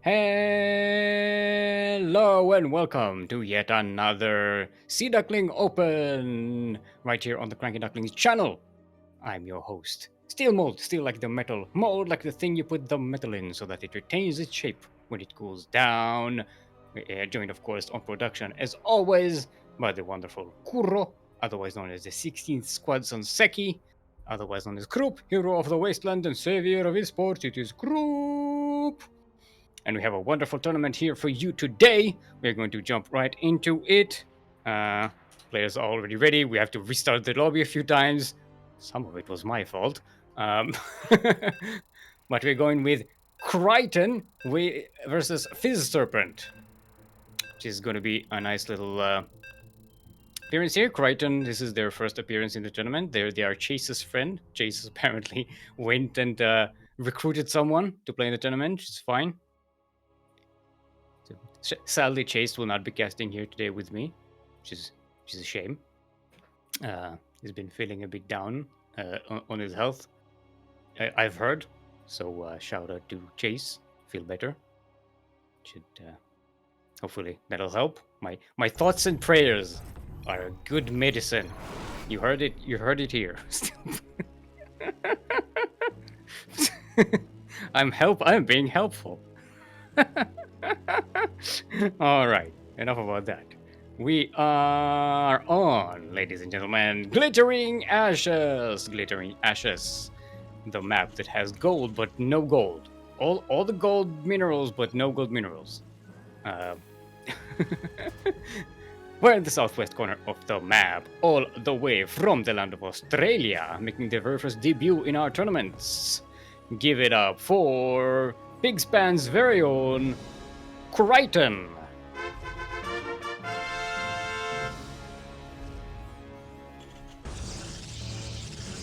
Hello and welcome to yet another Sea Duckling Open, right here on the CranKy Ducklings channel. I'm your host, Steelmold, steel like the metal, mold like the thing you put the metal in so that it retains its shape when it cools down. Joined, of course, on production, as always, by the wonderful Kuro, otherwise known as the 16th Squad Sonseki, otherwise known as Krupp, hero of the wasteland and savior of his sport. It is Krupp! And we have a wonderful tournament here for you today. We're going to jump right into it. Players are already ready. We have to restart the lobby a few times. Some of it was my fault. Um, but we're going with Kureiton versus FizzSerpent, which is going to be a nice little appearance here. Kureiton, this is their first appearance in the tournament. They are Chase's friend. Chase apparently went and recruited someone to play in the tournament, which is fine. Sadly, Chase will not be casting here today with me, which is a shame. He's been feeling a bit down on his health, I've heard. So shout out to Chase. Feel better. Should hopefully that'll help. My thoughts and prayers are good medicine. You heard it. You heard it here. I'm being helpful. All right, enough about that. We are on, ladies and gentlemen, Glittering Ashes. Glittering Ashes, the map that has gold but no gold. All the gold minerals but no gold minerals. We're in the southwest corner of the map, all the way from the land of Australia, making their very first debut in our tournaments. Give it up for Pigspan's very own Kureiton.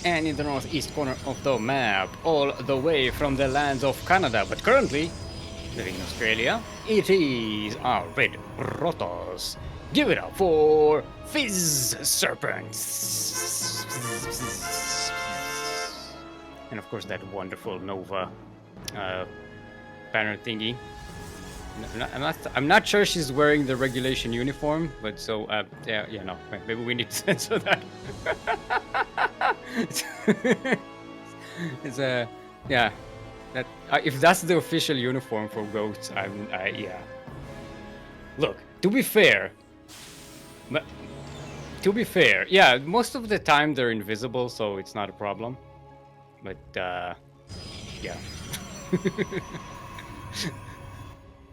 And in the northeast corner of the map, all the way from the lands of Canada, but currently living in Australia, it is our Red Rotos. Give it up for FizzSerpent. And of course that wonderful Nova banner thingy. I'm not sure she's wearing the regulation uniform, but so no, maybe we need to censor that. It's a that if that's the official uniform for goats, yeah. Look, to be fair, yeah, most of the time they're invisible, so it's not a problem. But yeah.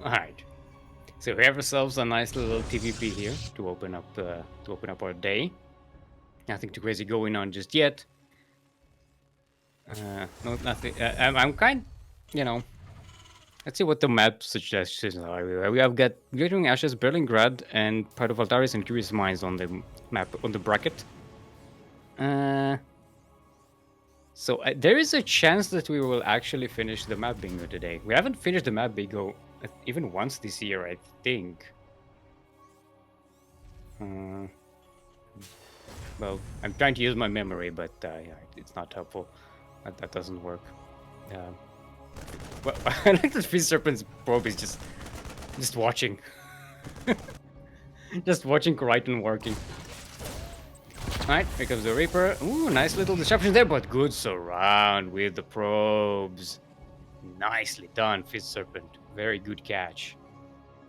Alright, so we have ourselves a nice little PvP here to open up our day. Nothing too crazy going on just yet. No, nothing. I'm kind, Let's see what the map suggestions are. We have got Glittering Ashes, Berlingrad, and part of Altaris and Curious Minds on the map on the bracket. So there is a chance that we will actually finish the map bingo today. We haven't finished the map bingo even once this year, I think. Well, I'm trying to use my memory, but yeah, it's not helpful. That doesn't work. Well, I like that FizzSerpent's probe is just watching. Just watching Kureiton working. Alright, here comes the Reaper. Ooh, nice little disruption there, but good surround with the probes. Nicely done, FizzSerpent. Very good catch.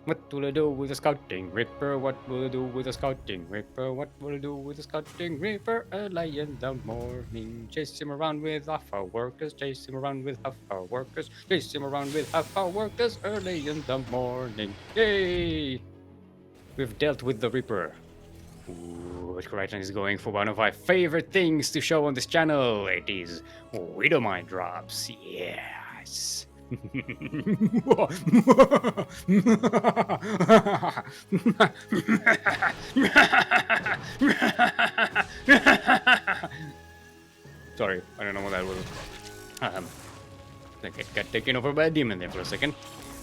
What will I do with the scouting Reaper? What will I do with the scouting Reaper? What will I do with the scouting Reaper? Early in the morning, chase him around with half our workers. Chase him around with half our workers. Chase him around with half our workers. Early in the morning. Yay! We've dealt with the Reaper. Ooh, Kureiton is going for one of my favorite things to show on this channel. It is Widowmine drops. Yes. Sorry, I don't know what that was. I got taken over by a demon there for a second.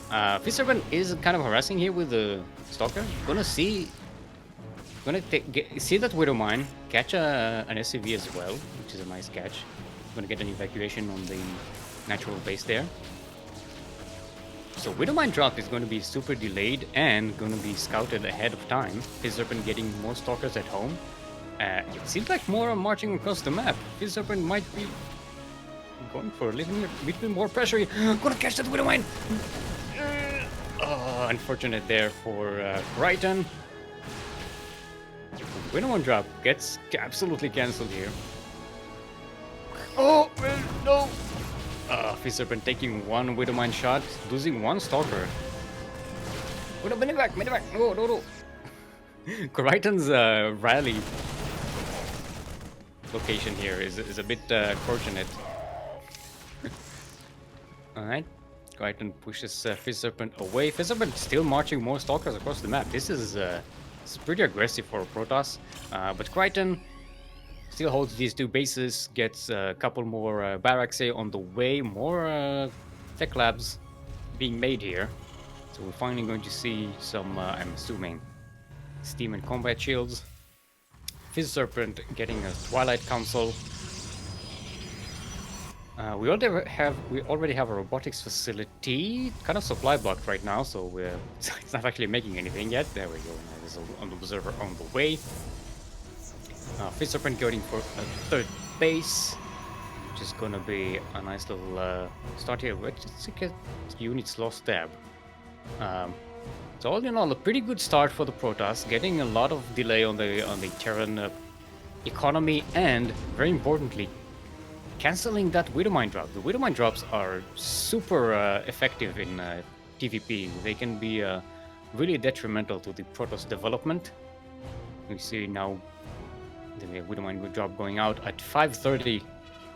FizzSerpent is kind of harassing here with the Stalker. See that Widowmine, catch an SCV as well, which is a nice catch. Gonna get an evacuation on the natural base there. So Widowmine drop is going to be super delayed and going to be scouted ahead of time. FizzSerpent getting more stalkers at home. It seems like more are marching across the map. FizzSerpent might be going for a little bit more pressure. Gonna catch that Widowmine! Unfortunate there for Kureiton. Widowmine drop gets absolutely cancelled here. Oh, no! FizzSerpent taking one Widowmine shot, losing one stalker. Medivac! No. Kureiton's rally location here is a bit unfortunate. Alright, Kureiton pushes FizzSerpent away. FizzSerpent still marching more stalkers across the map. This is pretty aggressive for Protoss, but Kureiton still holds these two bases, gets a couple more barracks on the way, more tech labs being made here. So we're finally going to see some, I'm assuming, steam and combat shields. FizzSerpent getting a Twilight Council. We already have a robotics facility, kind of supply blocked right now, so it's not actually making anything yet. There we go. There's an observer on the way. FizzSerpent going for a third base, which is gonna be a nice little start here. Let's get units lost tab. So all in all, a pretty good start for the Protoss, getting a lot of delay on the Terran economy, and very importantly, canceling that Widowmine drop. The Widowmine drops are super effective in PvP. They can be really detrimental to the Protoss development. We see now the Widowmine drop going out at 5:30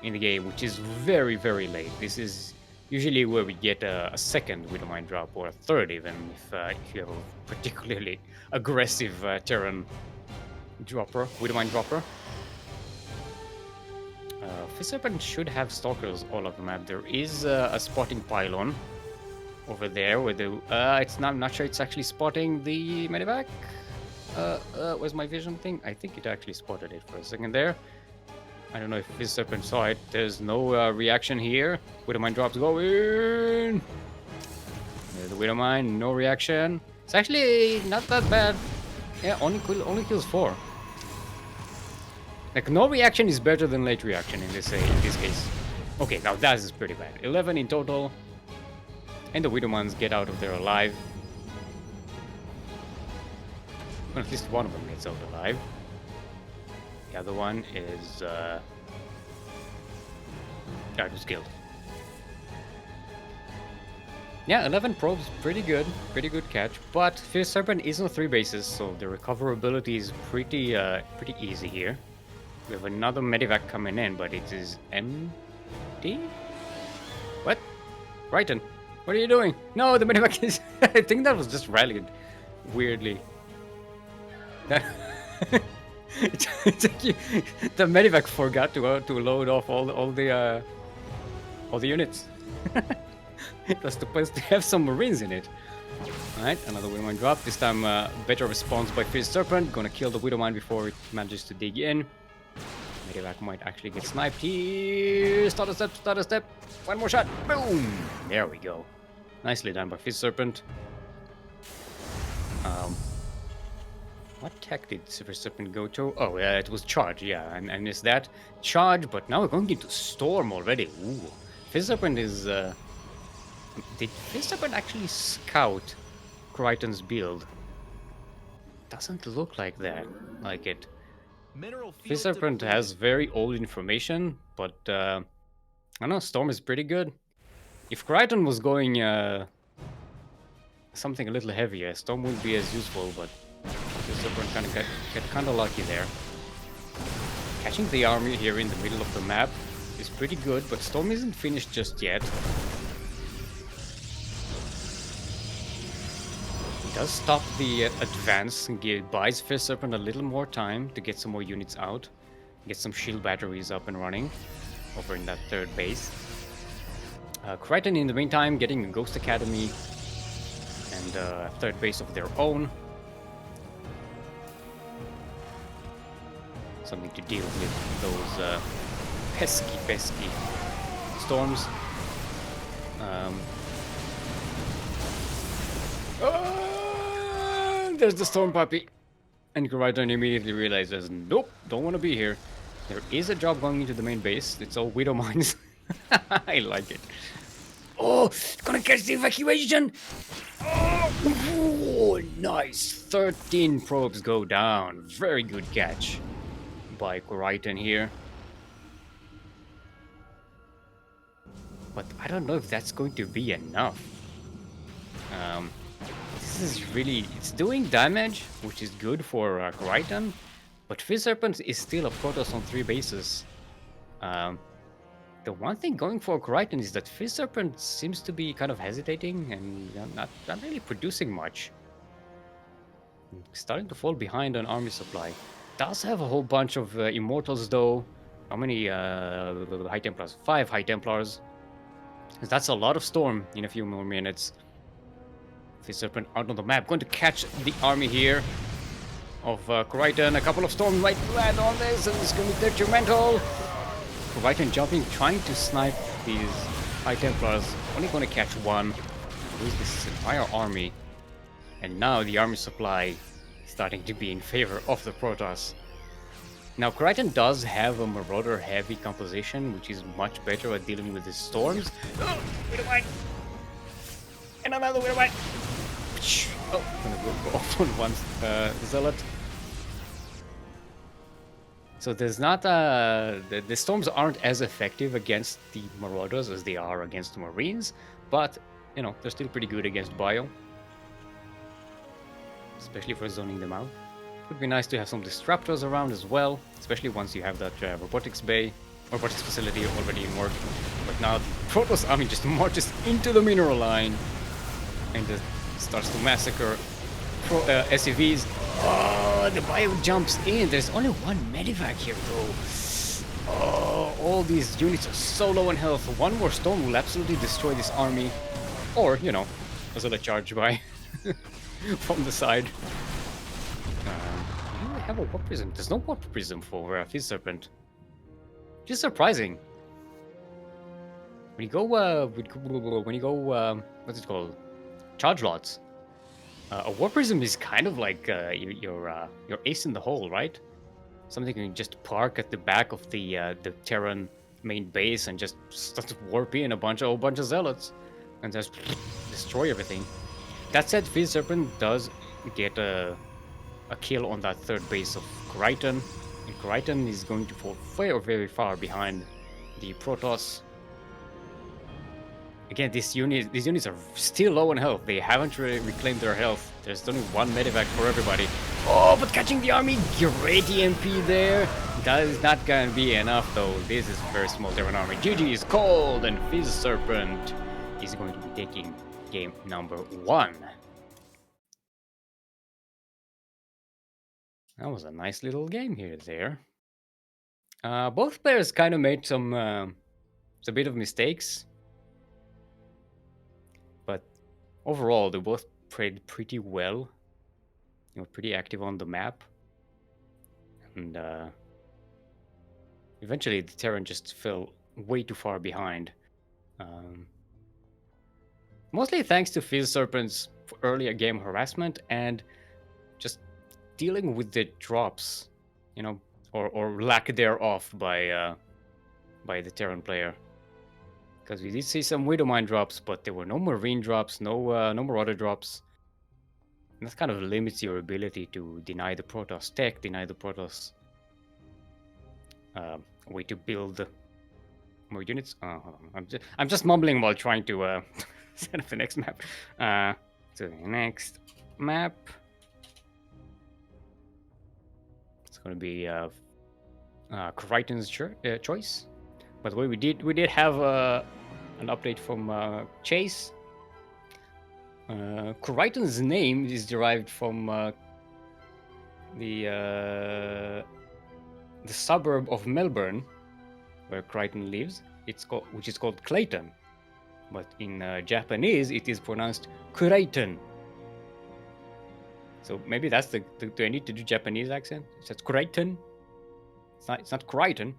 in the game, which is very, very late. This is usually where we get a second Widowmine drop, or a third even, if you have a particularly aggressive Terran dropper, Widowmine dropper. FizzSerpent should have stalkers all over the map. There is a spotting pylon over there where I'm not sure it's actually spotting the medevac. Where's my vision thing? I think it actually spotted it for a second there. I don't know if FizzSerpent saw it. There's no reaction here. Widowmine drops going. There's the Widowmine, no reaction. It's actually not that bad. Yeah, only kills 4. Like, no reaction is better than late reaction in this case. Okay, now that is pretty bad. 11 in total. And the Widowmines get out of there alive. Well, at least one of them gets out alive. The other one is it was killed. Yeah, 11 probes, pretty good catch. But FizzSerpent is on 3 bases, so the recoverability is pretty easy here. We have another medevac coming in, but it is empty. What? Kureiton, what are you doing? No, the medevac is. I think that was just rallied weirdly. It's like the medevac forgot to load off all the units. It was supposed to have some marines in it. Alright, another Widowmine drop. This time better response by FizzSerpent. Gonna kill the Widowmine before it manages to dig in. Medevac might actually get sniped here. Start a step. One more shot. Boom! There we go. Nicely done by FizzSerpent. What tech did FizzSerpent go to? Oh, yeah, it was charge. Yeah, I missed that. Charge, but now we're going into storm already. Ooh. FizzSerpent is... Did FizzSerpent actually scout Kureiton's build? Doesn't look like that. Like it. FizzSerpent has very old information, but I don't know, storm is pretty good. If Kureiton was going something a little heavier, storm wouldn't be as useful, but FizzSerpent kind of get kind of lucky there. Catching the army here in the middle of the map is pretty good, but storm isn't finished just yet. It does stop the advance and buys FizzSerpent a little more time to get some more units out, get some shield batteries up and running over in that third base. Kureiton in the meantime getting a Ghost Academy and a third base of their own. Something to deal with those pesky storms. There's the storm puppy. And Kureiton immediately realizes, nope, don't want to be here. There is a job going into the main base. It's all widow mines. I like it. Oh, it's gonna catch the evacuation. Oh, nice. 13 probes go down. Very good catch by Kureiton here. But I don't know if that's going to be enough. This is really... It's doing damage, which is good for Kureiton. But FizzSerpent is still a Protoss on 3 bases. The one thing going for Kureiton is that FizzSerpent seems to be kind of hesitating and not really producing much. Starting to fall behind on army supply. Does have a whole bunch of Immortals though. How many High Templars? 5 High Templars. That's a lot of Storm in a few more minutes. FizzSerpent out on the map. Going to catch the army here of Kureiton. A couple of Storms might land on this and it's going to be detrimental. Kureiton jumping, trying to snipe these High Templars. Only going to catch one. Lose this entire army. And now the army supply is starting to be in favor of the Protoss. Now Kureiton does have a Marauder heavy composition, which is much better at dealing with the storms. Oh, Widow Mine! And another Widow Mine! Oh, gonna go off on one Zealot. So there's not the storms aren't as effective against the Marauders as they are against the Marines, but you know, they're still pretty good against Bio. Especially for zoning them out. Would be nice to have some disruptors around as well, especially once you have that robotics facility already in work. But now the Protoss army just marches into the mineral line and just starts to massacre SCVs. Oh, the Bio jumps in. There's only one medivac here though. Oh, all these units are so low in health. One more storm will absolutely destroy this army. Or, you know, as a charge by from the side. Do we have a warp prism? There's no warp prism for FizzSerpent. Which is surprising. When you go, what's it called? Charge lots. A warp prism is kind of like your ace in the hole, right? Something you can just park at the back of the Terran main base and just start to warp in a whole bunch of zealots and just destroy everything. That said, FizzSerpent does get a kill on that third base of Kureiton, and Kureiton is going to fall very far behind the Protoss. Again, these units are still low on health. They haven't really reclaimed their health. There's only one medivac for everybody. Oh, but catching the army, great EMP there. That is not gonna be enough though. This is a very small Terran army. GG is called, and FizzSerpent is going to be taking game number 1. That was a nice little game here there. Both players kind of made some a bit of mistakes, but overall they both played pretty well. They were pretty active on the map, and eventually the Terran just fell way too far behind. Mostly thanks to FizzSerpent's earlier game harassment and just dealing with the drops, you know, or lack thereof by the Terran player. Because we did see some Widowmine drops, but there were no Marine drops, no Marauder drops. And that kind of limits your ability to deny the Protoss tech, deny the Protoss way to build more units. Hold on. I'm just mumbling while trying to set up the next map. So the next map, it's going to be Kureiton's choice. By the way, we did have an update from Chase. Kureiton's name is derived from the suburb of Melbourne, where Kureiton lives. Which is called Clayton, but in Japanese it is pronounced Kureiton. So maybe that's do I need to do Japanese accent? It's Kureiton. It's not Kureiton.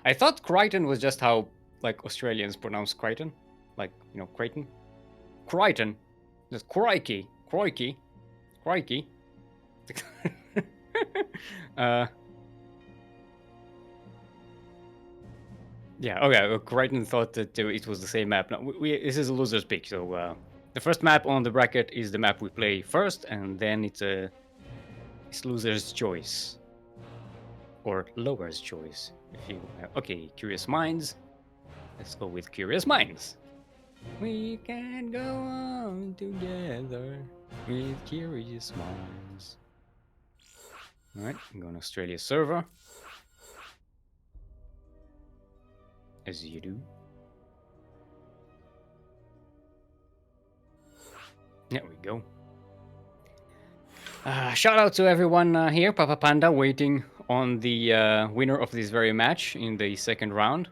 I thought Kureiton was just how like Australians pronounce Kureiton, like, you know, Kureiton. Kureiton, just Crikey. Crikey. Crikey. uh, yeah, okay, Kureiton thought that it was the same map. No, this is a loser's pick, so the first map on the bracket is the map we play first, and then it's loser's choice. Or lower's choice, if you... Okay, Curious Minds. Let's go with Curious Minds. We can go on together with Curious Minds. Alright, I'm going to Australia server. As you do. There we go. Shout out to everyone here, Papapanda, waiting on the winner of this very match in the second round.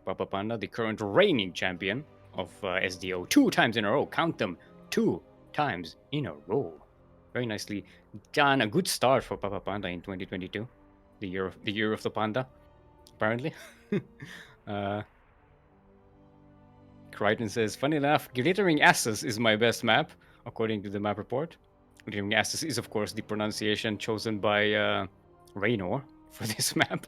Papapanda, the current reigning champion of SDO 2 times in a row. Count them, 2 times in a row. Very nicely done. A good start for Papapanda in 2022, the year of the panda, apparently. Kureiton says, funny enough, Glittering Asses is my best map, according to the map report. Glittering Asses is, of course, the pronunciation chosen by Raynor for this map.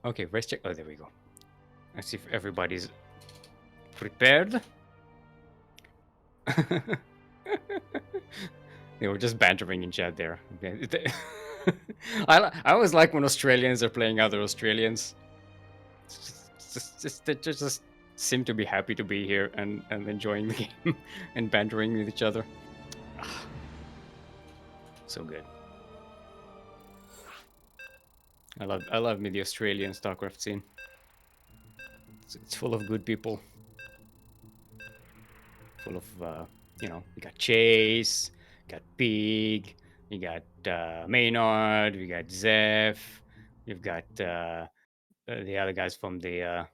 Okay, race check. Oh, there we go. Let's see if everybody's prepared. They were just bantering in chat there. Okay. I always like when Australians are playing other Australians. They just seem to be happy to be here and enjoying the game and bantering with each other. So good. I love me the Australian StarCraft scene. It's full of good people. Full of you know, we got Chase, got Pig, you got Maynard, we got Zeph, you've got the other guys from the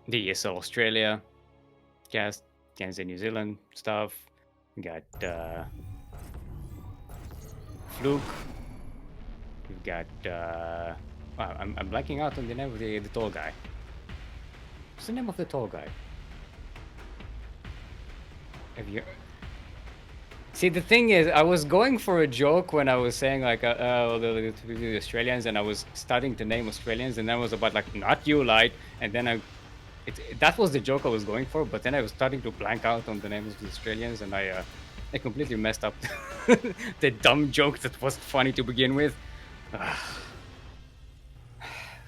ESL Australia cast, Kansas New Zealand stuff. We got Fluke. We've got wow, I'm blanking out on the name of the tall guy. What's the name of the tall guy? Have you... See, the thing is, I was going for a joke when I was saying like, the Australians, and I was starting to name Australians, and then I was about like, not you, Light, and then that was the joke I was going for, but then I was starting to blank out on the names of the Australians, and I completely messed up the dumb joke that wasn't funny to begin with.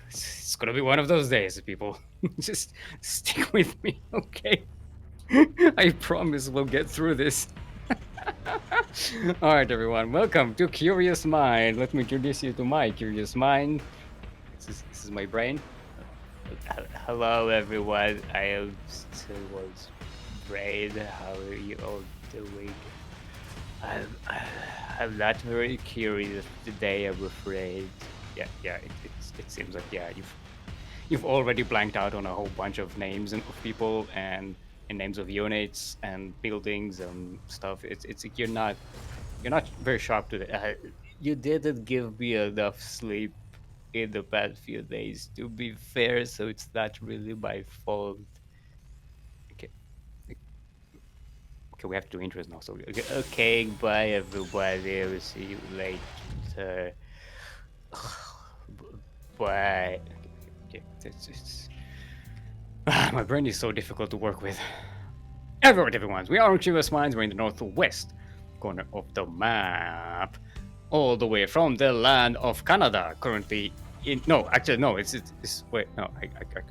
It's gonna be one of those days, people. Just stick with me, okay? I promise we'll get through this. Alright, everyone, welcome to Curious Mind. Let me introduce you to my Curious Mind. This is my brain. Hello, everyone. I am Steelmold's brain. How are you all doing? I'm not very curious today, I'm afraid. Yeah. It seems like you've already blanked out on a whole bunch of names and of people and names of units and buildings and stuff. It's you're not very sharp today. You didn't give me enough sleep in the past few days, to be fair, so it's not really my fault. Okay, we have to do intros now. So okay, bye everybody. We'll see you later. Bye. Okay. My brain is so difficult to work with. Alright, everyone, we are on Curious Minds. We're in the northwest corner of the map, all the way from the land of Canada. Currently, it's wait, no, I can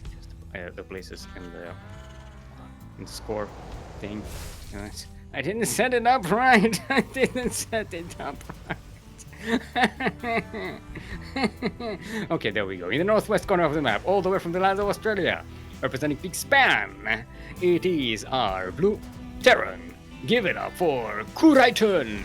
adjust the places in the score thing. I didn't set it up right. I didn't set it up right. Okay, there we go. In the northwest corner of the map, all the way from the land of Australia, representing Big Span, it is our blue Terran. Give it up for Kureiton.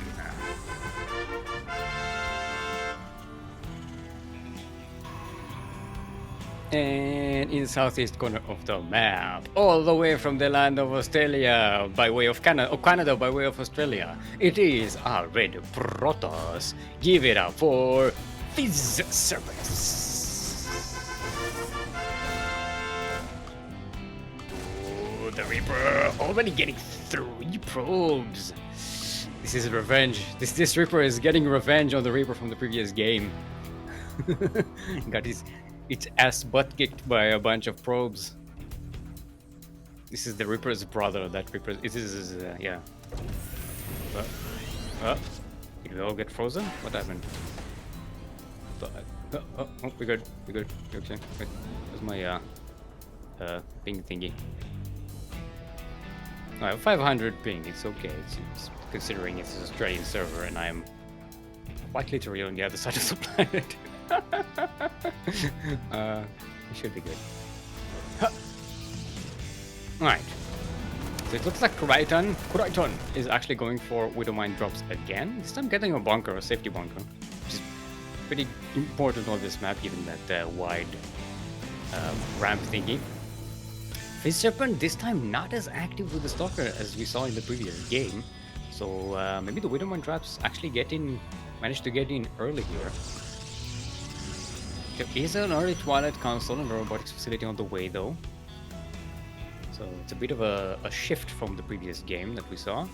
And in the southeast corner of the map, all the way from the land of Australia by way of Canada by way of Australia, it is our red Protoss. Give it up for FizzSerpent. the Reaper already getting 3 probes. This is revenge. This Reaper is getting revenge on the Reaper from the previous game. Got its ass butt kicked by a bunch of probes. This is the Reaper's brother. That Reaper. This is yeah. Did we all get frozen? What happened? Oh, we're good. We're good. Okay. Wait, where's my ping thingy? I have 500 ping. It's okay. It's considering it's an Australian server and I'm quite literally on the other side of the planet. It should be good. Alright. So it looks like Kureiton is actually going for Widowmine drops again. This time getting a bunker, a safety bunker, which is pretty important on this map given that wide ramp thingy. FizzSerpent this time not as active with the Stalker as we saw in the previous game. So maybe the Widowmine drops actually managed to get in early here. There is an early Twilight Council and a robotics facility on the way though. So it's a bit of a shift from the previous game that we saw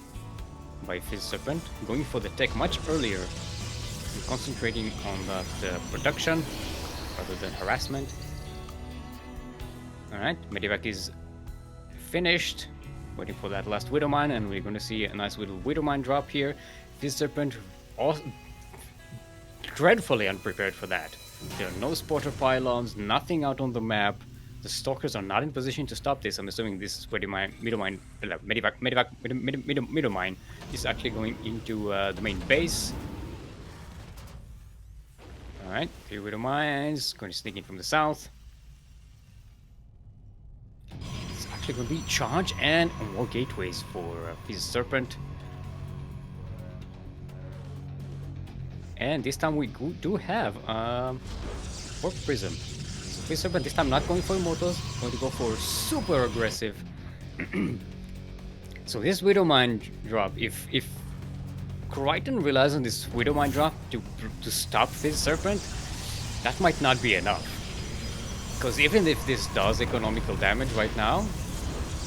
by FizzSerpent, going for the tech much earlier and concentrating on that production rather than harassment. Alright, Medivac is finished, waiting for that last Widowmine, and we're going to see a nice little Widowmine drop here. FizzSerpent also dreadfully unprepared for that. There are no spotter pylons, nothing out on the map. The Stalkers are not in position to stop this. I'm assuming this is where Medivac is actually going into the main base. Alright, 3 Widowmines, going to sneak in from the south. It's actually going to be charge and more gateways for FizzSerpent. And this time we do have Warp Prism. So FizzSerpent this time not going for Immortals, going to go for super aggressive. So this Widowmine drop, if Kureiton relies on this Widowmine drop to stop FizzSerpent, that might not be enough. Because even if this does economical damage right now,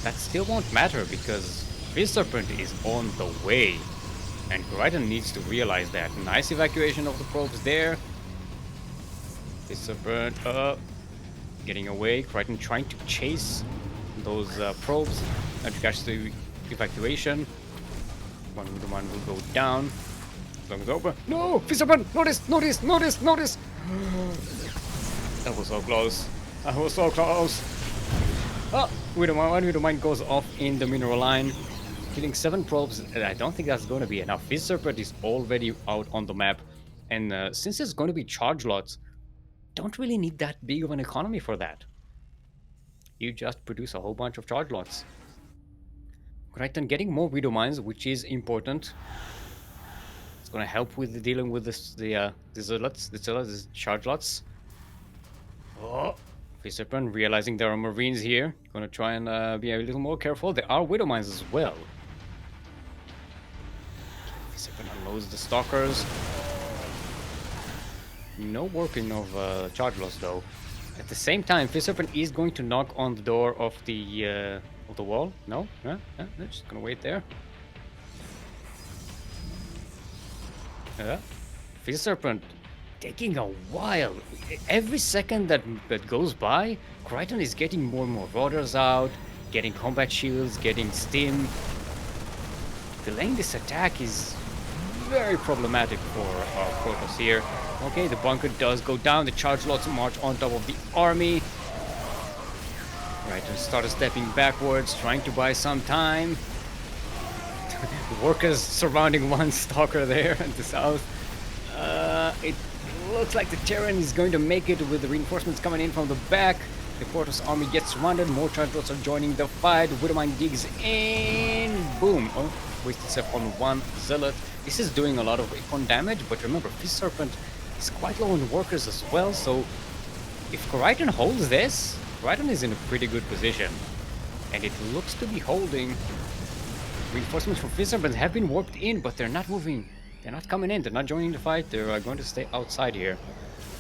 that still won't matter because FizzSerpent is on the way. And Kureiton needs to realize that. Nice evacuation of the probes there. FizzSerpent getting away. Kureiton trying to chase those probes and catch the evacuation. One will go down. Long is over. No! FizzSerpent! Notice! That was so close. Oh! Widowmine goes off in the mineral line. Killing 7 probes, and I don't think that's going to be enough. FizzSerpent is already out on the map, and since it's going to be charge lots, don't really need that big of an economy for that. You just produce a whole bunch of charge lots. Kureiton getting more Widowmines, which is important. It's going to help with dealing with the zealots, the charge lots. Oh! FizzSerpent realizing there are Marines here. Going to try and be a little more careful. There are Widowmines as well. FizzSerpent unloads the Stalkers. No working of charge loss though. At the same time, FizzSerpent is going to knock on the door of the wall. No? They're just gonna wait there. FizzSerpent taking a while. Every second that goes by, Kureiton is getting more and more rotters out, getting combat shields, getting stim. Delaying this attack is very problematic for Protoss here. Okay, the bunker does go down. The charge lots march on top of the army. Right, and started stepping backwards, trying to buy some time. Workers surrounding one Stalker there at the south. It looks like the Terran is going to make it with the reinforcements coming in from the back. The Protoss army gets surrounded. More charge lots are joining the fight. Widowmine digs in. Boom. Oh, wasted itself on one zealot. This is doing a lot of econ damage, but remember, FizzSerpent is quite low on workers as well, so if Kureiton holds this, Kureiton is in a pretty good position. And it looks to be holding. Reinforcements from FizzSerpent have been warped in, but they're not moving. They're not coming in, they're not joining the fight, they're going to stay outside here.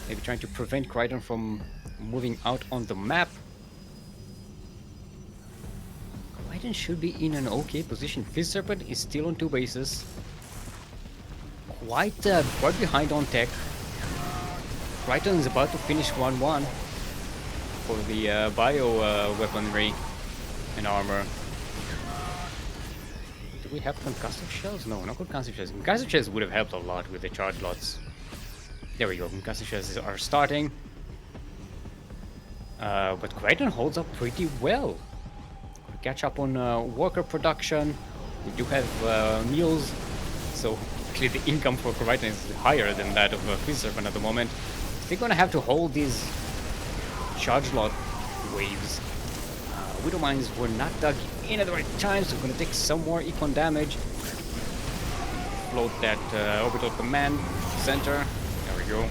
Maybe trying to prevent Kureiton from moving out on the map. Kureiton should be in an okay position. FizzSerpent is still on 2 bases. Quite behind on tech. Kureiton is about to finish 1-1 for the bio weaponry and armor. Do we have concussive shells? No, not concussive shells. Concussive shells would have helped a lot with the charge lots. There we go, concussive shells are starting. But Kureiton holds up pretty well. Catch up on worker production. We do have meals, so actually the income for Kureiton is higher than that of FizzSerpent at the moment. They're gonna have to hold these charge lot waves. Widow mines were not dug in at the right time, so we're gonna take some more econ damage. Float that orbital command center. There we go.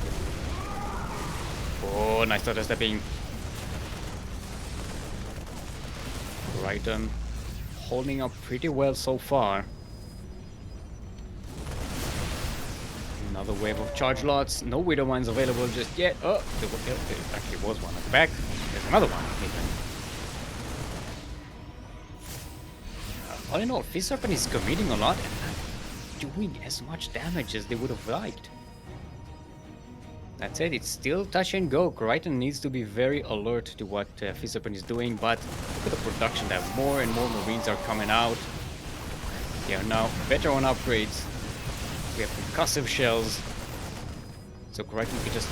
Oh, nice auto stepping. Kureiton holding up pretty well so far. Another wave of charge lots. No widow mines available just yet. Oh, there actually was one at the back. There's another one. All in all, FizzSerpent is committing a lot and not doing as much damage as they would have liked. That said, it's still touch and go. Kureiton needs to be very alert to what FizzSerpent is doing, but look at the production that more and more Marines are coming out. They are now better on upgrades. We have concussive shells. So Kureiton can just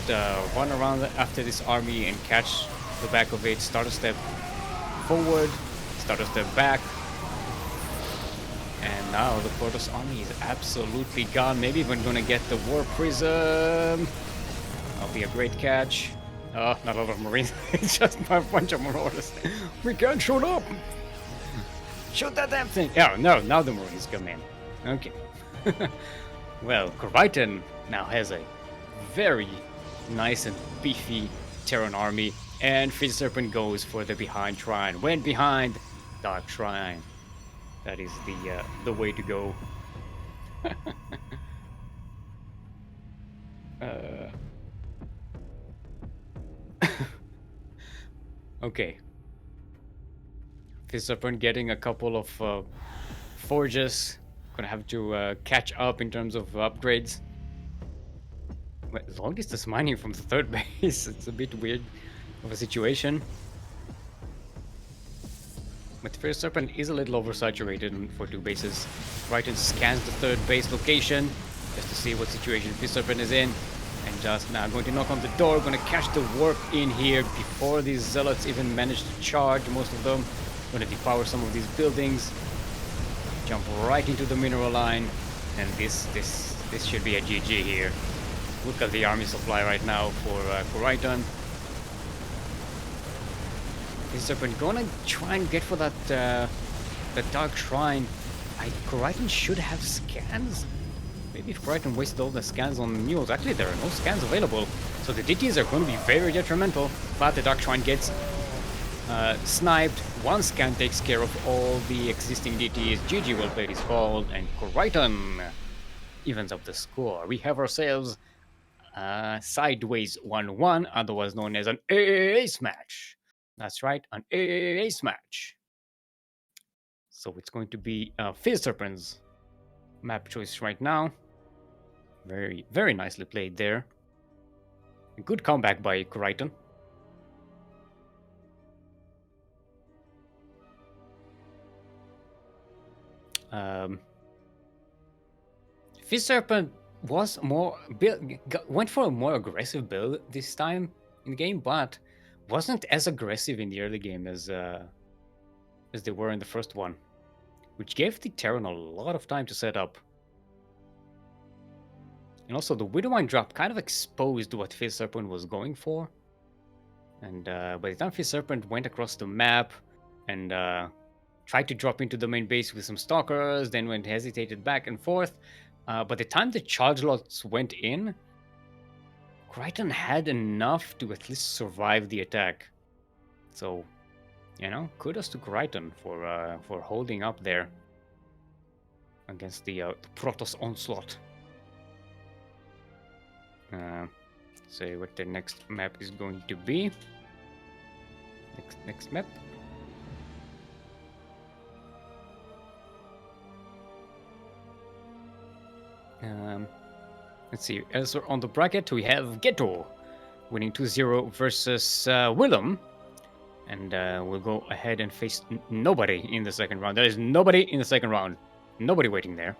run around after this army and catch the back of it. Start a step forward, start a step back. And now the Protoss army is absolutely gone. Maybe even gonna get the War Prism. That'll be a great catch. Oh, not a lot of Marines. It's just a bunch of Marauders. We can't shoot up! Shoot that damn thing! Yeah, no, now the Marines come in. Okay. Well, Kureiton now has a very nice and beefy Terran army, and FizzSerpent goes for the behind shrine. Went behind Dark Shrine. That is the way to go. Okay. FizzSerpent getting a couple of forges. Gonna have to catch up in terms of upgrades. But as long as it's mining from the third base, it's a bit weird of a situation. But FizzSerpent is a little oversaturated for 2 bases. Kureiton scans the third base location just to see what situation FizzSerpent is in. And just now going to knock on the door, going to catch the warp in here before these zealots even manage to charge, most of them. Going to depower some of these buildings. Jump right into the mineral line. And this should be a GG here. Look at the army supply right now for Kureiton. FizzSerpent gonna try and get for that Dark Shrine. Kureiton should have scans. Maybe if Kureiton wasted all the scans on mules. Actually, there are no scans available, so the DTs are going to be very detrimental. But the Dark Shrine gets sniped. One scan takes care of all the existing DTs. GG, well played is called, and Kureiton evens up the score. We have ourselves sideways 1-1, otherwise known as an ace match. That's right, an ace match. So it's going to be FizzSerpent's map choice right now. Very, very nicely played there. A good comeback by Kureiton. FizzSerpent was went for a more aggressive build this time in the game, but wasn't as aggressive in the early game as they were in the first one, which gave the Terran a lot of time to set up. And also the Widowmine drop kind of exposed what FizzSerpent was going for. And by the time FizzSerpent went across the map and tried to drop into the main base with some stalkers, then went hesitated back and forth. By the time the charge lots went in, Kureiton had enough to at least survive the attack. So, you know, kudos to Kureiton for holding up there against the Protoss onslaught. Say what the next map is going to be. Next map. Let's see. Elsewhere on the bracket, we have GaTo winning 2-0 versus Willem. And we'll go ahead and face nobody in the second round. There is nobody in the second round. Nobody waiting there.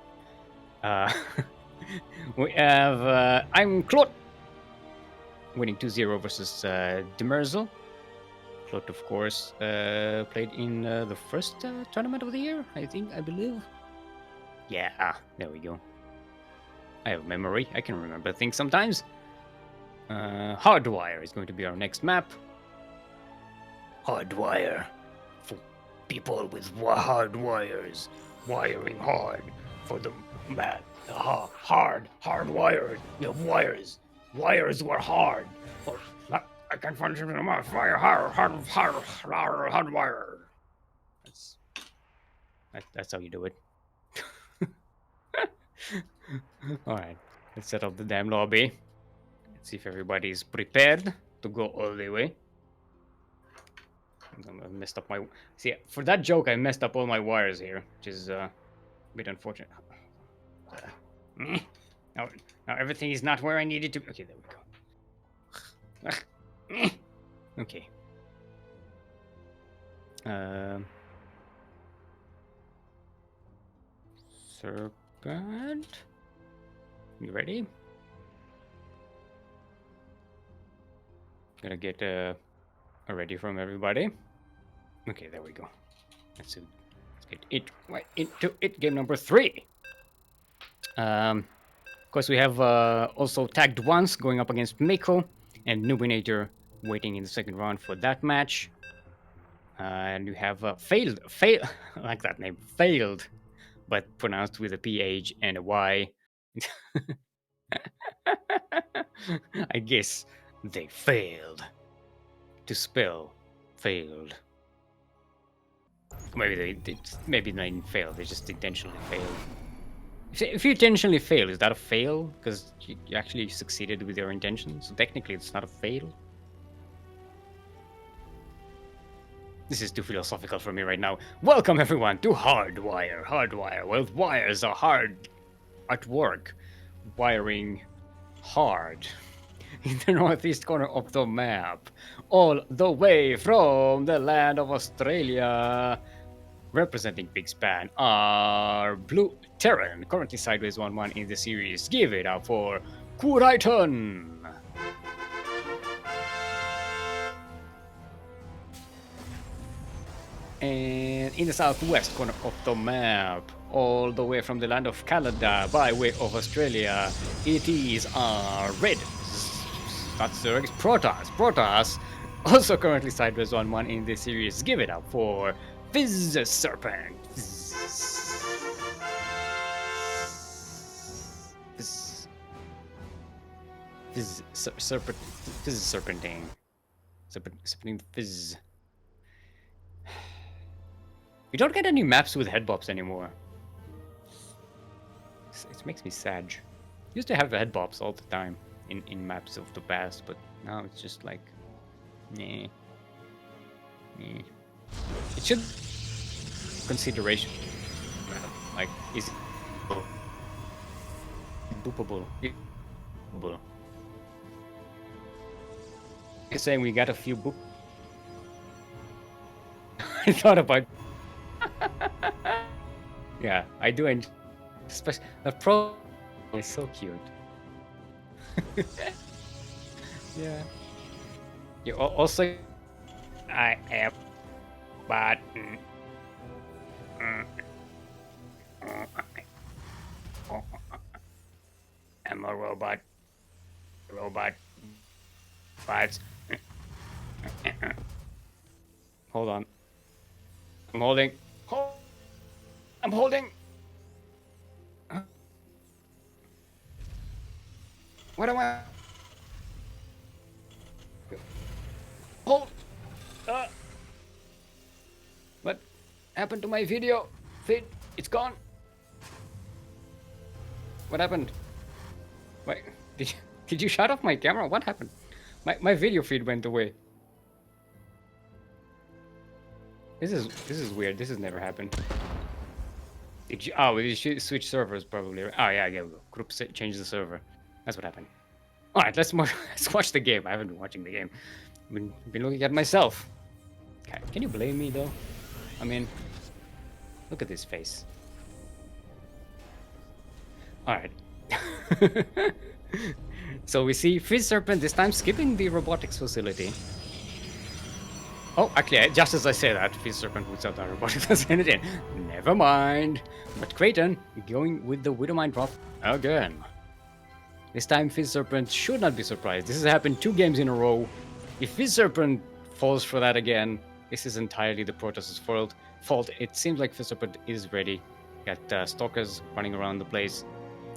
We have I'm Claude winning 2-0 versus Demerzel. Claude, of course, played in the first tournament of the year, I believe. Yeah, there we go. I have memory. I can remember things sometimes. Hardwire is going to be our next map. Hardwire. For people with hard wires. Wiring hard. For the mad. Hard wired. The wires. Wires were hard. I can't find it in my fire. Hard wire. That's how you do it. Alright, let's set up the damn lobby. Let's see if everybody's prepared to go all the way. I messed up my... See, for that joke, I messed up all my wires here, which is a bit unfortunate. Now everything is not where I need it to be. Okay, there we go. Okay. Serpent. You ready? Gotta get ready from everybody. Okay, there we go. Let's get it right into it. Game number 3. Of course, we have also TaggedOnce going up against Mako and Nubinator waiting in the second round for that match. And you have Phayld. I like that name, Phayld, but pronounced with a PH and a Y. I guess they failed to spell Phayld. Maybe they didn't fail. They just intentionally failed. If you intentionally fail, is that a fail? Because you actually succeeded with your intention. So technically, it's not a fail. This is too philosophical for me right now. Welcome everyone to Hardwire. Hardwire. Well, wires are hard at work. Wiring hard. In the northeast corner of the map. All the way from the land of Australia. Representing Big Span are Blue Terran, currently sideways 1-1 in the series. Give it up for Kureiton. And in the southwest corner of the map, all the way from the land of Canada by way of Australia, it is red. That's the Protoss. Protoss, also currently sideways 1-1 in this series. Give it up for FizzSerpent. FizzSerpenting. Serpenting Fizz. We don't get any maps with head bops anymore. It makes me sad. Used to have head bops all the time in maps of the past, but now it's just like, nah. It should consideration. Like, is it boopable? You're saying we got a few boop. I thought about. Yeah, I do enjoy. Especially the pro is so cute. Yeah. You also. I am. But. I'm a robot. But. Hold on. I'm holding. I'm holding. What am I? Hold. What happened to my video feed? It's gone. What happened? Wait, did you shut off my camera? What happened? My video feed went away. This is weird. This has never happened. Did you? Oh, we should switch servers probably. Oh yeah, yeah. Group change the server. That's what happened. All right, let's watch the game. I haven't been watching the game. Been looking at myself. Okay, can you blame me though? I mean, look at this face. All right. So we see FizzSerpent this time skipping the robotics facility. Oh, actually, just as I say that, FizzSerpent puts out the robotics facility. Never mind. But Kureiton going with the Widowmine drop again. This time FizzSerpent should not be surprised. This has happened 2 games in a row. If FizzSerpent falls for that again, this is entirely the Protoss's fault. It seems like FizzSerpent is ready. Got stalkers running around the place,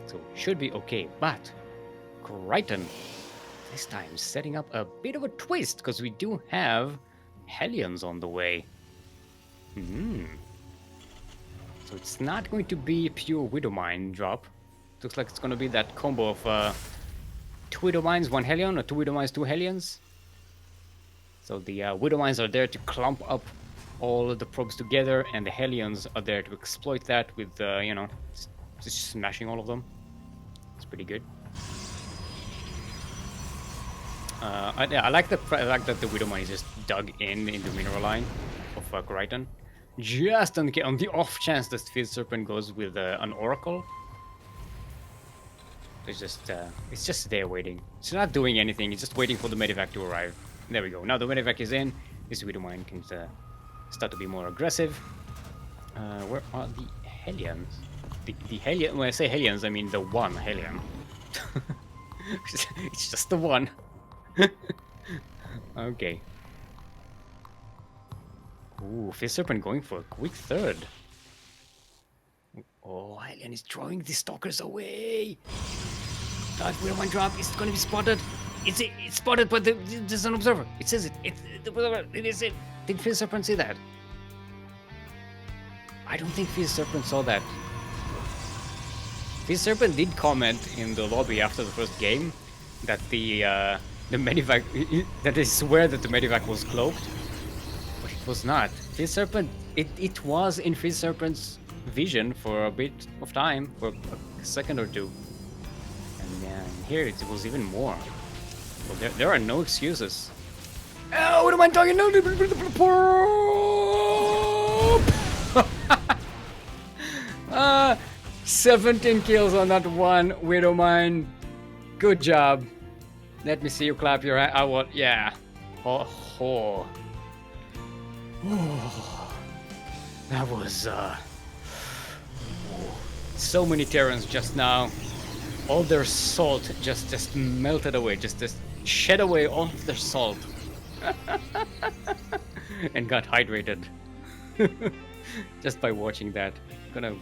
so should be okay. But Kureiton this time setting up a bit of a twist, because we do have Hellions on the way. So it's not going to be pure Widowmine drop. Looks like it's going to be that combo of 2 Widowmines, 1 Hellion, or 2 Widowmines, 2 Hellions. So the Widowmines are there to clump up all of the probes together, and the Hellions are there to exploit that with, you know, just smashing all of them. It's pretty good. I like the fact that the Widowmine is just dug in the mineral line of Kureiton, just on the off chance that FizzSerpent goes with an Oracle. It's just there waiting. It's not doing anything. It's just waiting for the medivac to arrive. There we go. Now the medivac is in. This Widowmine can start to be more aggressive. Where are the Hellions? The Hellion. When I say Hellions, I mean the one Hellion. It's just the one. Okay. Ooh, FizzSerpent going for a quick third. Oh, Hellion is throwing the stalkers away. That Widowmine drop is going to be spotted. It's spotted, but there's an observer. It says it. It is it. Did FizzSerpent see that? I don't think FizzSerpent saw that. FizzSerpent did comment in the lobby after the first game that the medivac, that they swear that the medivac was cloaked, but it was not. FizzSerpent, it was in FizzSerpent's vision for a bit of time, for a second or two, and here it was even more. Well, there are no excuses. Oh, what am I talking? No, 17 kills on that one Widowmine. Good job. Let me see you clap your hand. I want, yeah. Oh. That was so many Terrans just now. All their salt just melted away, just shed away all of their salt. And got hydrated. Just by watching that. Gonna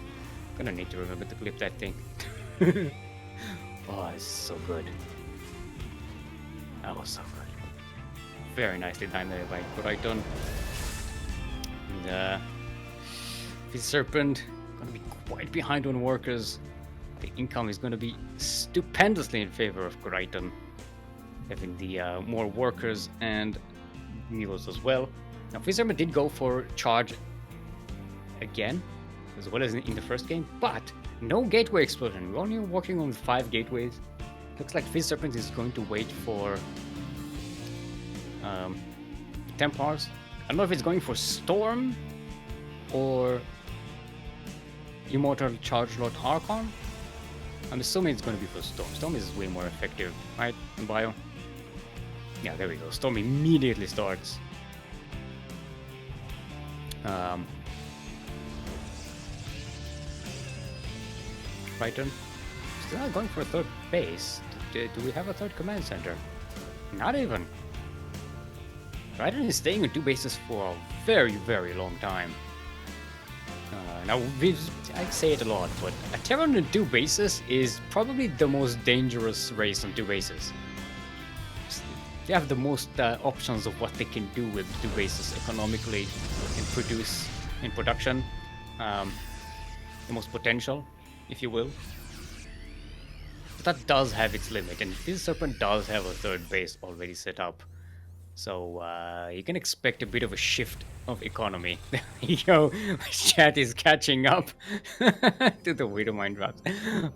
need to remember to clip that thing. Oh, it's so good. That was so good. Very nicely done there by Kureiton. And FizzSerpent gonna be quite behind on workers. The income is gonna be stupendously in favor of Kureiton, having the more workers and mules as well. Now FizzSerpent did go for charge again, as well as in the first game, but no gateway explosion. We're only working on 5 gateways. Looks like FizzSerpent is going to wait for Templars. I don't know if it's going for Storm or Immortal Charge Lord Archon. I'm assuming it's going to be for Storm. Storm is way more effective, right, in Bio? Yeah, there we go. Storm immediately starts. Kureiton still not going for a 3rd base. Do we have a 3rd command center? Not even. Kureiton is staying on 2 bases for a very, very long time. Now, I say it a lot, but a Terran on 2 bases is probably the most dangerous race on 2 bases. They have the most options of what they can do with 2 bases economically and produce in production. The most potential, if you will. But that does have its limit, and FizzSerpent does have a 3rd base already set up. So you can expect a bit of a shift of economy. Yo, chat is catching up to the Widowmine drops.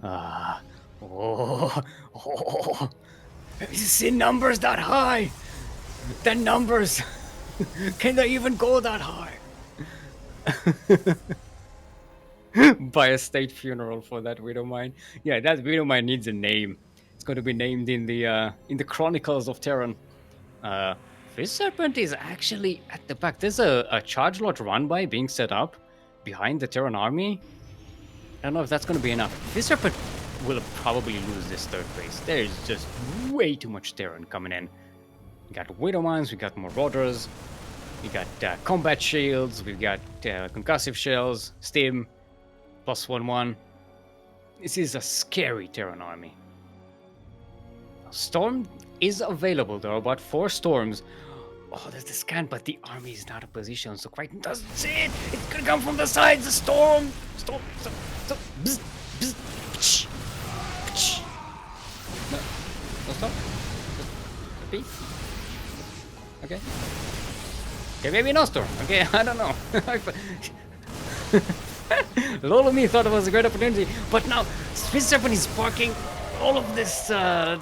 Ah, oh, oh. Have you seen numbers that high? The numbers! Can they even go that high? By a state funeral for that Widowmine. Yeah, that Widowmine needs a name. It's going to be named in the Chronicles of Terran. Uh, FizzSerpent is actually at the back. There's a charge lot run by being set up behind the Terran army. I don't know if that's going to be enough. FizzSerpent will probably lose this third base. There's just way too much Terran coming in. We got Widowmines, we got Marauders, we got combat shields, we've got concussive shells, stim, +1/1. This is a scary Terran army. Storm is available. There are about 4 storms. Oh, there's the scan, but the army is not in position, so Kureiton doesn't see it. It's gonna come from the sides. The storm. Bzz, bzz, psh, psh. No, no stop. Repeat. Okay. Okay, maybe no storm. Okay, I don't know. All of me thought it was a great opportunity, but now FizzSerpent is parking all of this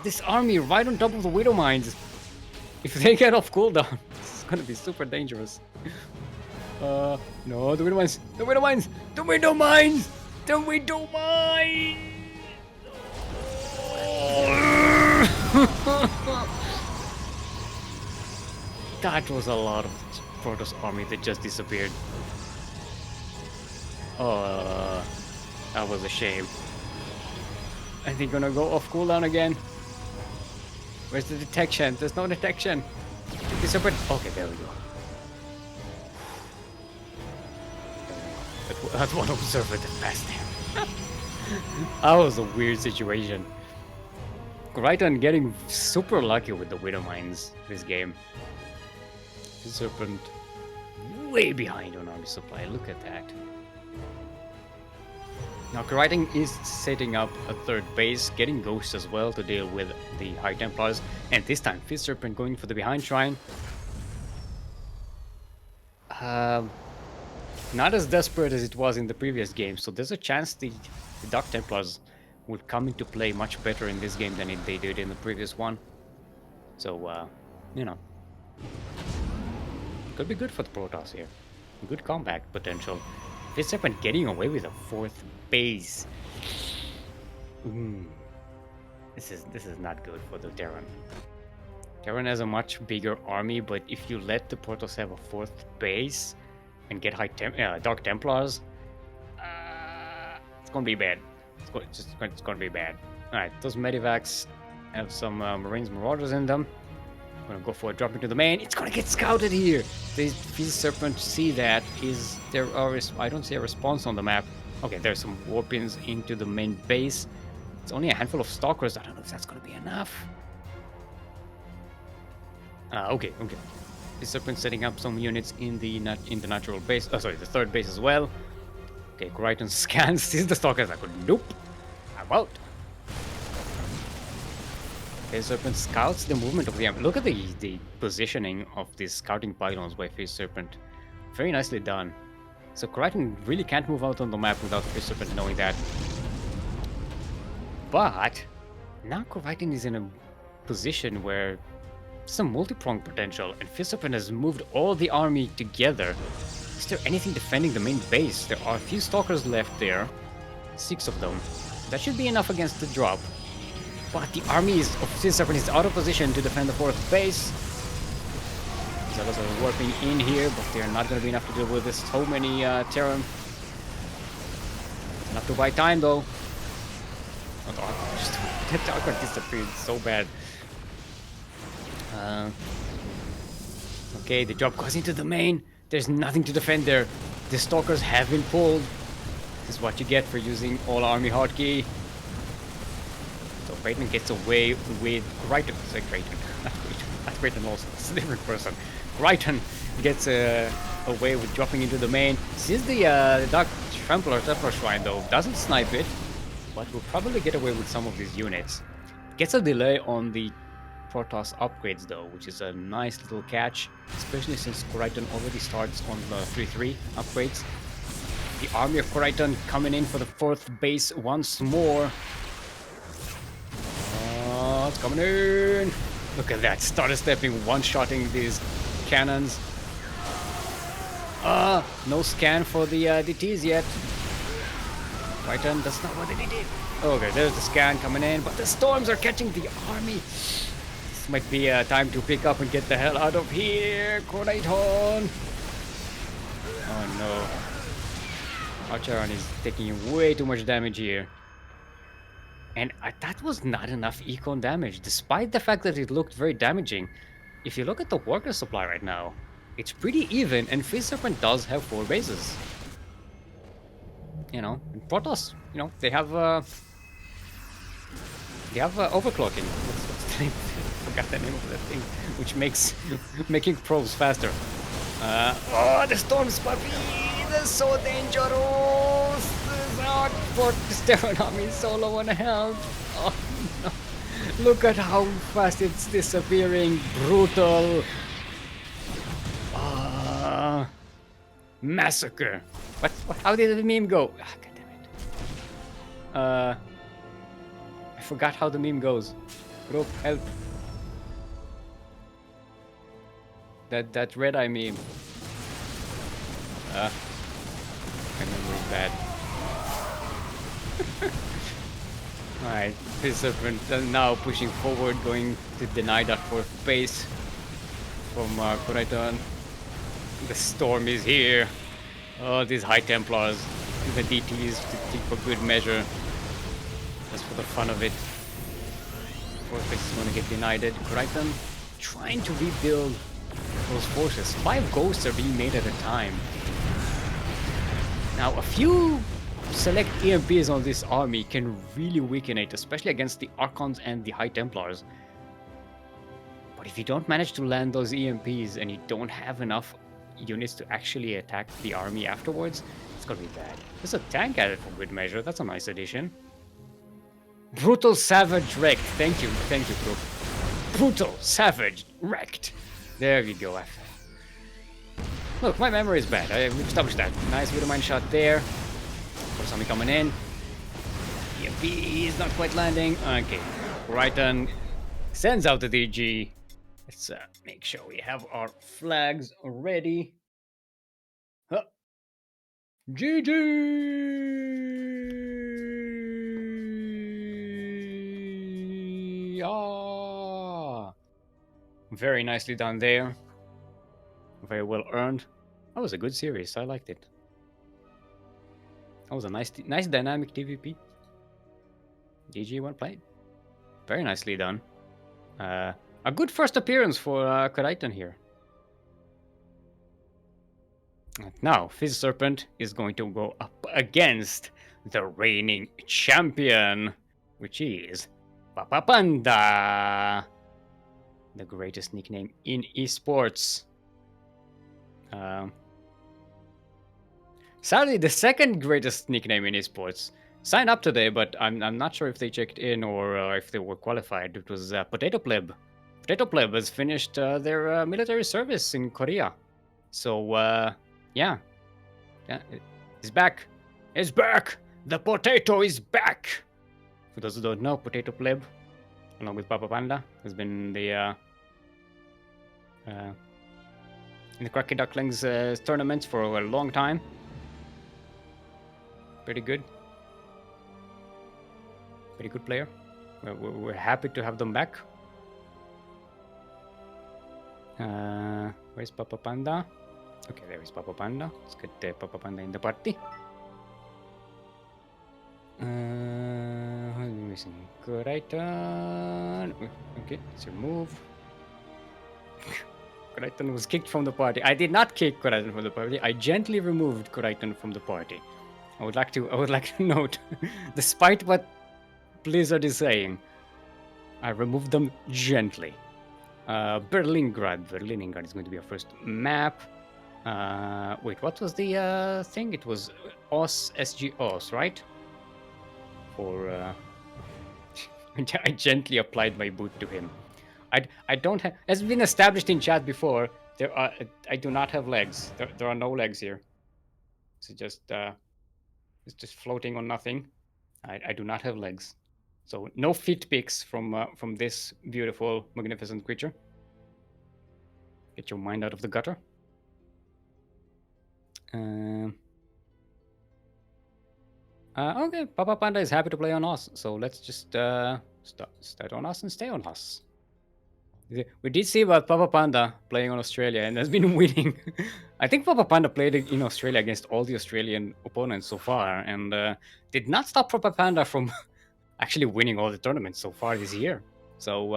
this army right on top of the Widowmines. If they get off cooldown, it's gonna be super dangerous. No, the Widowmines, the Widowmines, the Widowmines, the Widowmines! That was a lot of Protoss army that just disappeared. That was a shame. Are they gonna go off cooldown again? Where's the detection? There's no detection. Okay, there we go. That's one observer that passed there. That was a weird situation. Kureiton getting super lucky with the Widowmines this game. FizzSerpent way behind on army supply. Look at that. Now Kureiton is setting up a third base, getting ghosts as well to deal with the High Templars, and this time FizzSerpent going for the behind shrine. Not as desperate as it was in the previous game, so there's a chance the Dark Templars will come into play much better in this game than they did in the previous one. So, you know, could be good for the Protoss here. Good comeback potential. FizzSerpent getting away with a 4th base. This is not good for the Terran. Terran has a much bigger army, but if you let the Protoss have a 4th base and get Dark Templars, it's gonna be bad. It's gonna be bad. Alright, those medivacs have some Marines Marauders in them. I'm gonna go for a drop into the main. It's gonna get scouted here. The FizzSerpent see that. I don't see a response on the map. Okay, there's some warpins into the main base. It's only a handful of stalkers. I don't know if that's gonna be enough. Okay. FizzSerpent setting up some units in the natural base. Oh, sorry, the third base as well. Okay, Kureiton scans. This is the stalkers. I go, nope. I'm out. FizzSerpent scouts the movement of the army. Look at the positioning of these scouting pylons by FizzSerpent. Very nicely done. So Kureiton really can't move out on the map without FizzSerpent knowing that. But now Kureiton is in a position where some multi-pronged potential, and FizzSerpent has moved all the army together. Is there anything defending the main base? There are a few stalkers left there. 6 of them. That should be enough against the drop. But the army of FizzSerpent is out of position to defend the 4th base. Zealots are warping in here, but they're not going to be enough to deal with this. So many Terran. Enough to buy time though. Not Archon, just that Archon disappeared so bad. Okay, the drop goes into the main. There's nothing to defend there. The stalkers have been pulled. This is what you get for using all army hotkey. So Kureiton gets away with Kureiton. Say Kureiton, not Kureiton also. It's a different person. Kureiton gets away with dropping into the main. Since the Dark Templar Shrine though doesn't snipe it, but will probably get away with some of these units. Gets a delay on the Protoss upgrades though, which is a nice little catch, especially since Kureiton already starts on the 3-3 upgrades. The army of Kureiton coming in for the 4th base once more. Oh, it's coming in! Look at that, starter stepping, one-shotting these cannons. No scan for the DTs yet. Kureiton, that's not what they did. Okay, there's the scan coming in, but the storms are catching the army. This might be time to pick up and get the hell out of here, Kureiton. Oh no. Archeron is taking way too much damage here. And that was not enough econ damage, despite the fact that it looked very damaging. If you look at the worker supply right now, it's pretty even, and FizzSerpent does have 4 bases. You know, Protoss, you know, they have overclocking. What's the name? I forgot the name of that thing, which makes making probes faster. Oh, the storms, puppy! They're so dangerous! Our Terran army is so low on health. Oh no! Look at how fast it's disappearing. Brutal. Massacre. What? How did the meme go? Ah, God damn it. I forgot how the meme goes. Group, help. That red eye meme. My memory is bad. Alright, FizzSerpent now pushing forward, going to deny that 4th base from Kureiton. The storm is here. Oh, these High Templars, the DTs for good measure. Just for the fun of it. 4th base is going to get denied. Kureiton trying to rebuild those forces. 5 ghosts are being made at a time. Now, a few select EMPs on this army can really weaken it, especially against the Archons and the High Templars. But if you don't manage to land those EMPs and you don't have enough units to actually attack the army afterwards, it's gonna be bad. There's a tank added for good measure. That's a nice addition. Brutal Savage wrecked. Thank you, bro. Brutal Savage wrecked. There we go. Look, my memory is bad. We've established that. Nice Widowmine shot there. Or something coming in. EMP is not quite landing. Okay. Kureiton sends out the DG. Let's make sure we have our flags ready. Huh. GG! Ah! Very nicely done there. Very well earned. That was a good series. I liked it. That was a nice dynamic TVP. GG, well played. Very nicely done. A good first appearance for Kureiton here. Now, FizzSerpent is going to go up against the reigning champion, which is Papapanda, the greatest nickname in esports. Sadly, the second greatest nickname in esports signed up today, but I'm not sure if they checked in or if they were qualified. It was Potato Pleb. Potato Pleb has finished their military service in Korea. So, yeah, it's back. It's back! The potato is back! For those who don't know, Potato Pleb, along with Papapanda, has been the in the CranKy Ducklings tournaments for a long time. Pretty good. Pretty good player. We're happy to have them back. Where's Papapanda? Okay, there is Papapanda. Let's get Papapanda in the party. What are we missing? Kureiton. Okay, let's remove. Kureiton was kicked from the party. I did not kick Kureiton from the party. I gently removed Kureiton from the party. I would like to note, despite what Blizzard is saying, I removed them gently. Berlingrad is going to be our first map. Wait, what was the thing? It was OS, SG OS, right? For I gently applied my boot to him. I don't have. It's been established in chat before. I do not have legs. There are no legs here. It's just floating on nothing. I do not have legs. So no feet pics from this beautiful, magnificent creature. Get your mind out of the gutter. Okay, Papapanda is happy to play on us, so let's just start on us and stay on us. We did see about Papapanda playing on Australia and has been winning. I think Papapanda played in Australia against all the Australian opponents so far and did not stop Papapanda from actually winning all the tournaments so far this year. So,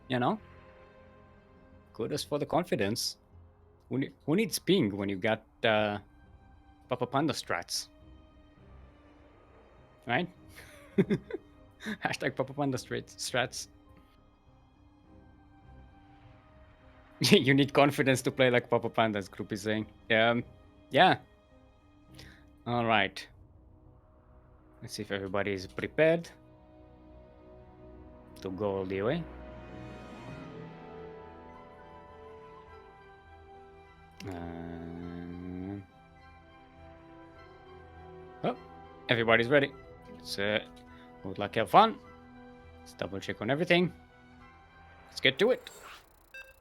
you know, kudos for the confidence. Who needs ping when you got Papapanda strats? Right? Hashtag Papapanda strats. You need confidence to play like Papapanda, as group is saying. Yeah. All right. Let's see if everybody is prepared to go all the way. Oh, everybody's ready. Let's would like to have fun. Let's double check on everything. Let's get to it.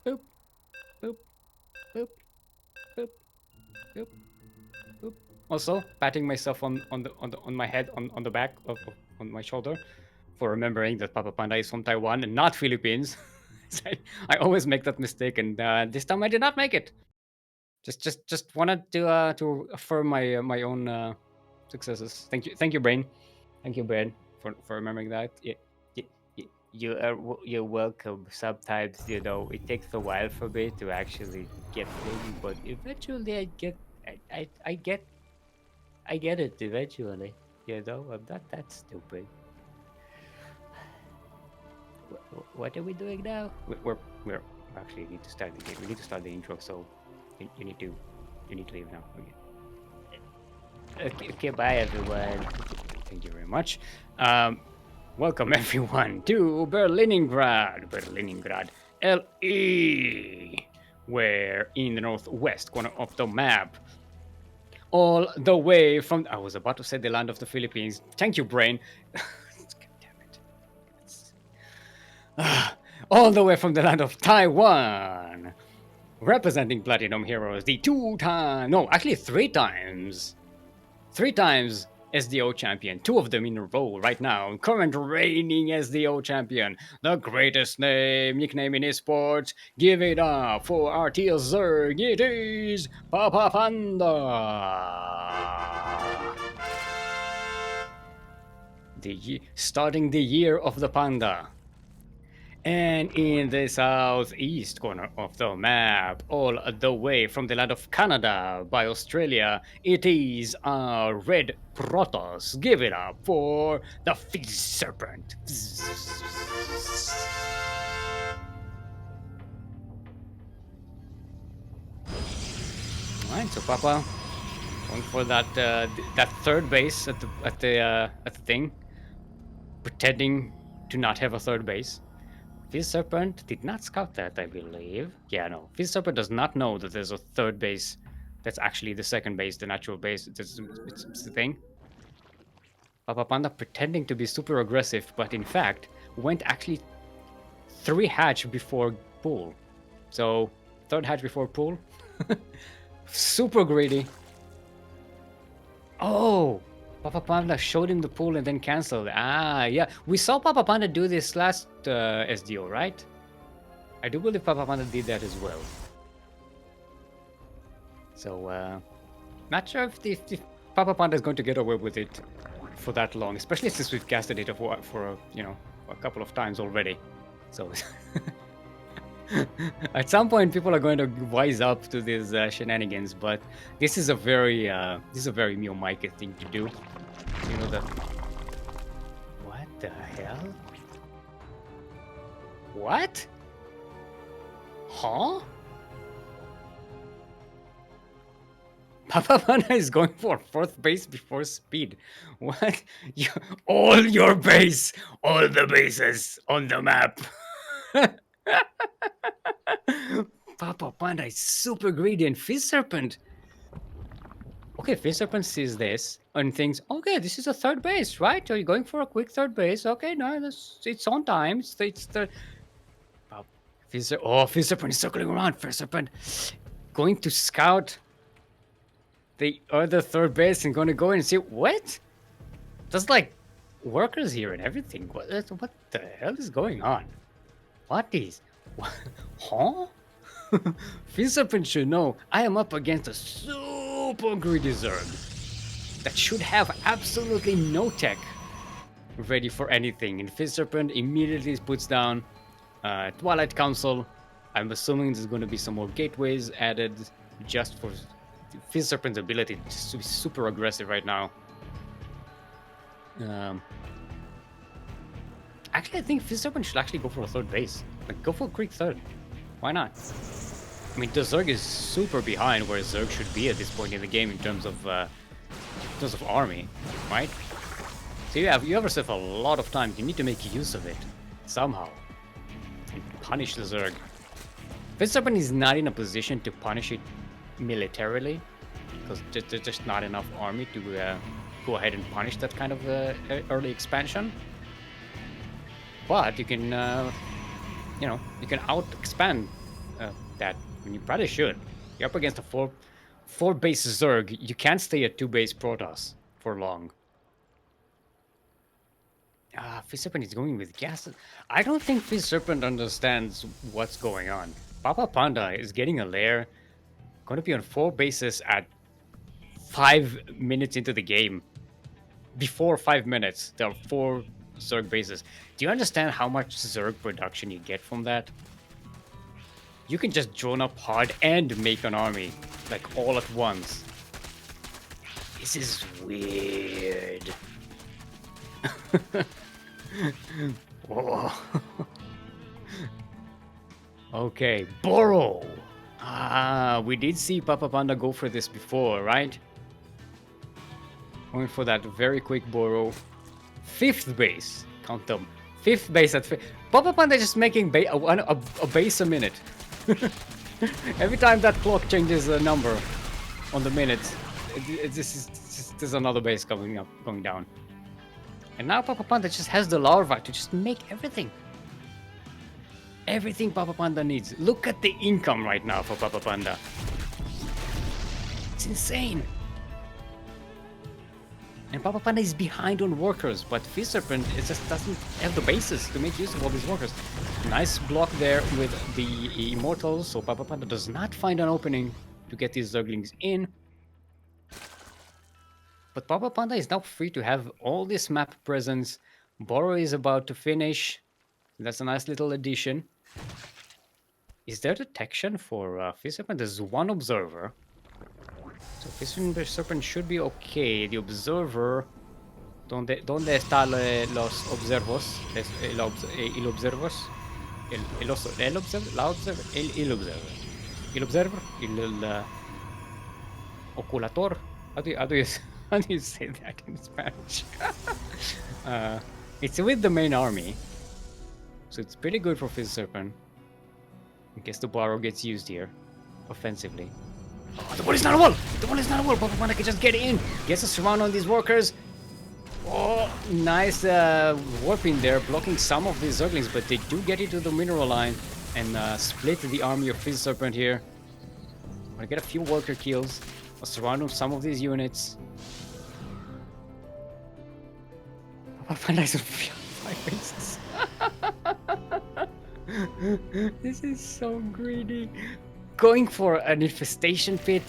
Boop, boop, boop, boop, boop, boop. Also, patting myself on my head, on the back on my shoulder, for remembering that Papapanda is from Taiwan and not Philippines. I always make that mistake, and this time I did not make it. Just wanted to affirm my own successes. Thank you, Brain. Thank you, Brain, for remembering that. You're welcome. Sometimes it takes a while for me to actually get things, but eventually I get it eventually. I'm not that stupid. What are we doing now? We're actually need to start the game. We need to start the intro, so you need to leave now. Okay, bye everyone. Thank you very much. Welcome everyone to Berliningrad, LE, where in the northwest corner of the map, all the way from, I was about to say the land of the Philippines. Thank you, Brain. Damn it. All the way from the land of Taiwan, representing Platinum Heroes, the three times SDO champion, 2 of them in a row right now, current reigning SDO champion, the greatest nickname in esports. Give it up for our Teal Zerg, it is Papapanda. Starting the year of the panda. And in the southeast corner of the map, all the way from the land of Canada by Australia, it is our red Protoss. Give it up for the FizzSerpent. Alright, so Papa going for that third base at the thing, pretending to not have a third base. FizzSerpent did not scout that, I believe. Yeah, no. FizzSerpent does not know that there's a third base. That's actually the second base, the natural base. It's the thing. Papapanda pretending to be super aggressive, but in fact went actually 3 hatch before pool. So 3rd hatch before pool. Super greedy. Oh! Papapanda showed him the pool and then cancelled. Ah, yeah. We saw Papapanda do this last SDO, right? I do believe Papapanda did that as well. So, not sure if Papapanda is going to get away with it for that long, especially since we've casted it for a couple of times already. So, at some point, people are going to wise up to these shenanigans. But this is a very Mio Micah thing to do. You know the. What the hell? What? Huh? Papapanda is going for 4th base before speed. What? All your base, all the bases on the map. Papapanda is super greedy, and FizzSerpent. Okay, FizzSerpent sees this and thinks, okay, this is a third base, right? Are you going for a quick third base? Okay, no, it's on time. It's the... Oh, FizzSerpent is circling around. FizzSerpent going to scout the other third base and going to go in and see, what? There's like workers here and everything. What the hell is going on? What is... What? Huh? FizzSerpent should know I am up against a super greedy Zerg that should have absolutely no tech ready for anything. And FizzSerpent immediately puts down Twilight Council. I'm assuming there's going to be some more gateways added just for FizzSerpent's ability to be super aggressive right now. Actually, I think FizzSerpent should actually go for a third base. Like, go for a quick third. Why not? I mean, the Zerg is super behind where Zerg should be at this point in the game in terms of army, right? So you have yourself a lot of time. You need to make use of it somehow and punish the Zerg. FizzSerpent is not in a position to punish it militarily because there's just not enough army to go ahead and punish that kind of early expansion. But you can, you can out-expand that. And you probably should. You're up against a four base Zerg. You can't stay at 2 base Protoss for long. FizzSerpent is going with gas. I don't think FizzSerpent understands what's going on. Papapanda is getting a lair. Going to be on 4 bases at 5 minutes into the game. Before 5 minutes, there are 4 Zerg bases. Do you understand how much Zerg production you get from that? You can just drone up hard and make an army, like, all at once. This is weird. Whoa. Okay, Burrow. We did see Papapanda go for this before, right? Going for that very quick Burrow. 5th base. Count them. 5th base at... Papapanda is just making a base a minute. Every time that clock changes a number on the minutes, there's another base going down. And now Papapanda just has the larva to just make everything. Everything Papapanda needs. Look at the income right now for Papapanda. It's insane. And Papapanda is behind on workers, but FizzSerpent just doesn't have the bases to make use of all these workers. Nice block there with the Immortals, so Papapanda does not find an opening to get these Zerglings in. But Papapanda is now free to have all this map presence. Burrow is about to finish. That's a nice little addition. Is there detection for FizzSerpent? There's 1 observer. So FizzSerpent should be okay. The observer... ¿Dónde están los observos? El observos? El observer? El observer? El oculator? How do you say that in Spanish? It's with the main army. So it's pretty good for FizzSerpent. In case the Burrow gets used here. Offensively. Oh, the wall is not a wall! The wall is not a wall! Papapanda can just get in! Gets a surround on these workers. Oh, nice warping there, blocking some of these Zerglings, but they do get into the mineral line and split the army of FizzSerpent here. Gonna get a few worker kills. A surround on some of these units. Papapanda is on 5 bases. This is so greedy. Going for an infestation pit.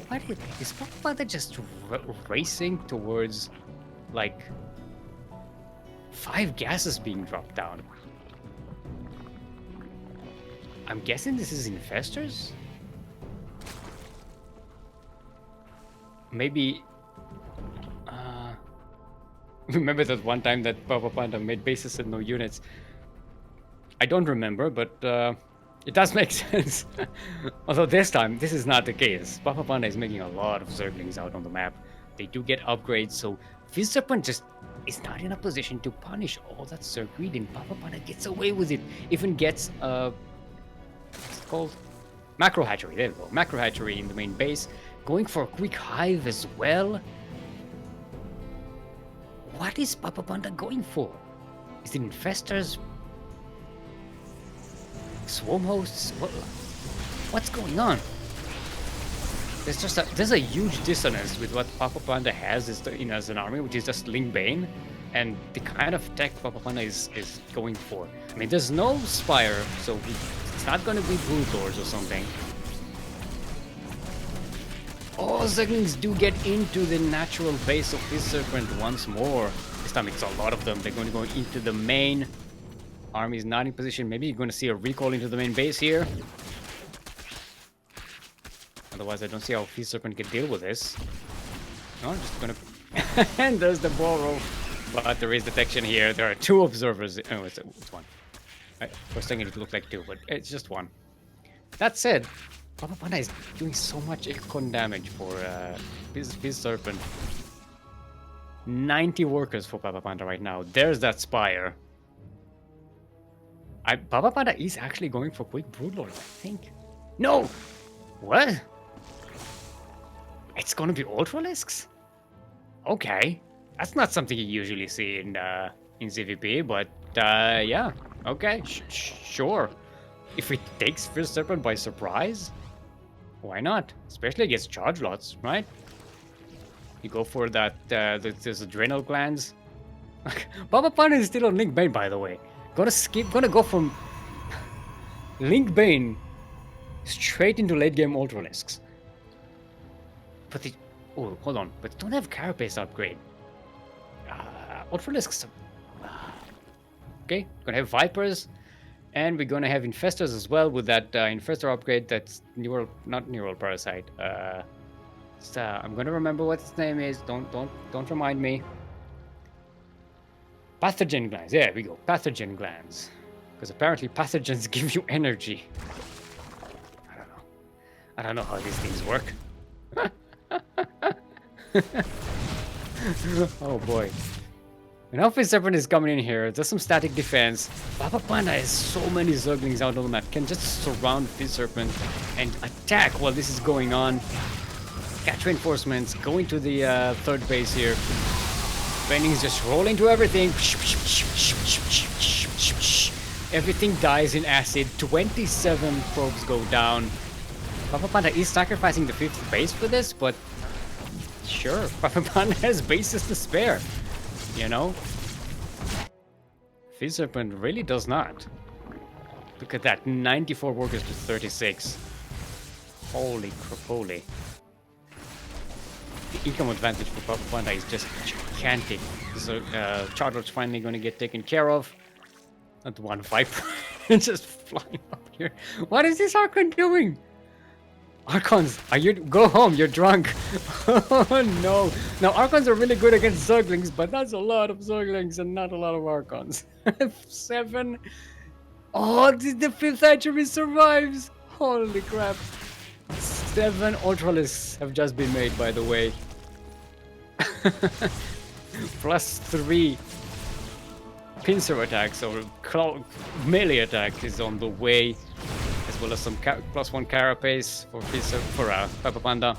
What is Papapanda just racing towards, like, 5 gases being dropped down? I'm guessing this is infestors? Maybe... remember that one time that Papapanda made bases and no units? I don't remember, but it does make sense. Although this time, this is not the case. Papapanda is making a lot of Zerglings out on the map. They do get upgrades, so FizzSerpent just is not in a position to punish all that Zerg greed, and Papapanda gets away with it. Even gets what's it called? Macro hatchery. There we go. Macro hatchery in the main base. Going for a quick hive as well. What is Papapanda going for? Is it infestors? Swarm hosts? What's going on? There's a huge dissonance with what Papapanda has as an army, which is just Lingbane, and the kind of tech Papapanda is going for. I mean, there's no Spire, so it's not going to be Brood Lords or something. Oh, Ducklings do get into the natural base of FizzSerpent once more. This time it's a lot of them. They're going to go into the main. Army is not in position. Maybe you're going to see a recall into the main base here. Otherwise, I don't see how FizzSerpent can deal with this. No, I'm just going to... And there's the ball roll. But there is detection here. There are 2 observers. Oh, it's one. For a second, it looked like 2, but it's just 1. That said, Papapanda is doing so much econ damage for FizzSerpent. 90 workers for Papapanda right now. There's that Spire. Papapanda is actually going for quick Broodlord, I think. No! What? It's gonna be Ultralisks? Okay. That's not something you usually see in CVP, but yeah. Okay, sure. If it takes FizzSerpent by surprise, why not? Especially against charge lots, right? You go for that, there's adrenal glands. Papapanda is still on Lingbane, by the way. Gonna go from Lingbane straight into late game Ultralisks. But oh, hold on. But don't have Carapace upgrade. Ultralisks. Okay, gonna have Vipers. And we're gonna have Infestors as well with that Infestor upgrade that's not Neural Parasite. I'm gonna remember what its name is. Don't remind me. Pathogen glands. There we go. Pathogen glands. Because apparently pathogens give you energy. I don't know how these things work. Oh boy. Now FizzSerpent is coming in here. There's some static defense. Papapanda has so many Zerglings out on the map. Can just surround FizzSerpent and attack while this is going on. Catch reinforcements. Going to the 3rd base here. Bennings just roll into everything. Everything dies in acid. 27 probes go down. Papapanda is sacrificing the 5th base for this, but sure, Papapanda has bases to spare. You know? FizzSerpent really does not. Look at that, 94 workers to 36. Holy crapoli. The income advantage for Papapanda is just gigantic. So, Charlotte's finally gonna get taken care of. Not one Viper. Just flying up here. What is this Archon doing? Archons, go home, you're drunk. Oh no. Now Archons are really good against Zerglings, but that's a lot of Zerglings and not a lot of Archons. 7. Oh, the 5th hatchery survives. Holy crap. 7 Ultralisks have just been made, by the way. +3 pincer attacks or melee attack is on the way. As well as some +1 Carapace for Papapanda.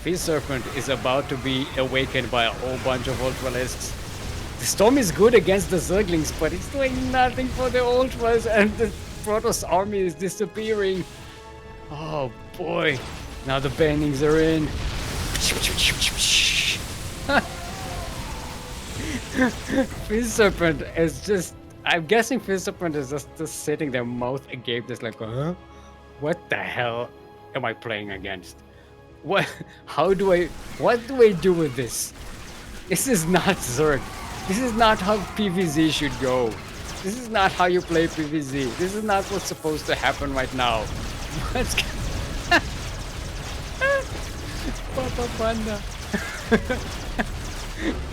FizzSerpent is about to be awakened by a whole bunch of Ultralisks. The Storm is good against the Zerglings, but it's doing nothing for the Ultras, and the Protoss army is disappearing. Oh boy. Now the Bennings are in. FizzSerpent is just... I'm guessing FizzSerpent is just sitting there mouth agape, just like, huh? What the hell am I playing against? What do I do with this? This is not Zerg. This is not how PvZ should go. This is not how you play PvZ. This is not what's supposed to happen right now. What's Papapanda.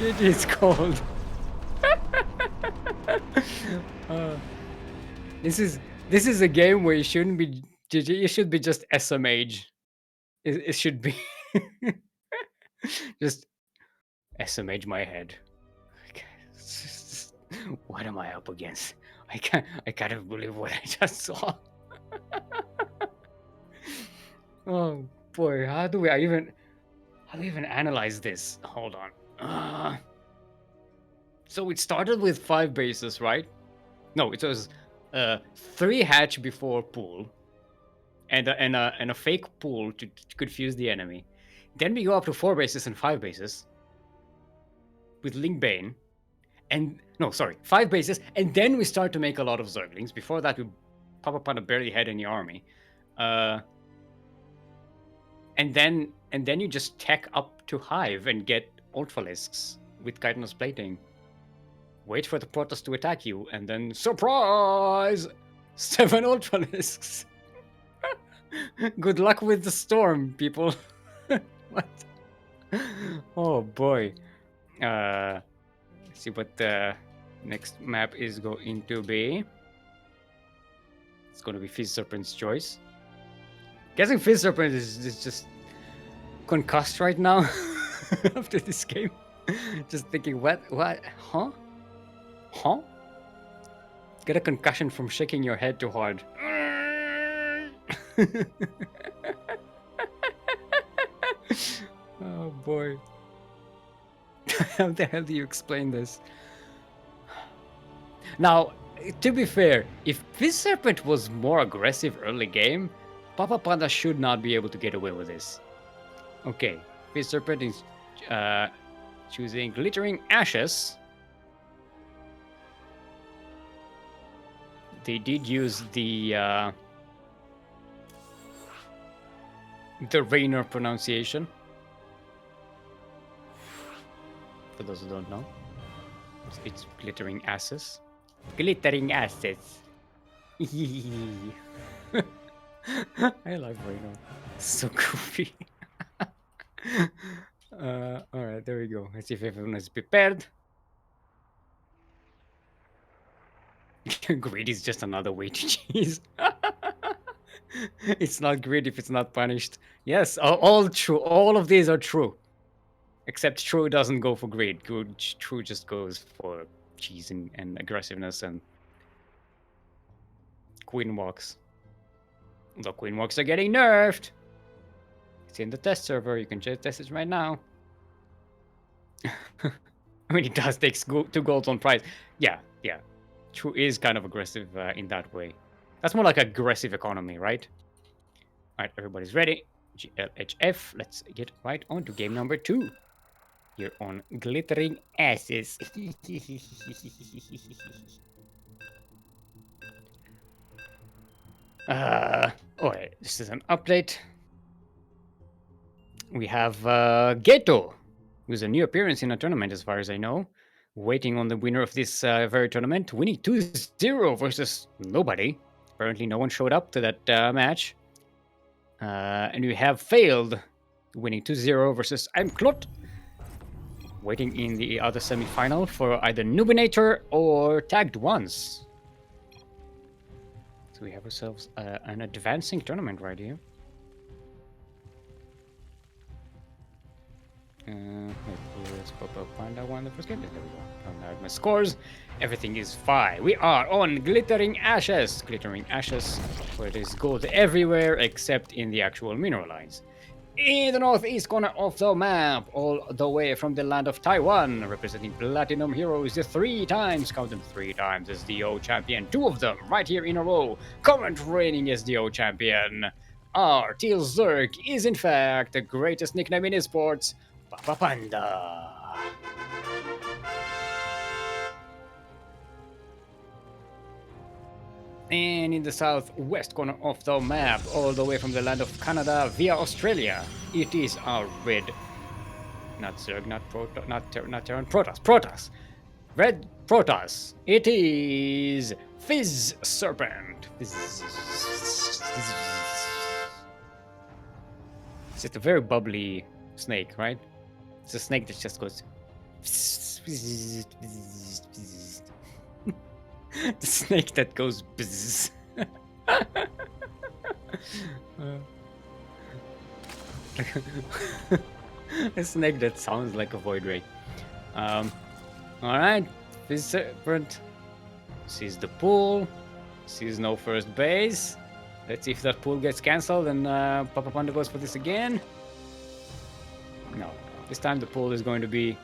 It is cold. This is a game where you shouldn't be GG. You should be just SMH. It should be just SMH my head. What am I up against? I can't believe what I just saw. Oh boy, how do we even analyze this? Hold on. So it started with 5 bases, right? No, it was 3 hatch before pool, and a fake pool to confuse the enemy. Then we go up to 4 bases and 5 bases with Link Bane, and no, sorry, 5 bases, and then we start to make a lot of Zerglings. Before that, Papapanda barely had any army, and then you just tech up to Hive and get Ultralisks with chitinous plating. Wait for the Protoss to attack you, and then surprise! 7 Ultralisks. Good luck with the storm, people. What? Oh boy. Let's see what the next map is going to be. It's going to be FizzSerpent's choice. Guessing FizzSerpent is just concussed right now after this game. Just thinking, what, huh? Get a concussion from shaking your head too hard. Oh boy. How the hell do you explain this? Now, to be fair, if FizzSerpent was more aggressive early game, Papapanda should not be able to get away with this. Okay, FizzSerpent is choosing Glittering Ashes. They did use the Rainer pronunciation. For those who don't know, it's Glittering Asses. Glittering Asses. I love Rainer. So goofy. Alright, there we go. Let's see if everyone is prepared. Greed is just another way to cheese. It's not greed if it's not punished. Yes, all true. All of these are true. Except True doesn't go for greed. True just goes for cheese and aggressiveness and Queen Walks. The Queen Walks are getting nerfed. It's in the test server. You can just test it right now. I mean, it does take 2 golds on price. Yeah. True is kind of aggressive in that way. That's more like aggressive economy, right? Alright, everybody's ready. GLHF. Let's get right on to game number 2. Here on Glittering Asses. Alright, this is an update. We have GaTo, who's a new appearance in a tournament as far as I know. Waiting on the winner of this very tournament, winning 2-0 versus nobody. Apparently no one showed up to that match. And we have Phayld, winning 2-0 versus Klot. Waiting in the other semi-final for either Noobinator or TaggedOnce. So we have ourselves an advancing tournament right here. Let's Papapanda won the first game. There we go. Now my scores. Everything is fine. We are on Glittering Ashes. Glittering Ashes, where there's gold everywhere except in the actual mineral lines. In the northeast corner of the map, all the way from the land of Taiwan, representing Platinum Heroes, the 3 times, count them 3 times, SDO champion. 2 of them right here in a row. Current reigning SDO champion. Our Teal Zerg is in fact the greatest nickname in esports, Papapanda. And in the southwest corner of the map, all the way from the land of Canada via Australia, it is our red, not Zerg, not Terran, Protoss. Red Protoss. It is FizzSerpent. It's just a very bubbly snake, right? It's a snake that just goes. The snake that goes bzzz. A snake that sounds like a void ray. Alright, FizzSerpent sees the pool, sees no first base. Let's see if that pool gets cancelled and Papapanda goes for this again. No, this time the pool is going to be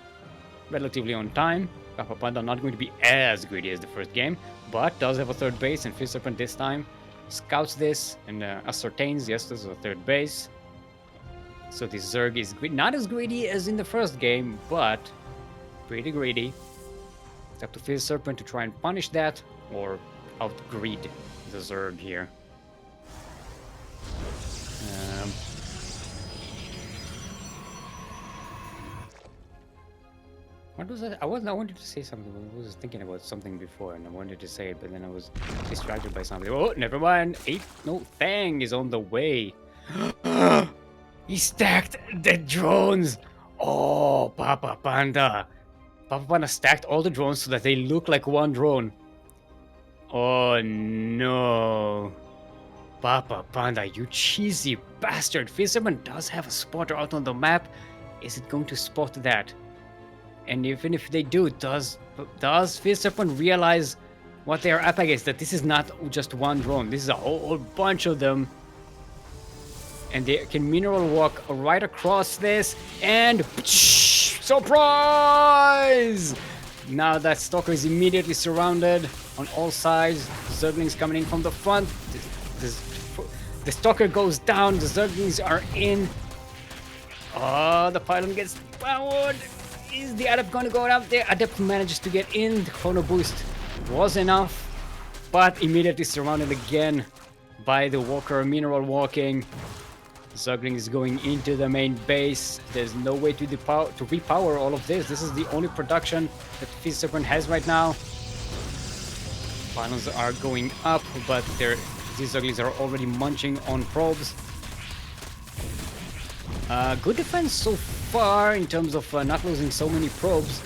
relatively on time. Papapanda not going to be as greedy as the first game, but does have a third base, and FizzSerpent this time scouts this and ascertains, yes, this is a third base. So this Zerg is not as greedy as in the first game, but pretty greedy. It's up to FizzSerpent to try and punish that, or outgreed the Zerg here. What was that? I wanted to say something. I was thinking about something before, and I wanted to say it, but then I was distracted by something. Oh, never mind. Fang is on the way. He stacked the drones. Oh, Papapanda. Papapanda stacked all the drones so that they look like one drone. Oh no. Papapanda, you cheesy bastard. FizzSerpent does have a spotter out on the map. Is it going to spot that? And even if they do, does FizzSerpent realize what they are up against? That this is not just one drone. This is a whole bunch of them. And they can mineral walk right across this. And surprise! Now that Stalker is immediately surrounded on all sides. Zerglings coming in from the front. The Stalker goes down. The Zerglings are in. Oh, the pylon gets powered. Is the Adept going to go out there? Adept manages to get in. The Chrono Boost was enough, but immediately surrounded again by the Walker mineral walking. Zergling is going into the main base. There's no way to repower all of this. This is the only production that FizzSerpent has right now. Pylons are going up, but these Zerglings are already munching on probes. Good defense so far in terms of not losing so many probes.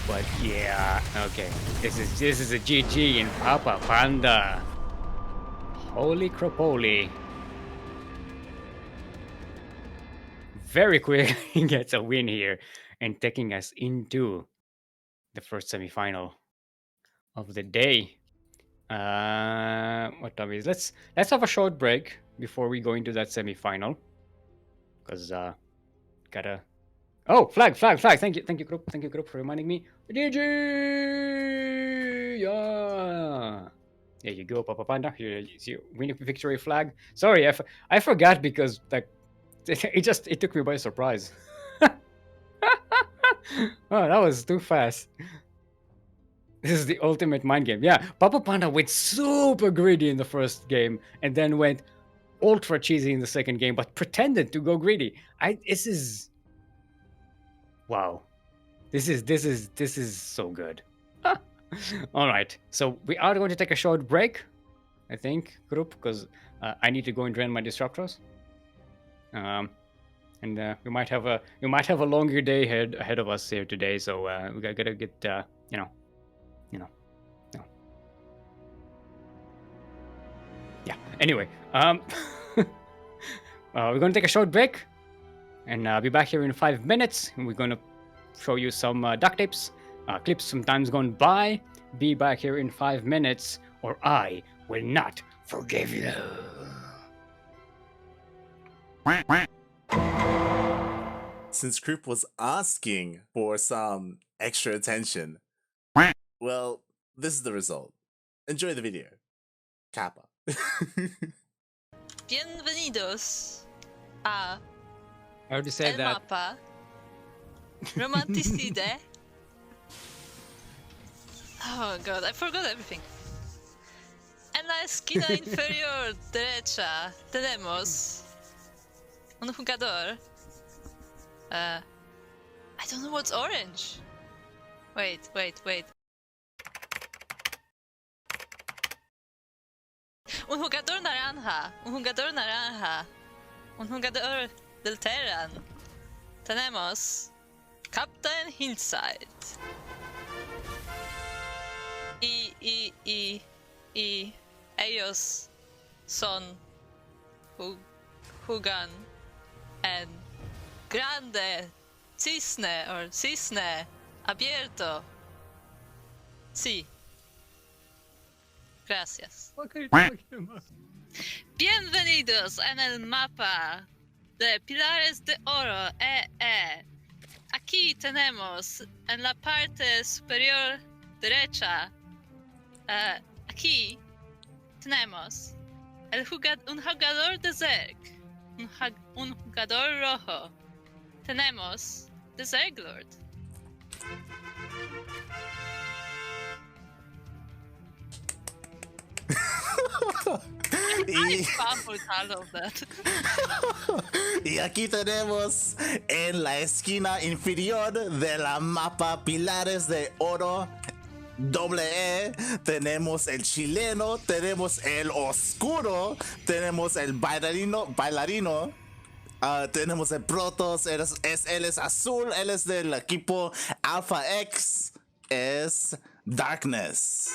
But yeah, okay. This is a GG in Papapanda. Holy crapoly. Very quick, he gets a win here and taking us into the first semi-final of the day. What time is it? Let's have a short break before we go into that semi-final. Because gotta. Oh, flag! Thank you, group, for reminding me. GG! Yeah. There you go, Papapanda. Here, you see, winning victory flag. Sorry, I forgot because like it took me by surprise. Oh, that was too fast. This is the ultimate mind game. Yeah, Papapanda went super greedy in the first game and then went ultra cheesy in the second game, but pretended to go greedy. This is wow. This is so good. All right, so we are going to take a short break, I think, group, because I need to go and drain my disruptors. And we might have a longer day ahead of us here today, so we gotta get you know. Yeah. Anyway, we're gonna take a short break, and be back here in 5 minutes. And we're gonna show you some duct tapes, clips from times gone by. Be back here in 5 minutes, or I will not forgive you. Since Group was asking for some extra attention, well, this is the result. Enjoy the video. Kappa. Bienvenidos a I already said El that. Mapa Romanticide. Oh god, I forgot everything. En la esquina inferior derecha tenemos un jugador. I don't know what's orange. Wait. Un jugador naranja. Un jugador del Terran. Tenemos Captain Hillside. Y ellos son jugan en Grande Cisne Abierto. Sí. Gracias. What are you talking about? Bienvenidos en el mapa de Pilares de Oro EE. Aquí tenemos en la parte superior derecha, aquí tenemos un jugador de Zerg, un jugador rojo. Tenemos The Zerg Lord. I fumbled all of that. Y aquí tenemos en la esquina inferior de la mapa Pilares de Oro E, tenemos el chileno, tenemos el oscuro, tenemos el bailarino, tenemos el Protoss, él es azul, él es del equipo Alpha X, es Darkness.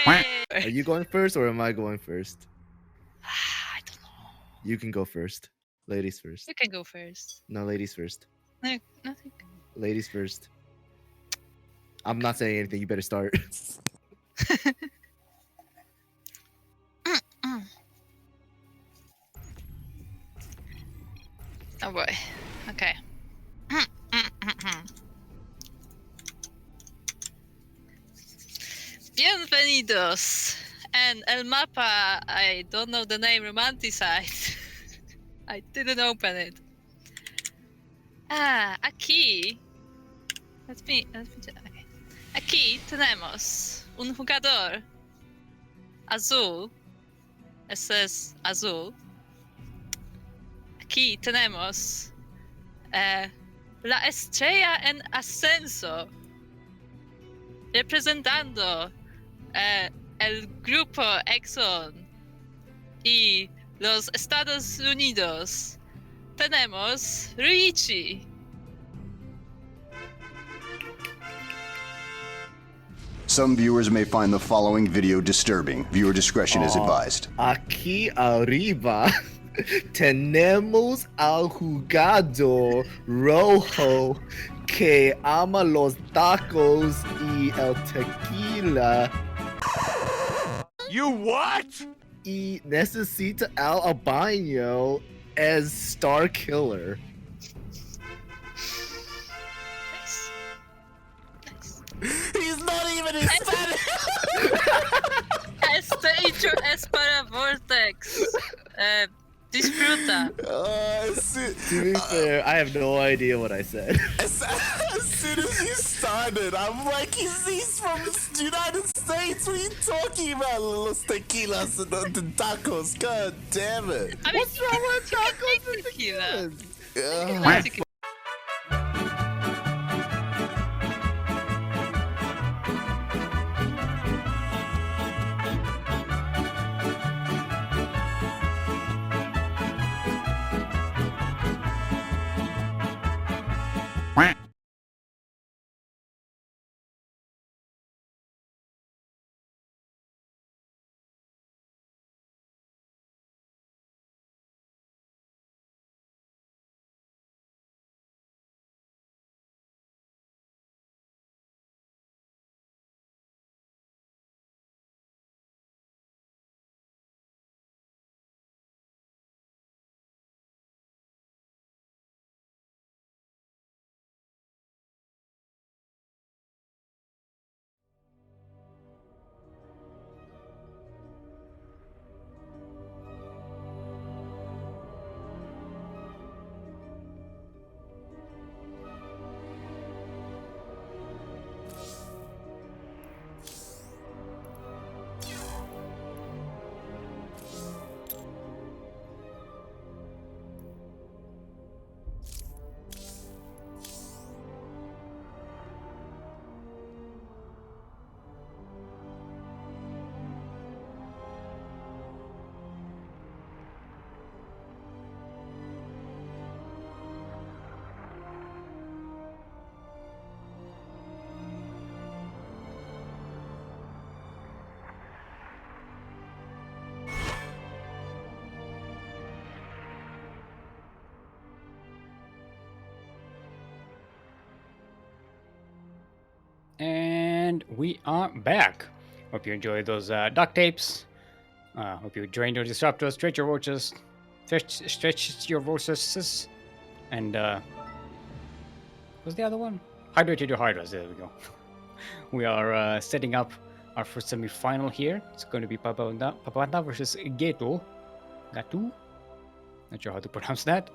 Hey. Are you going first or am I going first? I don't know. You can go first. Ladies first. You can go first. No, ladies first. No, nothing. Ladies first. I'm not saying anything. You better start. Oh boy. Okay. Bienvenidos. And el mapa, I don't know the name, Romanticide. I didn't open it. Aquí. Let me okay. Aquí tenemos un jugador azul. Ese es azul. Aquí tenemos la estrella en ascenso, representando el grupo Exxon y los Estados Unidos. Tenemos Ruichi. Some viewers may find the following video disturbing. Viewer discretion is advised. Aquí arriba tenemos al jugador rojo que ama los tacos y el tequila. You what? Y necesita al albino as Star Killer. Nice. Nice. He's not even Hispanic. Este intro es para Vortex. Disfruta. To be fair, I have no idea what I said. As soon as you started, I'm like, he's from the United States. What are you talking about? Los tequilas and the tacos. God damn it. I mean, What's wrong with you can tacos make and tequila. tequilas? You can make tequila. And we are back. Hope you enjoyed those duct tapes. Hope you drained your disruptors, stretch your roaches, stretch your roaches, and what's the other one? Hydrated your hydras. There we go. We are setting up our first semi-final here. It's going to be Papapanda versus GaTo. GaTo? Not sure how to pronounce that.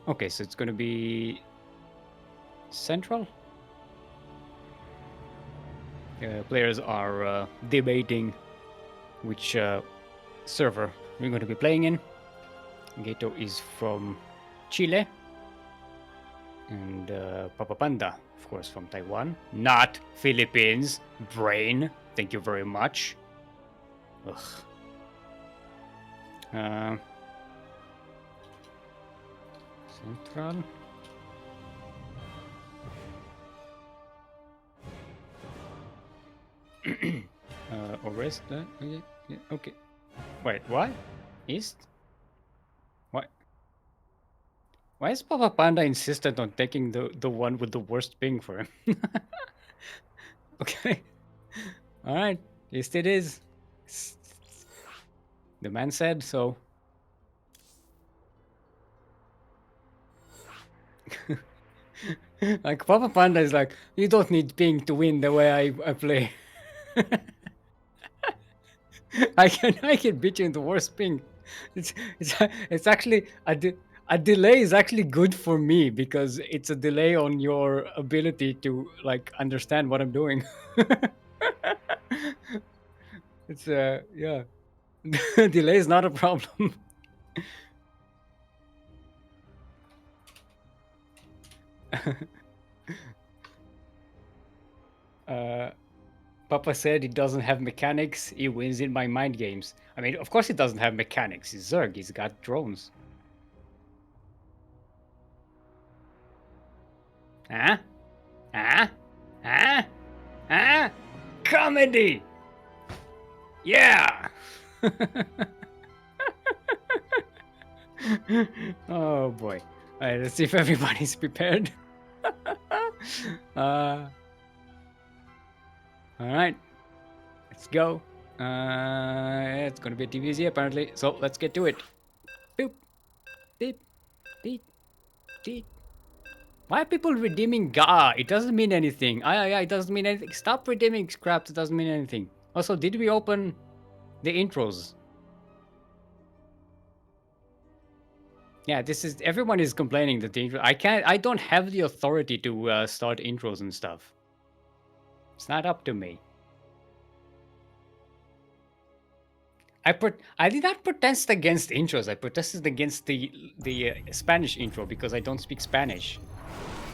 Okay, so it's going to be Central. Players are debating which server we're going to be playing in. GaTo is from Chile. And Papapanda, of course, from Taiwan. Not Philippines. Brain. Thank you very much. Ugh. Central. Or rest. Yeah, okay. Wait, what? East? What? Why is Papapanda insistent on taking the one with the worst ping for him? Okay. Alright. East it is. The man said so. Like Papapanda is like, you don't need ping to win the way I play. I can beat you in the worst ping. It's actually a delay is actually good for me because it's a delay on your ability to like understand what I'm doing. It's yeah. Delay is not a problem. Papa said he doesn't have mechanics, he wins in my mind games. I mean, of course he doesn't have mechanics. He's Zerg, he's got drones. Huh? Huh? Huh? Huh? Comedy! Yeah! Oh boy. Alright, let's see if everybody's prepared. Alright. Let's go. It's gonna be a TVZ apparently, so let's get to it. Boop. Beep. Beep. Beep. Why are people redeeming GA? It doesn't mean anything. It doesn't mean anything. Stop redeeming scraps, it doesn't mean anything. Also, did we open the intros? Yeah, this is everyone is complaining that the intro. I don't have the authority to start intros and stuff. It's not up to me. I did not protest against intros. I protested against the Spanish intro because I don't speak Spanish,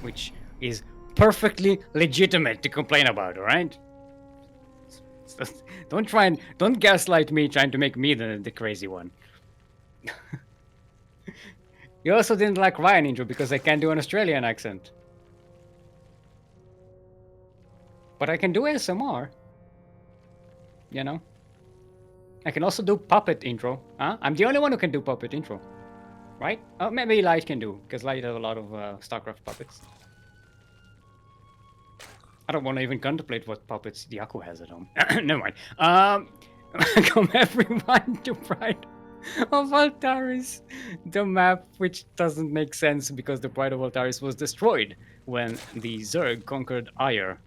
which is perfectly legitimate to complain about. All right. Don't gaslight me trying to make me the crazy one. You also didn't like Ryan intro because I can't do an Australian accent. But I can do ASMR. You know? I can also do puppet intro. Huh? I'm the only one who can do puppet intro. Right? Oh, maybe Light can do, because Light has a lot of StarCraft puppets. I don't want to even contemplate what puppets Diaku has at home. Never mind. Welcome everyone to Pride of Altaris, the map which doesn't make sense because the Pride of Altaris was destroyed when the Zerg conquered Aiur,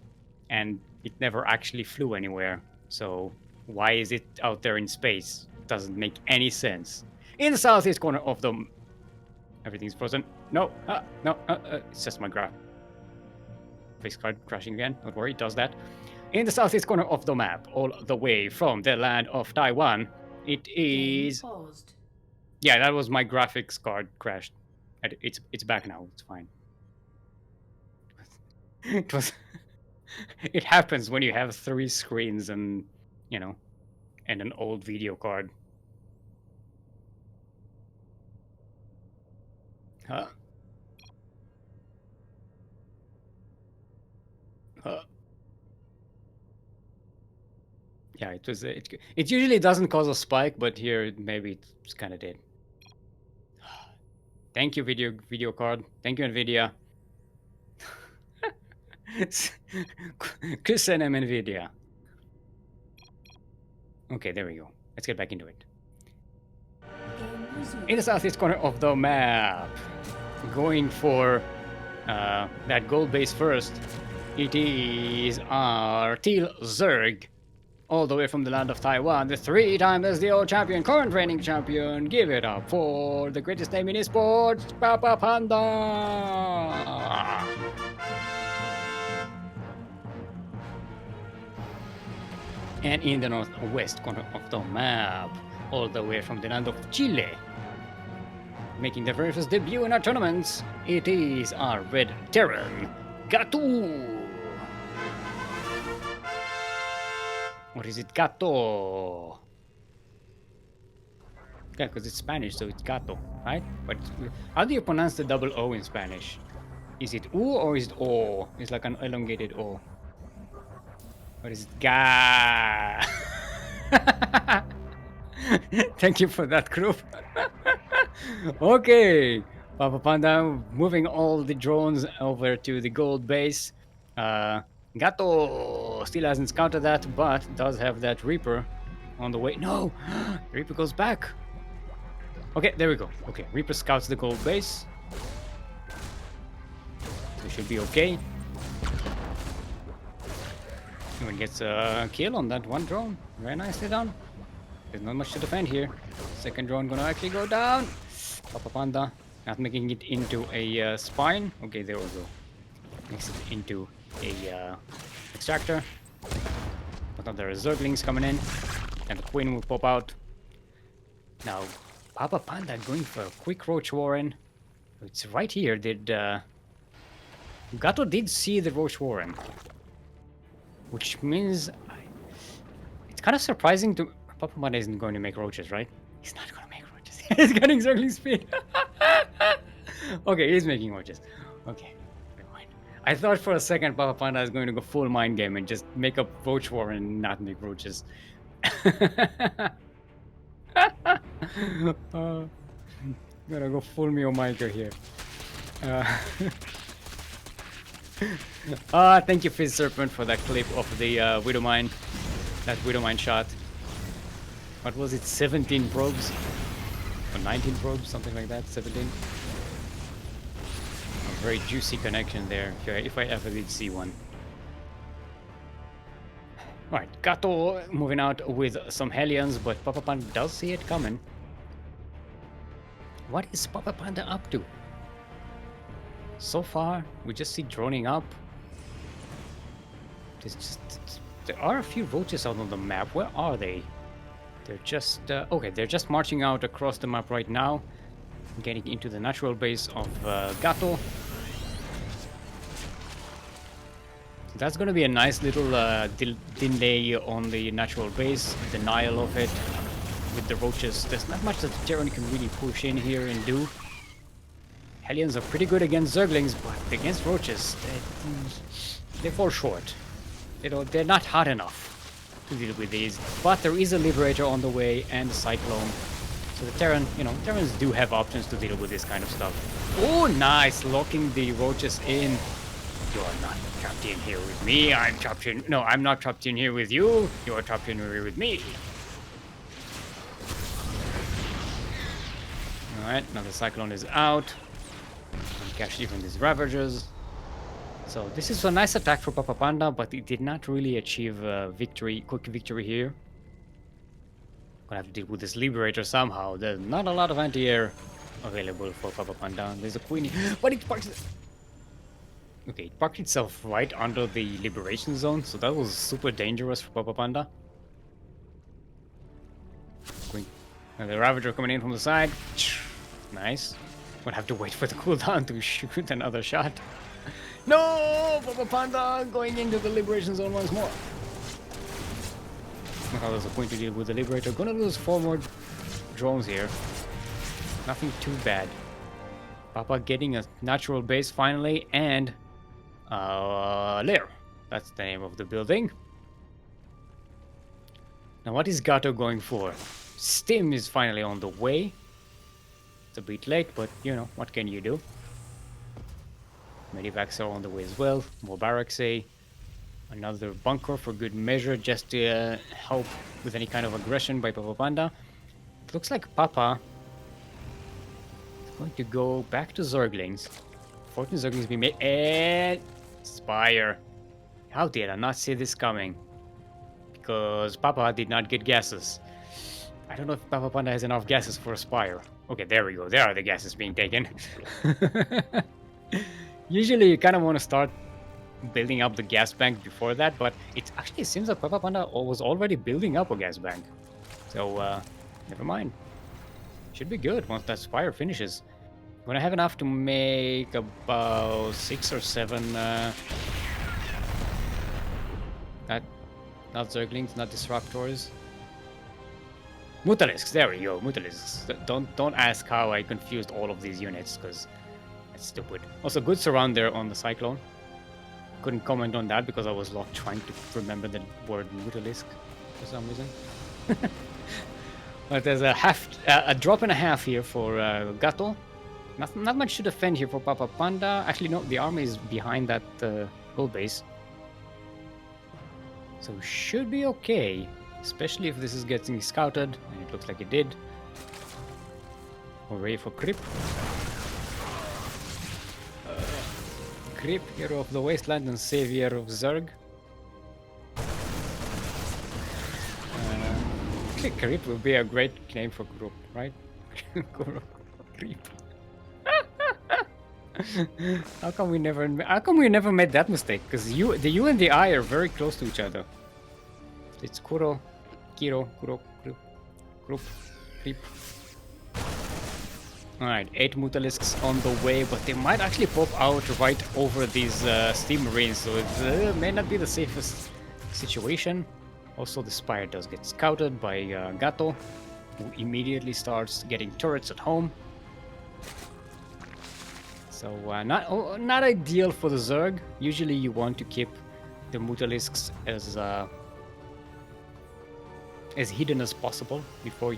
and it never actually flew anywhere. So why is it out there in space? Doesn't make any sense. In the southeast corner of the... Everything's frozen. No, no, it's just my graphics card crashing again. Don't worry, it does that. In the southeast corner of the map, all the way from the land of Taiwan, it is... Yeah, that was my graphics card crashed. It's back now, it's fine. It was... It happens when you have 3 screens and, you know, and an old video card. Huh? Huh? Yeah, it was. It usually doesn't cause a spike, but here maybe it kind of did. Thank you, video card. Thank you, Nvidia. Chris and NVIDIA. Okay, there we go. Let's get back into it. In the southeast corner of the map, going for that gold base first, it is our Teal Zerg, all the way from the land of Taiwan, the 3-time SDO champion, current reigning champion. Give it up for the greatest name in esports, Papapanda! And in the northwest corner of the map, all the way from the land of Chile, making their very first debut in our tournaments, it is our red Terran, GaTo! Or is it GaTo? Yeah, because it's Spanish, so it's GaTo, right? But how do you pronounce the double O in Spanish? Is it U or is it O? It's like an elongated O. Or is it Ga? Thank you for that, group. Okay, Papapanda moving all the drones over to the gold base. GaTo still hasn't scouted that, but does have that Reaper on the way. No, Reaper goes back. Okay, there we go. Okay, Reaper scouts the gold base. So should be okay. Everyone gets a kill on that one drone. Very nicely done. There's not much to defend here. Second drone gonna actually go down. Papapanda not making it into a spine. Okay, there we go. Makes it into a extractor. But now there are Zerglings coming in. And the Queen will pop out. Now, Papapanda going for a quick Roach Warren. It's right here. GaTo did see the Roach Warren. Which means it's kind of surprising to... Papapanda isn't going to make roaches, right? He's not going to make roaches. He's getting Zergling speed. Okay, he's making roaches. Okay, never mind. I thought for a second Papapanda is going to go full mind game and just make a roach war and not make roaches. Gotta go full Mio-Miker here. Thank you, FizzSerpent, for that clip of the Widowmine. That Widowmine shot. What was it? 17 probes? Or 19 probes? Something like that? 17? A very juicy connection there, if I ever did see one. Alright, GaTo moving out with some Hellions, but Papapanda does see it coming. What is Papapanda up to? So far, we just see droning up. There are a few roaches out on the map. Where are they? They're just... okay, they're just marching out across the map right now. Getting into the natural base of GaTo. That's gonna be a nice little delay on the natural base. Denial of it. With the roaches, there's not much that the Terran can really push in here and do. Hellions are pretty good against Zerglings, but against roaches, they fall short. They're not hot enough to deal with these. But there is a Liberator on the way and a Cyclone. So the Terran, Terrans do have options to deal with this kind of stuff. Oh, nice! Locking the roaches in. You are not trapped in here with me. I'm trapped in... No, I'm not trapped in here with you. You are trapped in here with me. Alright, now the Cyclone is out. Catch even these Ravagers. So this is a nice attack for Papapanda, but it did not really achieve quick victory here. Gonna have to deal with this Liberator somehow. There's not a lot of anti-air available for Papapanda. There's a Queenie, but it parks... Okay, it parked itself right under the Liberation Zone, so that was super dangerous for Papapanda. Queen. And the Ravager coming in from the side. Nice. We'll have to wait for the cooldown to shoot another shot. No! Papapanda going into the Liberation Zone once more. Now there's a point to deal with the Liberator. Gonna lose 4 more drones here. Nothing too bad. Papa getting a natural base finally, and lair. That's the name of the building. Now what is GaTo going for? Stim is finally on the way. It's a bit late, but what can you do? Medivacs are on the way as well. More barracks, another bunker for good measure, just to help with any kind of aggression by Papapanda. It looks like Papa is going to go back to Zerglings. 14 Zerglings be made, and Spire. How did I not see this coming? Because Papa did not get gases. I don't know if Papapanda has enough gases for a Spire. Okay, there we go. There are the gases being taken. Usually you kind of want to start building up the gas bank before that, but it actually seems that Papapanda was already building up a gas bank. So, never mind. Should be good once that Spire finishes. I'm gonna have enough to make about 6 or 7... not Zerglings, not Disruptors. Mutalisks, there we go, Mutalisks. Don't ask how I confused all of these units, because that's stupid. Also, good surround there on the Cyclone. Couldn't comment on that because I was trying to remember the word Mutalisk for some reason. But there's a drop and a half here for GaTo. Not much to defend here for Papapanda. Actually, no, the army is behind that gold base. So should be okay. Especially if this is getting scouted, and it looks like it did. We're ready for Creep. Creep, hero of the wasteland and savior of Zerg. Actually, Creep would be a great name for group, right? Creep. How come we never made that mistake? Because the U and the I are very close to each other. It's Kuro, Kiro, Kuro, Group, Creep. Alright, 8 Mutalisks on the way, but they might actually pop out right over these Steam Marines, so it may not be the safest situation. Also, the Spire does get scouted by GaTo, who immediately starts getting turrets at home. So, not ideal for the Zerg. Usually you want to keep the Mutalisks as hidden as possible before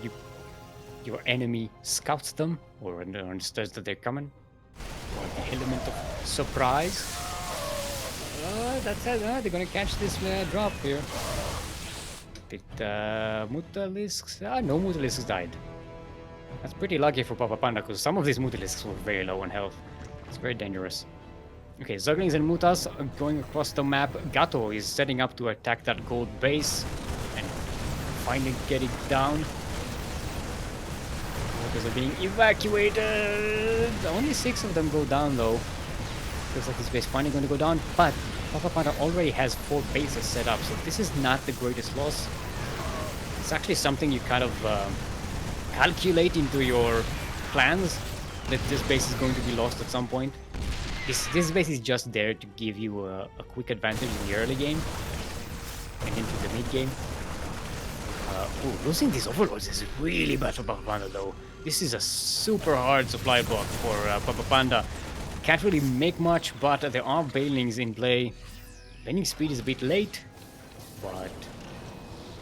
your enemy scouts them or understands that they're coming. Or the element of surprise. That's it. They're gonna catch this drop here. Did Mutalisks? No Mutalisks died. That's pretty lucky for Papapanda because some of these Mutalisks were very low on health. It's very dangerous. Okay, Zerglings and Mutas are going across the map. GaTo is setting up to attack that gold base and finally getting down. Workers are being evacuated. Only 6 of them go down though. Looks like his base finally going to go down, but Papapanda already has 4 bases set up, so this is not the greatest loss. It's actually something you kind of calculate into your plans, that this base is going to be lost at some point. This base is just there to give you a quick advantage in the early game and into the mid game. Losing these overlords is really bad for Papapanda though. This is a super hard supply block for Papapanda. Can't really make much, but there are Bailings in play. Bailing speed is a bit late, but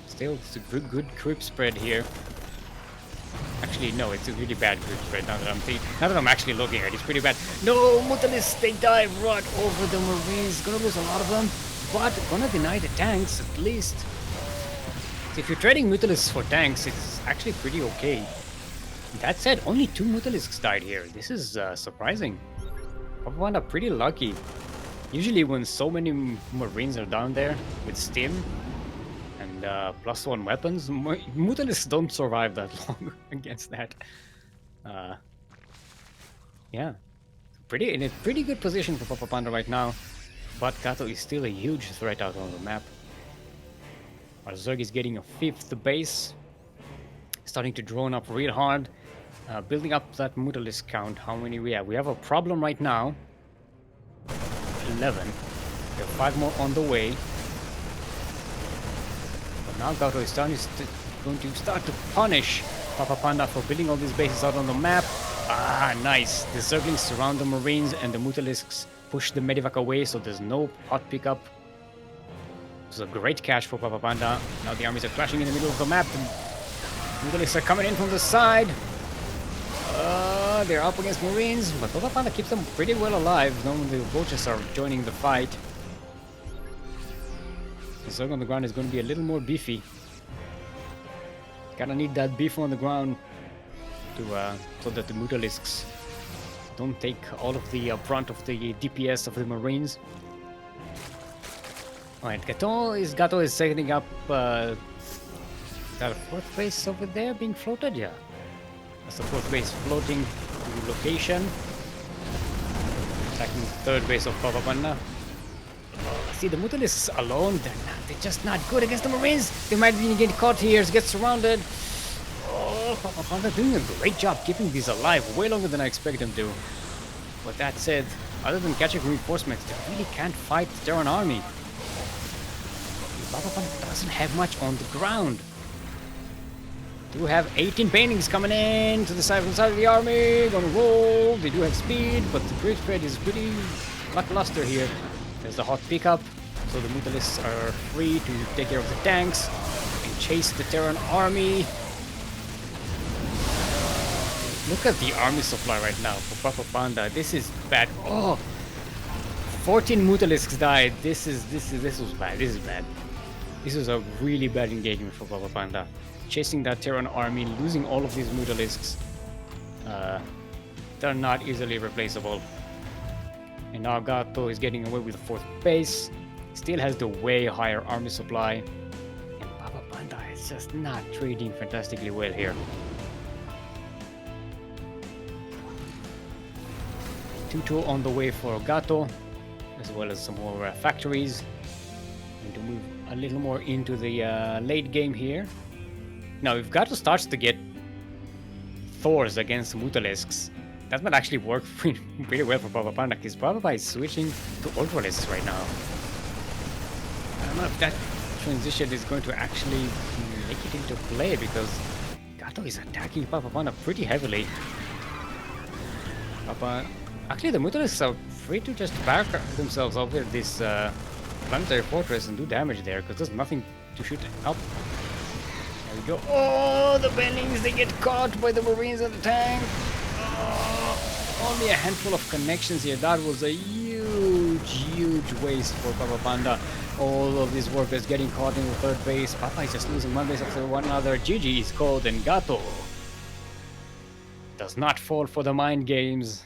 still it's a good creep spread here. Actually, no, it's a really bad creep spread now that I'm actually looking at it. It's pretty bad. No, Mutalisks, they dive right over the Marines. Gonna lose a lot of them, but gonna deny the tanks at least. So if you're trading Mutalisks for tanks, it's actually pretty okay. That said, only 2 Mutalisks died here. This is surprising. Papapanda pretty lucky. Usually when so many Marines are down there with Stim and +1 weapons, Mutalisks don't survive that long against that. Yeah, in a pretty good position for Papapanda right now, but GaTo is still a huge threat out on the map. Our Zerg is getting a 5th base, starting to drone up real hard, building up that Mutalisk count. How many we have? We have a problem right now. 11. We have 5 more on the way. But now GaTo is going to start to punish Papapanda for building all these bases out on the map. Ah, nice. The Zerglings surround the Marines and the Mutalisks push the Medivac away, so there's no hot pickup. This is a great catch for Papapanda. Now the armies are clashing in the middle of the map. The Mutalisks are coming in from the side. They're up against Marines, but Papapanda keeps them pretty well alive. Knowing the roaches are joining the fight. The Zerg on the ground is going to be a little more beefy. Kinda need that beef on the ground to so that the Mutalisks don't take all of the brunt of the DPS of the Marines. Alright, GaTo is setting up that fourth base over there being floated? Yeah. That's the fourth base floating to location. Attacking the third base of Papapanda. See, the Mutalisks alone, they're just not good against the Marines. They might even get caught here, get surrounded. Oh, Papapanda doing a great job keeping these alive, way longer than I expect them to. But that said, other than catching reinforcements, they really can't fight the Terran army. Papapanda doesn't have much on the ground. They do have 18 paintings coming in to the side of the army. Gonna roll. They do have speed, but the grid spread is pretty lackluster here. There's the hot pickup, so the Mutalisks are free to take care of the tanks and chase the Terran army. Look at the army supply right now for Papapanda. This is bad. Oh, 14 Mutalisks died. This was bad. This is bad. This was a really bad engagement for Papapanda. Chasing that Terran army, losing all of these Mutalisks. They're not easily replaceable. And now GaTo is getting away with the fourth base. Still has the way higher army supply. And Papapanda is just not trading fantastically well here. 2-2 on the way for GaTo, as well as some more factories. Going to move a little more into the late game here. Now, if GaTo starts to get Thors against Mutalisks, that might actually work pretty well for Papapanda, because Papapanda is switching to Ultralisks right now. I don't know if that transition is going to actually make it into play, because GaTo is attacking Papapanda pretty heavily. Actually, the Mutalisks are free to just back themselves over this planetary fortress and do damage there, because there's nothing to shoot up. There we go. Oh, the Bellings, they get caught by the Marines and the tank. Oh, only a handful of connections here. That was a huge waste for Papapanda. All of these workers getting caught in the third base. Papa is just losing one base after one another. GG is called, and GaTo does not fall for the mind games.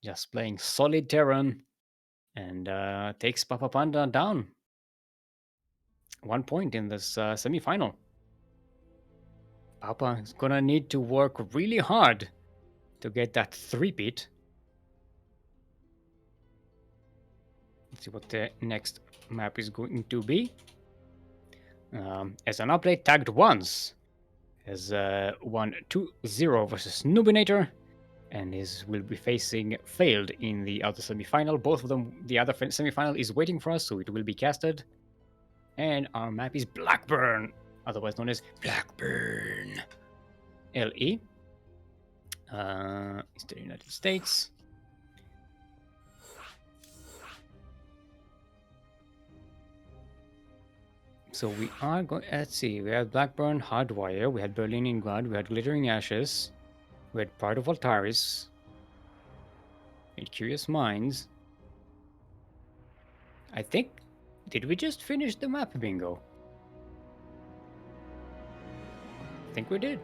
Just playing solid Terran and takes Papapanda down. 1 point in this semi-final. Papa is gonna need to work really hard to get that three-peat. Let's see what the next map is going to be. As an update, TaggedOnce has won 2-0 versus Noobinator, and will be facing Phayld in the other semi-final. Both of them, the other semi-final is waiting for us, so it will be casted. And our map is Blackburn, otherwise known as Blackburn. LE. It's the United States. So we are going. Let's see. We have Blackburn, Hardwire. We had Berlingrad. We had Glittering Ashes. We had Pride of Altaris. We had Curious Minds. I think. Did we just finish the map bingo? I think we did.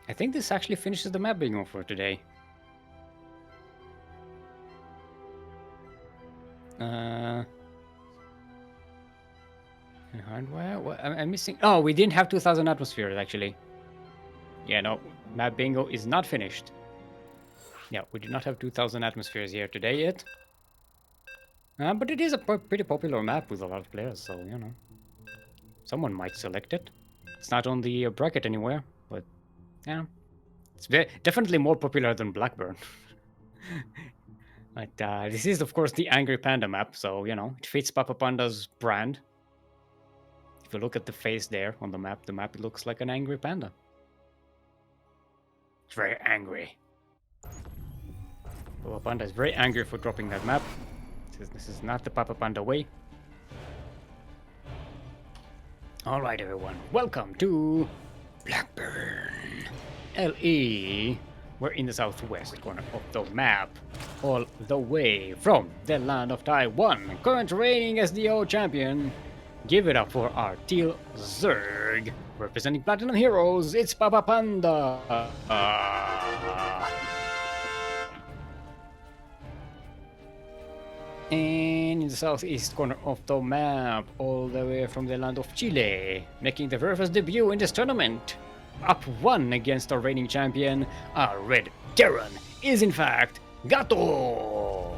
I think this actually finishes the map bingo for today. Hardware? What? I'm missing. Oh, we didn't have 2000 atmospheres actually. Yeah, no, map bingo is not finished. Yeah, we do not have 2000 atmospheres here today yet. But it is a pretty popular map with a lot of players, so you know, someone might select it. It's not on the bracket anywhere, but yeah, it's definitely more popular than Blackburn. But this is, of course, the Angry Panda map, so you know it fits Papapanda's brand. If you look at the face there on the map looks like an angry panda. It's very angry. Papapanda is very angry for dropping that map. This is not the Papapanda way. Alright everyone, welcome to Blackburn. LE. We're in the southwest corner of the map, all the way from the land of Taiwan. Current reigning SDO champion. Give it up for our Teal Zerg. Representing Platinum Heroes, it's Papapanda. And in the southeast corner of the map, all the way from the land of Chile, making the very first debut in this tournament. Up 1 against our reigning champion, our Red Terran is in fact GaTo.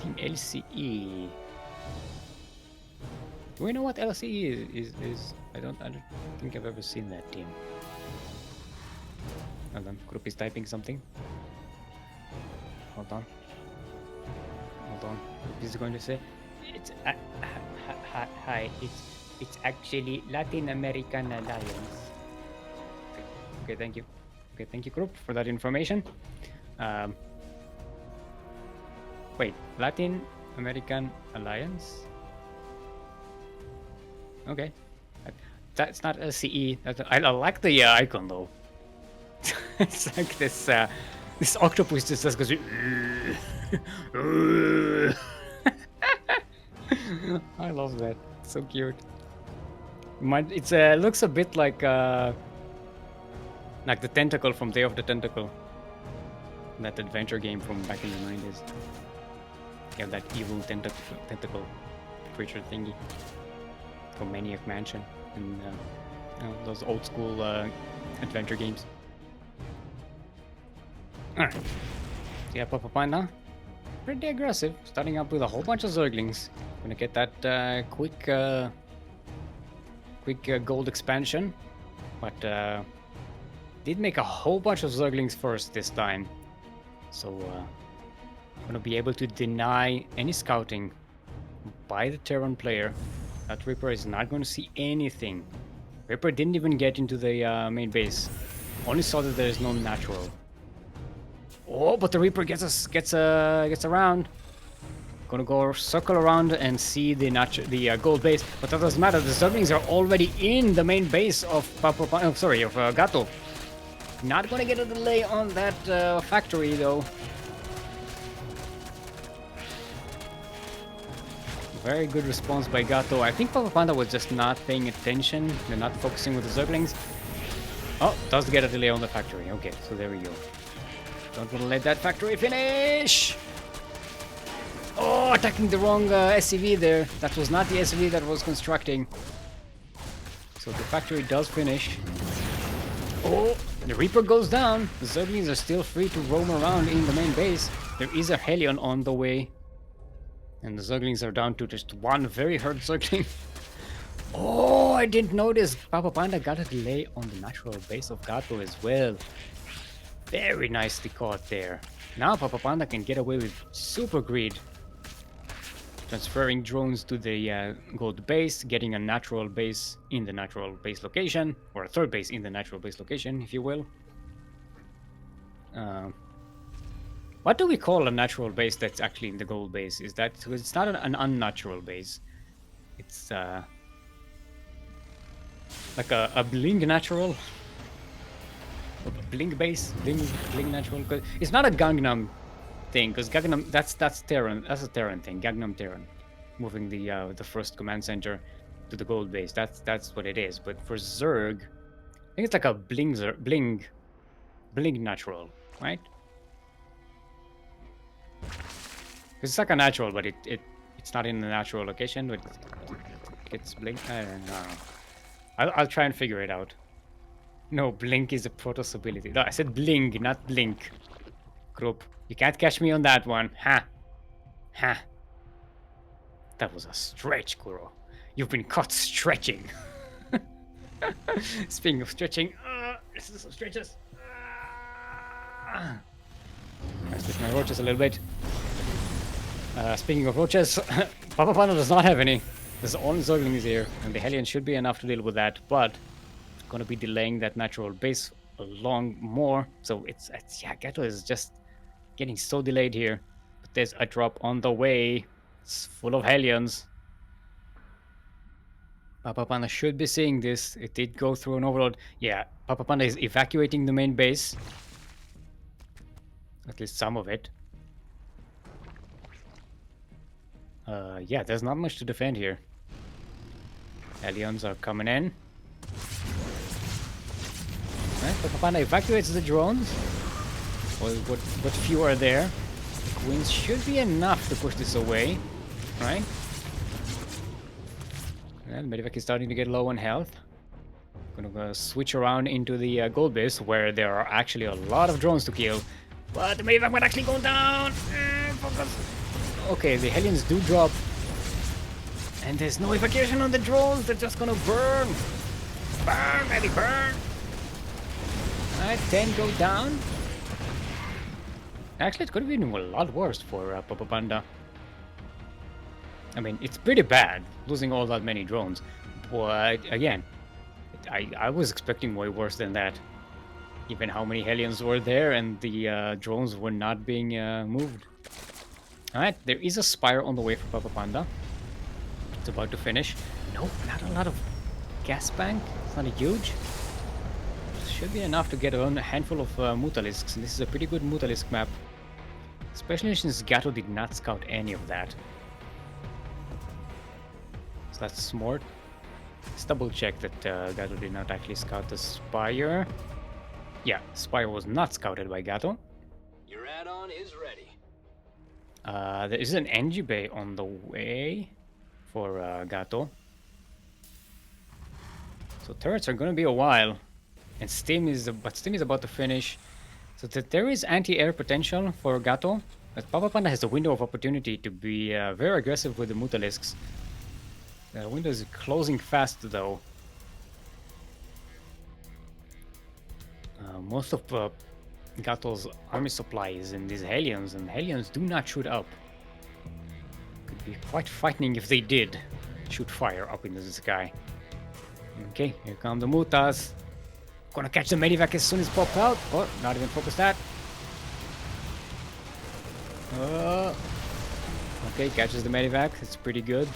Team LCE. Do we know what LCE is? I don't think I've ever seen that team. Hold on, group is typing something. Hold on. What is it going to say? It's hi. It's actually Latin American Alliance. Okay, thank you. Okay, thank you, group, for that information. Wait, Latin American Alliance? Okay, that's not LCE. I like the icon though. It's like this. This octopus just goes. I love that. It's so cute. It looks a bit like the tentacle from Day of the Tentacle. That adventure game from back in the 90s. You have that evil tentacle creature thingy from Maniac Mansion and those old school adventure games. Alright. So yeah, Papapanda. Pretty aggressive, starting up with a whole bunch of Zerglings. Gonna get that quick gold expansion, but did make a whole bunch of Zerglings first this time. So gonna be able to deny any scouting by the Terran player. That Reaper is not going to see anything. Reaper didn't even get into the main base. Only saw that there is no natural. Oh, but the Reaper gets around. Gonna go circle around and see the gold base, but that doesn't matter. The Zerglings are already in the main base of GaTo. Not gonna get a delay on that factory though. Very good response by GaTo. I think Papapanda was just not paying attention. They're not focusing with the Zerglings. Oh, does get a delay on the factory. Okay, so there we go. Don't want to let that factory finish! Oh, attacking the wrong SCV there. That was not the SCV that was constructing. So the factory does finish. Oh, the Reaper goes down. The Zerglings are still free to roam around in the main base. There is a Hellion on the way. And the Zerglings are down to just one very hurt Zergling. Oh, I didn't notice. Papapanda got a delay on the natural base of GaTo as well. Very nicely caught there. Now Papapanda can get away with super greed. Transferring drones to the gold base, getting a natural base in the natural base location, or a third base in the natural base location, if you will. What do we call a natural base that's actually in the gold base? Is that, it's not an unnatural base. It's like a bling natural. A bling base, bling natural. It's not a Gangnam thing, because Gangnam that's Terran. That's a Terran thing. Gangnam Terran, moving the first command center to the gold base. That's what it is. But for Zerg, I think it's like a bling natural, right? It's like a natural, but it's not in the natural location. But it's blink. I don't know. I'll try and figure it out. No, blink is a Protoss ability. No, I said bling, not blink. Group, you can't catch me on that one. Ha. Ha. That was a stretch, Kuro. You've been caught stretching. Speaking of stretching, this is some stretches. I switch my roaches a little bit. Speaking of roaches, Papapanda does not have any. There's only Zerglings here, and the Hellion should be enough to deal with that, but it's gonna be delaying that natural base a long more. So it's yeah, GaTo is just getting so delayed here. But there's a drop on the way. It's full of Hellions. Papapanda should be seeing this. It did go through an overload. Yeah, Papapanda is evacuating the main base. At least some of it. Yeah, there's not much to defend here. Aliens are coming in. Right, Papapanda evacuates the drones. Well, what few are there? Queens should be enough to push this away, right? Well, Medivac is starting to get low on health. Gonna switch around into the gold base where there are actually a lot of drones to kill. But the Medivac might actually go down. Focus. Okay, the Hellions do drop. And there's no evacuation on the drones. They're just gonna burn. Burn, baby, burn. Alright, 10 go down. Actually, it could have been a lot worse for Papapanda. I mean, it's pretty bad losing all that many drones. But again, I was expecting way worse than that. Given how many Hellions were there and the drones were not being moved. Alright, there is a Spire on the way for Papapanda. It's about to finish. Nope, not a lot of gas bank. It's not a huge. Should be enough to get a handful of Mutalisks. This is a pretty good Mutalisk map. Especially since GaTo did not scout any of that. So that's smart. Let's double check that GaTo did not actually scout the Spire. Yeah, Spire was not scouted by GaTo. Your add-on is ready. There is an NG bay on the way for GaTo. So turrets are going to be a while. And Steam is about to finish. So that there is anti-air potential for GaTo. But Papapanda has a window of opportunity to be very aggressive with the Mutalisks. The window is closing fast though. Most of GaTo's army supply is in these Hellions, and Hellions do not shoot up. Could be quite frightening if they did shoot fire up into the sky. Okay, here come the Mutas. Gonna catch the Medivac as soon as it pops out. Oh, not even focus that. Okay, catches the Medivac. It's pretty good.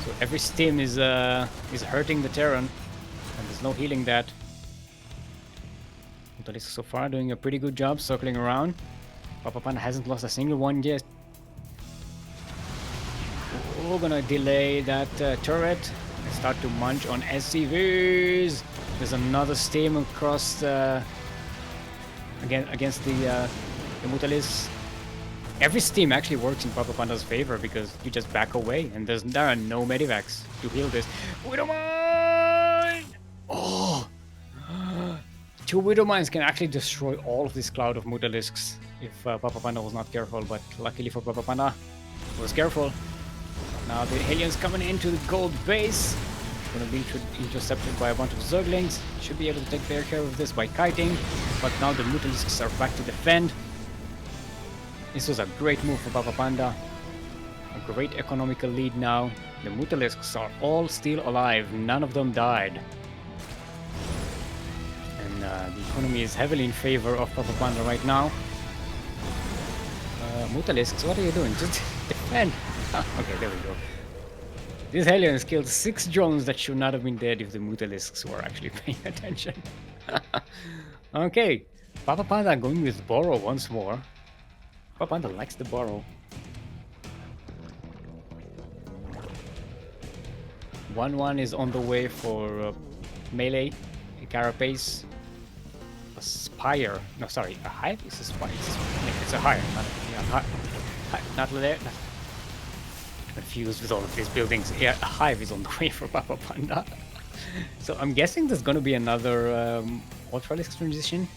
So every stim is hurting the Terran, and there's no healing that. Mutalisk so far doing a pretty good job circling around. Papapanda hasn't lost a single one yet. We're gonna delay that turret and start to munch on SCVs. There's another stim across against the Mutalisks. Every stim actually works in Papapanda's favor because you just back away and there are no Medivacs to heal this. Widowmine! Oh! 2 Widowmines can actually destroy all of this cloud of Mutalisks if Papapanda was not careful, but luckily for Papapanda, he was careful. Now the Hellions coming into the gold base. Gonna be intercepted by a bunch of Zerglings. Should be able to take care of this by kiting, but now the Mutalisks are back to defend. This was a great move for Papapanda. A great economical lead now. The Mutalisks are all still alive. None of them died. And the economy is heavily in favor of Papapanda right now. Mutalisks, what are you doing? Just defend. Okay, there we go. These Hellions killed 6 drones that should not have been dead if the Mutalisks were actually paying attention. Okay, Papapanda going with Borrow once more. Papapanda likes the Borrow. 1-1 is on the way for melee, a Carapace, a Spire. No, sorry, a Hive? It's a Spire. It's a Hive, not there. Confused with all of these buildings. Yeah, a Hive is on the way for Papapanda. So I'm guessing there's gonna be another Ultralisk transition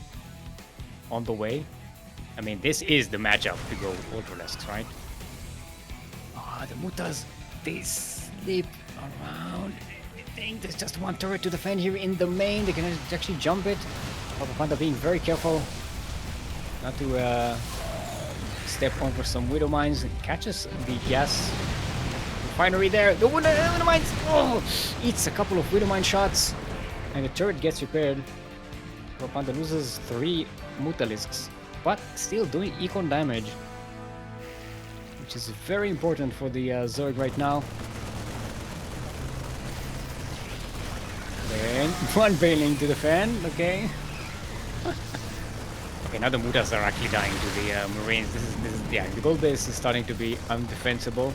on the way. I mean, this is the matchup to go Ultralisks, right? Ah, the Mutas, they sleep around. I think there's just one turret to defend here in the main. They can actually jump it. Papapanda being very careful not to step over some Widow Mines. Catches the gas refinery there. The Widow Mines, oh, eats a couple of Widow Mine shots, and the turret gets repaired. Papapanda loses 3 Mutalisks, but still doing econ damage, which is very important for the Zerg right now. one Baneling to defend. Okay. Okay, now the Mutas are actually dying to the Marines. This is yeah. The gold base is starting to be undefensible,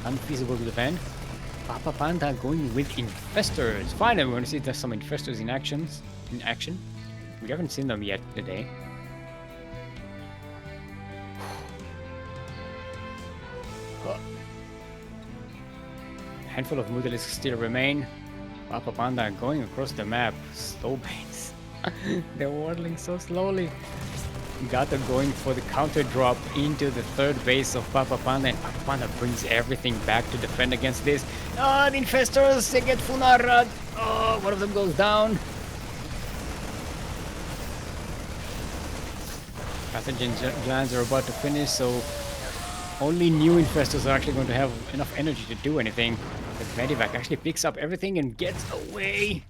unfeasible to defend. Papapanda going with infestors. Finally, we're gonna see there's some infestors in action. We haven't seen them yet today. Handful of Mutalisks still remain. Papapanda going across the map. Slow base. They're waddling so slowly. GaTo going for the counter drop into the third base of Papapanda, and Papapanda brings everything back to defend against this. Oh, the infestors, they get Funara. Oh, one of them goes down. Pathogen glands are about to finish, so only new infestors are actually going to have enough energy to do anything. The Medivac actually picks up everything and gets away.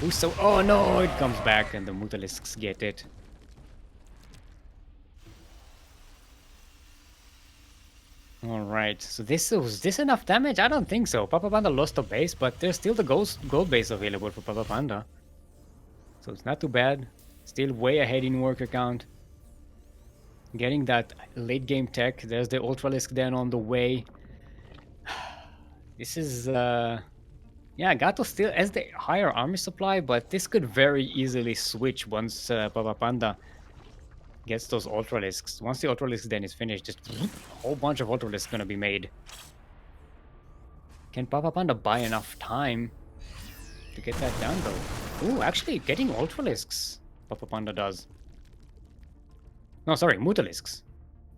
Boost, so oh no, it comes back and the Mutalisks get it. Alright, so was this enough damage? I don't think so. Papapanda lost a base, but there's still the gold base available for Papapanda. So it's not too bad. Still way ahead in worker count. Getting that late game tech. There's the Ultralisk then on the way. This is yeah, GaTo still has the higher army supply, but this could very easily switch once Papapanda gets those Ultralisks. Once the Ultralisk then is finished, just a whole bunch of Ultralisks gonna be made. Can Papapanda buy enough time to get that done though? Ooh, actually getting Ultralisks, Papapanda does. No, sorry, Mutalisks.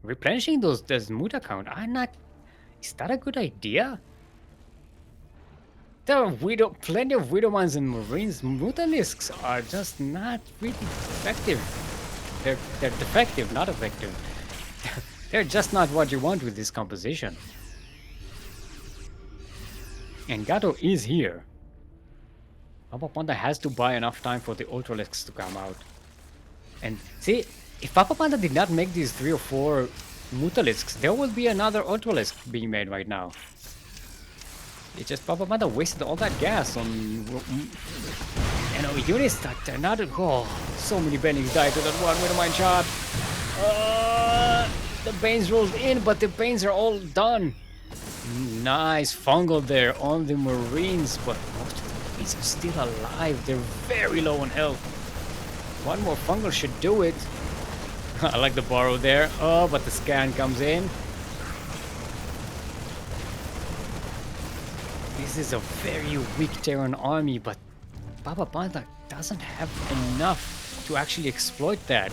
Replenishing those Muta count. Is that a good idea? There are plenty of Widowmans and Marines. Mutalisks are just not really effective. They're defective, not effective. They're just not what you want with this composition. And GaTo is here. Papapanda has to buy enough time for the Ultralisks to come out. And see, if Papapanda did not make these 3 or 4 Mutalisks, there would be another Ultralisk being made right now. It's just Papapanda wasted all that gas on, you know, units that are not. Oh, so many Bennings died to that one Widowmine shot. The Banes rolled in, but the Banes are all done. Nice fungal there on the Marines, but most of the Banes are still alive. They're very low on health. One more fungal should do it. I like the borrow there. Oh, but the scan comes in. This is a very weak Terran army, but Papapanda doesn't have enough to actually exploit that.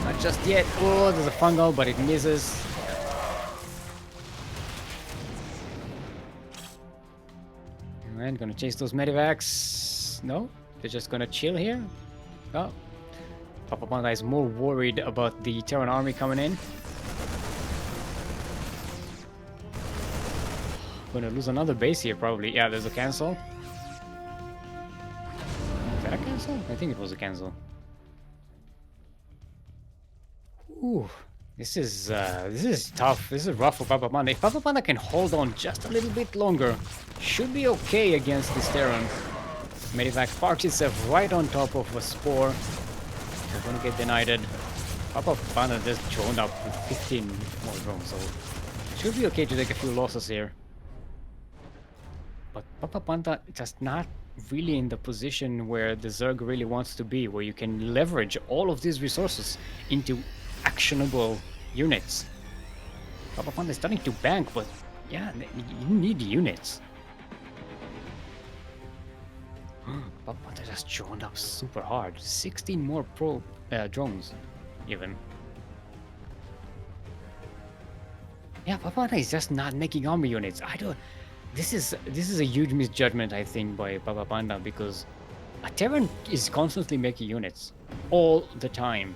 Not just yet. Oh, there's a fungal, but it misses. Alright, gonna chase those Medivacs. No, they're just gonna chill here. Oh, Papapanda is more worried about the Terran army coming in. Gonna lose another base here probably. Yeah, there's a cancel. Is that a cancel? I think it was a cancel. Ooh, this is tough. This is rough for Papapanda. If Papapanda can hold on just a little bit longer, should be okay against this Terran. Medivac parks itself right on top of a spore. They're gonna get denied. Papapanda just droned up with 15 more drones, so should be okay to take a few losses here. But Papapanda just not really in the position where the Zerg really wants to be, where you can leverage all of these resources into actionable units. Papapanda is starting to bank, but yeah, you need units. Papapanda just joined up super hard. 16 more pro drones, even. Yeah, Papapanda is just not making army units. This is a huge misjudgment, I think, by Papapanda, because a Terran is constantly making units all the time.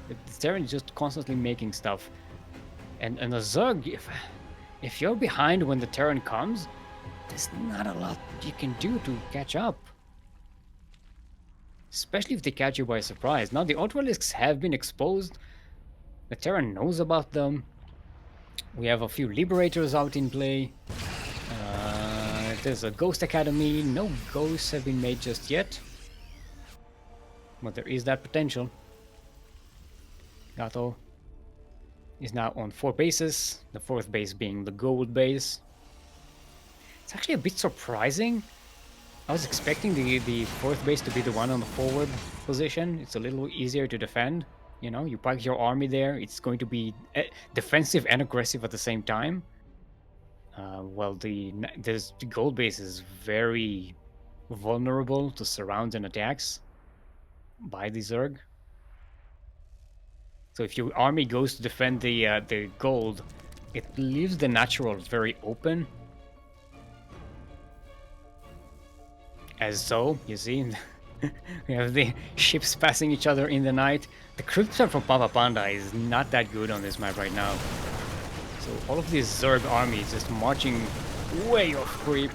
The Terran is just constantly making stuff, and a Zerg, if you're behind when the Terran comes, there's not a lot you can do to catch up. Especially if they catch you by surprise. Now the Ultralisks have been exposed. The Terran knows about them. We have a few Liberators out in play. There's a Ghost Academy. No ghosts have been made just yet. But there is that potential. GaTo is now on 4 bases. The 4th base being the gold base. It's actually a bit surprising. I was expecting the 4th base to be the one on the forward position. It's a little easier to defend. You know, you park your army there. It's going to be defensive and aggressive at the same time. Well, the gold base is very vulnerable to surrounds and attacks by the Zerg. So if your army goes to defend the gold, it leaves the natural very open. As so, you see, we have the ships passing each other in the night. The Krypton from Papapanda is not that good on this map right now. So all of these Zerg armies just marching way off creep.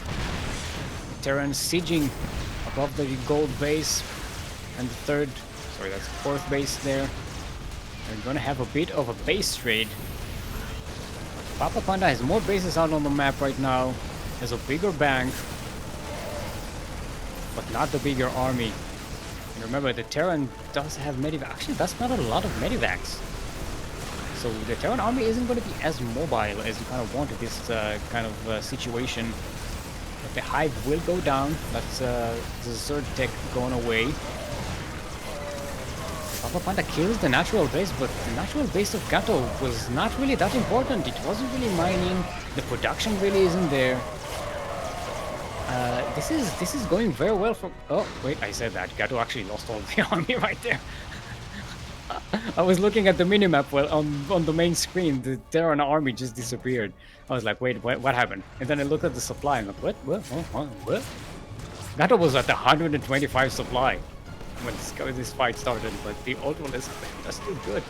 Terran sieging above the gold base. And the 4th base there. They're gonna have a bit of a base trade. Papapanda has more bases out on the map right now. Has a bigger bank. But not the bigger army. And remember, the Terran does have medivacs. Actually, that's not a lot of medivacs. So the Terran army isn't going to be as mobile as you kind of want in this kind of situation. But the hive will go down. That's the Zerg tech going away. Papapanda kills the natural base, but the natural base of GaTo was not really that important. It wasn't really mining. The production really isn't there. This is going very well for... Oh, wait, I said that. GaTo actually lost all the army right there. I was looking at the minimap, well, on the main screen, the Terran army just disappeared. I was like, wait, what happened? And then I looked at the supply, and I'm like, what? GaTo was at 125 supply when this fight started, but the old one is still good.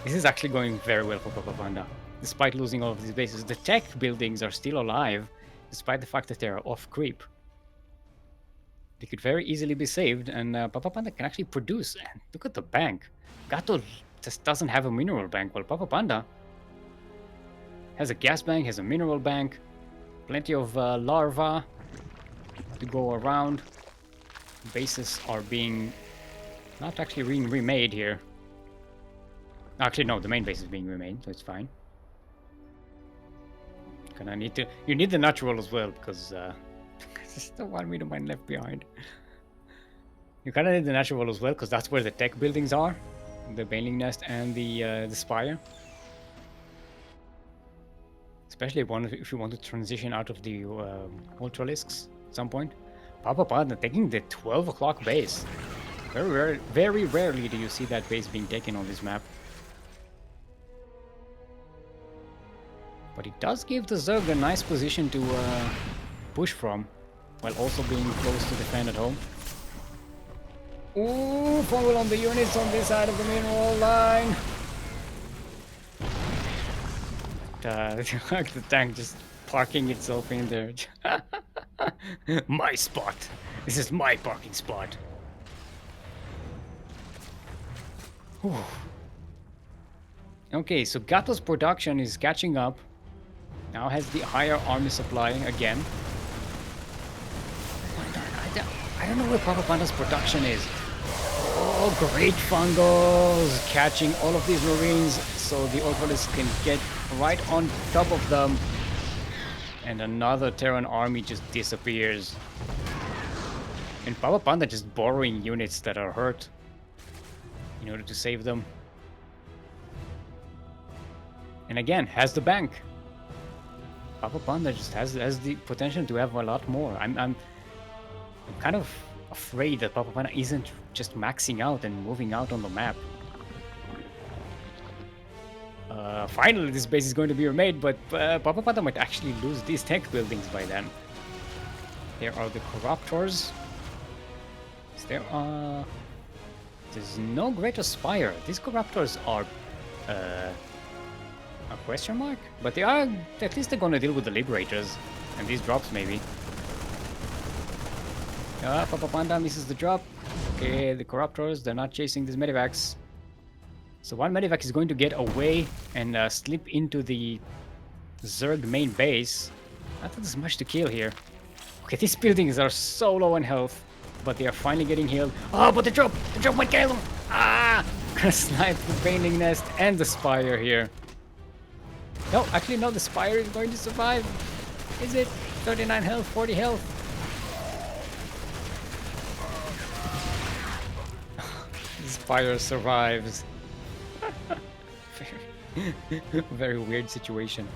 This is actually going very well for Papapanda, despite losing all of these bases. The tech buildings are still alive, despite the fact that they're off creep. They could very easily be saved, and Papapanda can actually produce. And look at the bank. GaTo just doesn't have a mineral bank, while Papapanda has a gas bank, has a mineral bank, plenty of larvae to go around. Bases are being not actually being remade here. Actually, no, the main base is being remade, so it's fine. You need the natural as well, because there's still 1 meter mine left behind. You kind of need the natural as well, because that's where the tech buildings are. The Baneling Nest and the Spire. Especially if you want to transition out of the Ultralisks at some point. Papapanda taking the 12 o'clock base. Very rarely do you see that base being taken on this map. But it does give the Zerg a nice position to push from, while also being close to defend at home. Ooh, fumble on the units on this side of the mineral line. The tank just parking itself in there. My spot. This is my parking spot. Whew. Okay, so GaTo's production is catching up. Now has the higher army supply again. I don't know where Papapanda's production is. Oh, great fungos! Catching all of these marines so the Ultralisks can get right on top of them. And another Terran army just disappears. And Papapanda just borrowing units that are hurt in order to save them. And again, has the bank. Papapanda just has the potential to have a lot more. I'm kind of afraid that Papapanda isn't just maxing out and moving out on the map. Finally, this base is going to be remade, but Papapanda might actually lose these tech buildings by then. There are the Corruptors. There's no Greater Spire. These Corruptors are a question mark? But they are, at least they're gonna deal with the Liberators. And these drops, maybe. Papapanda misses the drop. Okay, the Corruptors, they're not chasing these Medivacs. So one Medivac is going to get away and slip into the Zerg main base. Not that there's much to kill here. Okay, these buildings are so low on health, but they are finally getting healed. Oh, but the drop might kill them. Ah! Gonna snipe the Painting Nest and the Spire here. No, actually no, the Spire is going to survive. Is it? 39 health, 40 health. The Spire survives. Very weird situation.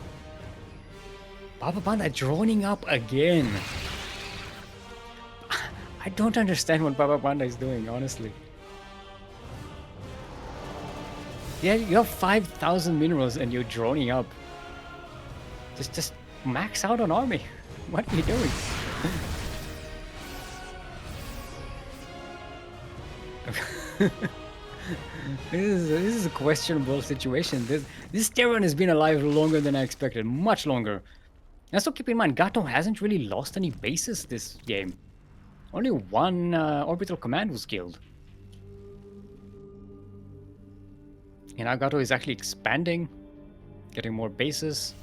Papapanda droning up again. I don't understand what Papapanda is doing, honestly. Yeah, you have 5,000 minerals and you're droning up. Just max out on army. What are you doing? This is a questionable situation. This Terran has been alive longer than I expected, much longer. Also keep in mind, GaTo hasn't really lost any bases this game. Only one orbital command was killed. And now GaTo is actually expanding, getting more bases.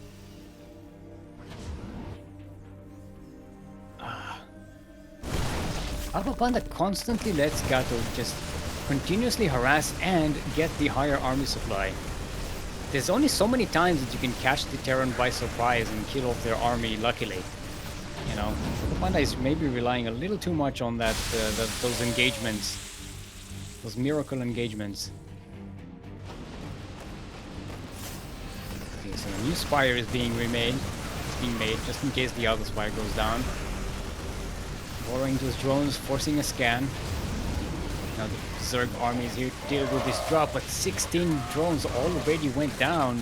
Papapanda constantly lets GaTo just continuously harass and get the higher army supply. There's only so many times that you can catch the Terran by surprise and kill off their army luckily. You know, Papapanda is maybe relying a little too much on that, those engagements. Those miracle engagements. Okay, so a new Spire is being remade. It's being made just in case the other Spire goes down. Borrowing those drones, forcing a scan. Now the Zerg army is here to deal with this drop, but 16 drones already went down.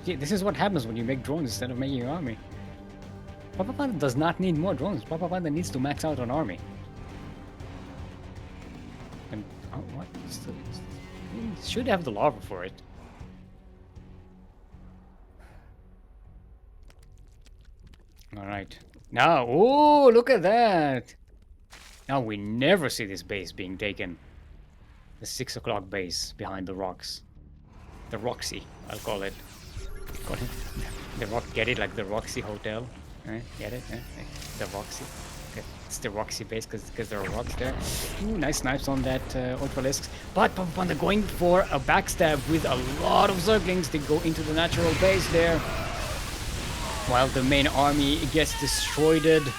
See, this is what happens when you make drones instead of making an army. Papapanda does not need more drones. Papapanda needs to max out on army. And what? Should have the lava for it. All right. Now, oh, look at that! Now we never see this base being taken. The 6 o'clock base behind the rocks. The Roxy, I'll call it. The Rock, get it? Like the Roxy Hotel. Get it? The Roxy. Okay. It's the Roxy base because there are rocks there. Ooh, nice snipes on that Ultralisks. But Papapanda going for a backstab with a lot of Zerglings. They go into the natural base there. While the main army gets destroyed.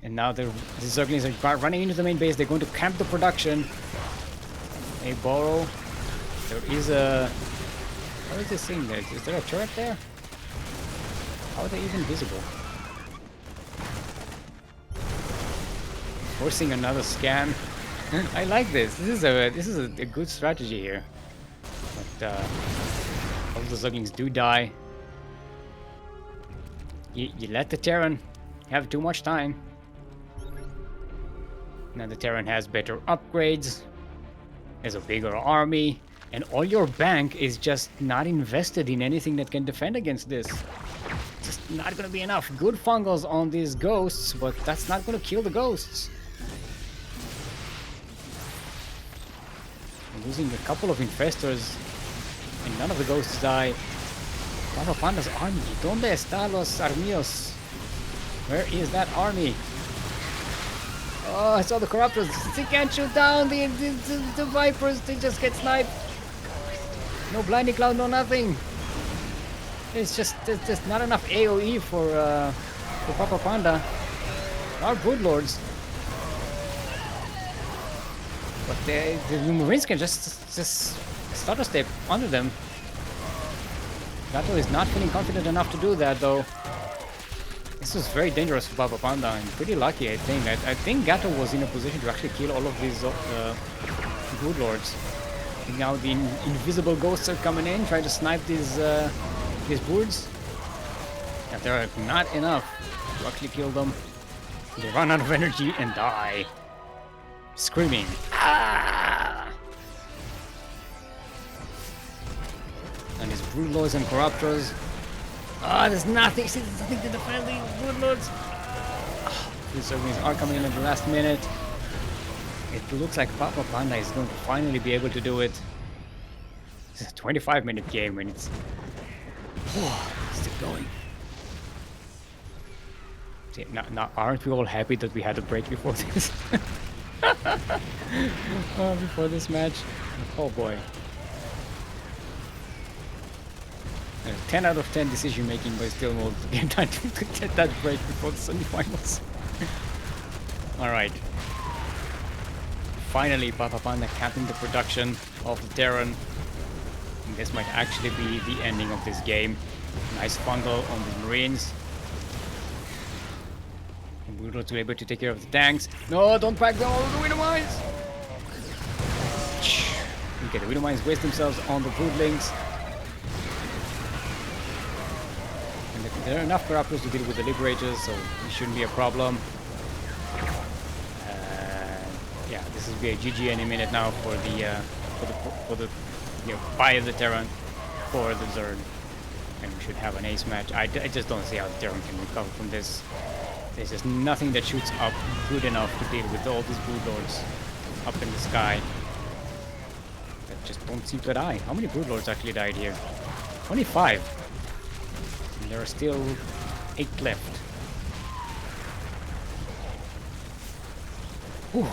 And now the Zerglings are running into the main base. They're going to camp the production. They borrow. There is a... What is this thing there? Is there a turret there? How are they even visible? Forcing another scan. I like this. This is a good strategy here. But all the Zerglings do die. You let the Terran have too much time. Now the Terran has better upgrades, has a bigger army, and all your bank is just not invested in anything that can defend against this. Just not gonna be enough. Good fungals on these ghosts, but that's not gonna kill the ghosts. We're losing a couple of infestors, and none of the ghosts die. Papapanda's army. ¿Dónde están los armíos? Where is that army? Oh, I saw the corruptors. They can't shoot down the Vipers. They just get sniped. No blinding cloud, no nothing. It's just not enough AoE for Papapanda. Our good lords. But the Marines can just start a step under them. GaTo is not feeling confident enough to do that, though. This was very dangerous for Papapanda and pretty lucky, I think. I think GaTo was in a position to actually kill all of these good lords. And now the invisible ghosts are coming in, trying to snipe these birds. Yeah, there are not enough to actually kill them. They run out of energy and die. Screaming. Ah! And his Broodlords and Corruptors. Ah, there's nothing. See, there's nothing to defend these Broodlords. These Zerglings are coming in at the last minute. It looks like Papapanda is going to finally be able to do it. It's a 25-minute game and it's Still going. See, now, aren't we all happy that we had a break before this? Before this match? Oh boy. 10 out of 10 decision making by Steelmold to get that break before the semifinals. Alright. Finally, Papapanda capping the production of the Terran. And this might actually be the ending of this game. Nice bundle on the Marines. And we're not able to take care of the tanks. No, don't pack them all the Widow Mines! Okay, the Widow Mines waste themselves on the Broodlings. And there are enough Corruptors to deal with the Liberators, so it shouldn't be a problem. Yeah, this will be a GG any minute now for the buy the Terran for the Zerg, and we should have an ace match. I just don't see how the Terran can recover from this. There's just nothing that shoots up good enough to deal with all these Broodlords up in the sky that just don't seem to die. How many Broodlords actually died here? Only 5. And there are still 8 left. Whew.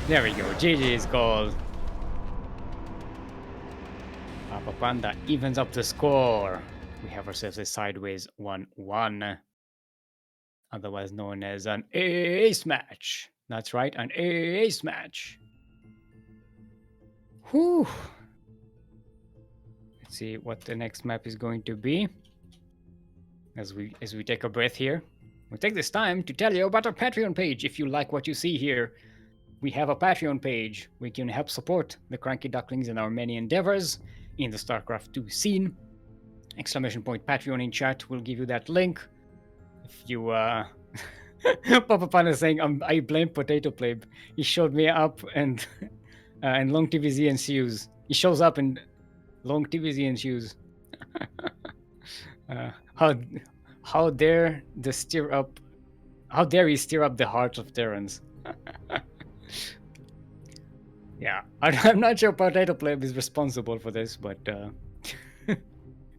There we go. GG is called. Papapanda evens up the score. We have ourselves a sideways 1-1, otherwise known as an ace match. That's right, an ace match. Whew. Let's see what the next map is going to be. As we take a breath here. We'll take this time to tell you about our Patreon page. If you like what you see here, we have a Patreon page. We can help support the CranKy Ducklings in our many endeavors in the StarCraft 2 scene. Exclamation point Patreon in chat will give you that link. If you, Papapanda saying, I blame Potato Plebe. He showed me up and long TVZ and shoes. He shows up in long TVZ and shoes. How dare he stir up the hearts of Terrans? Yeah, I'm not sure Potato Pleb is responsible for this, but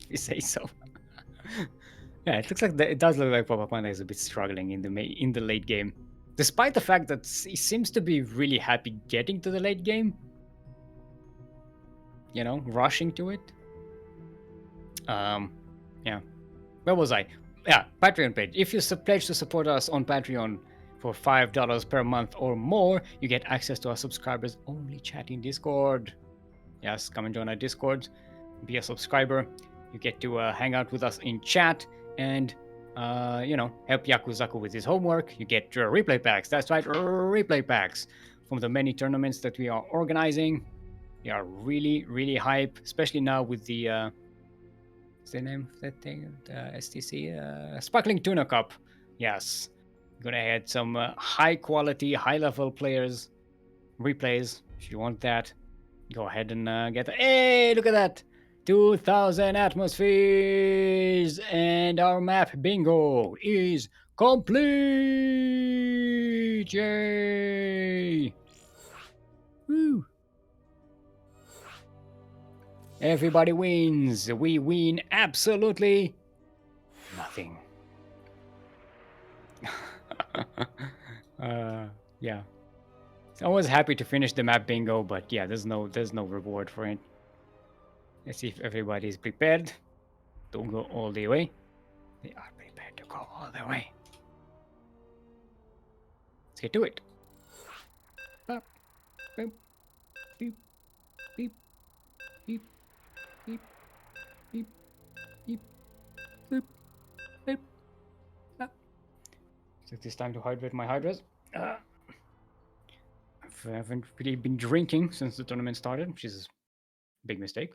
you say so. Yeah, it looks like it does look like Papapanda is a bit struggling in the late game, despite the fact that he seems to be really happy getting to the late game. You know, rushing to it. Yeah. Where was I? Yeah, Patreon page. If you pledge to support us on Patreon for $5 per month or more, you get access to our subscribers only chat in Discord. Yes, come and join our Discord. Be a subscriber. You get to hang out with us in chat and, help Yakuzaku with his homework. You get replay packs. That's right, replay packs from the many tournaments that we are organizing. We are really, really hype, especially now with the what's the name of that thing? STC? Sparkling Tuna Cup. Yes. Gonna add some high quality, high level players. Replays. If you want that, go ahead and get that. Hey, look at that! 2,000 atmospheres! And our map bingo is complete! Yay! Woo! Everybody wins. We win absolutely nothing. Yeah. I was happy to finish the map bingo, but yeah, there's no reward for it. Let's see if everybody is prepared. Don't go all the way. They are prepared to go all the way. Let's get to it. Pop, boop, beep, beep, beep, beep, beep, beep, boop, boop, pop. Took this time to hydrate my hydras. I haven't really been drinking since the tournament started, which is a big mistake.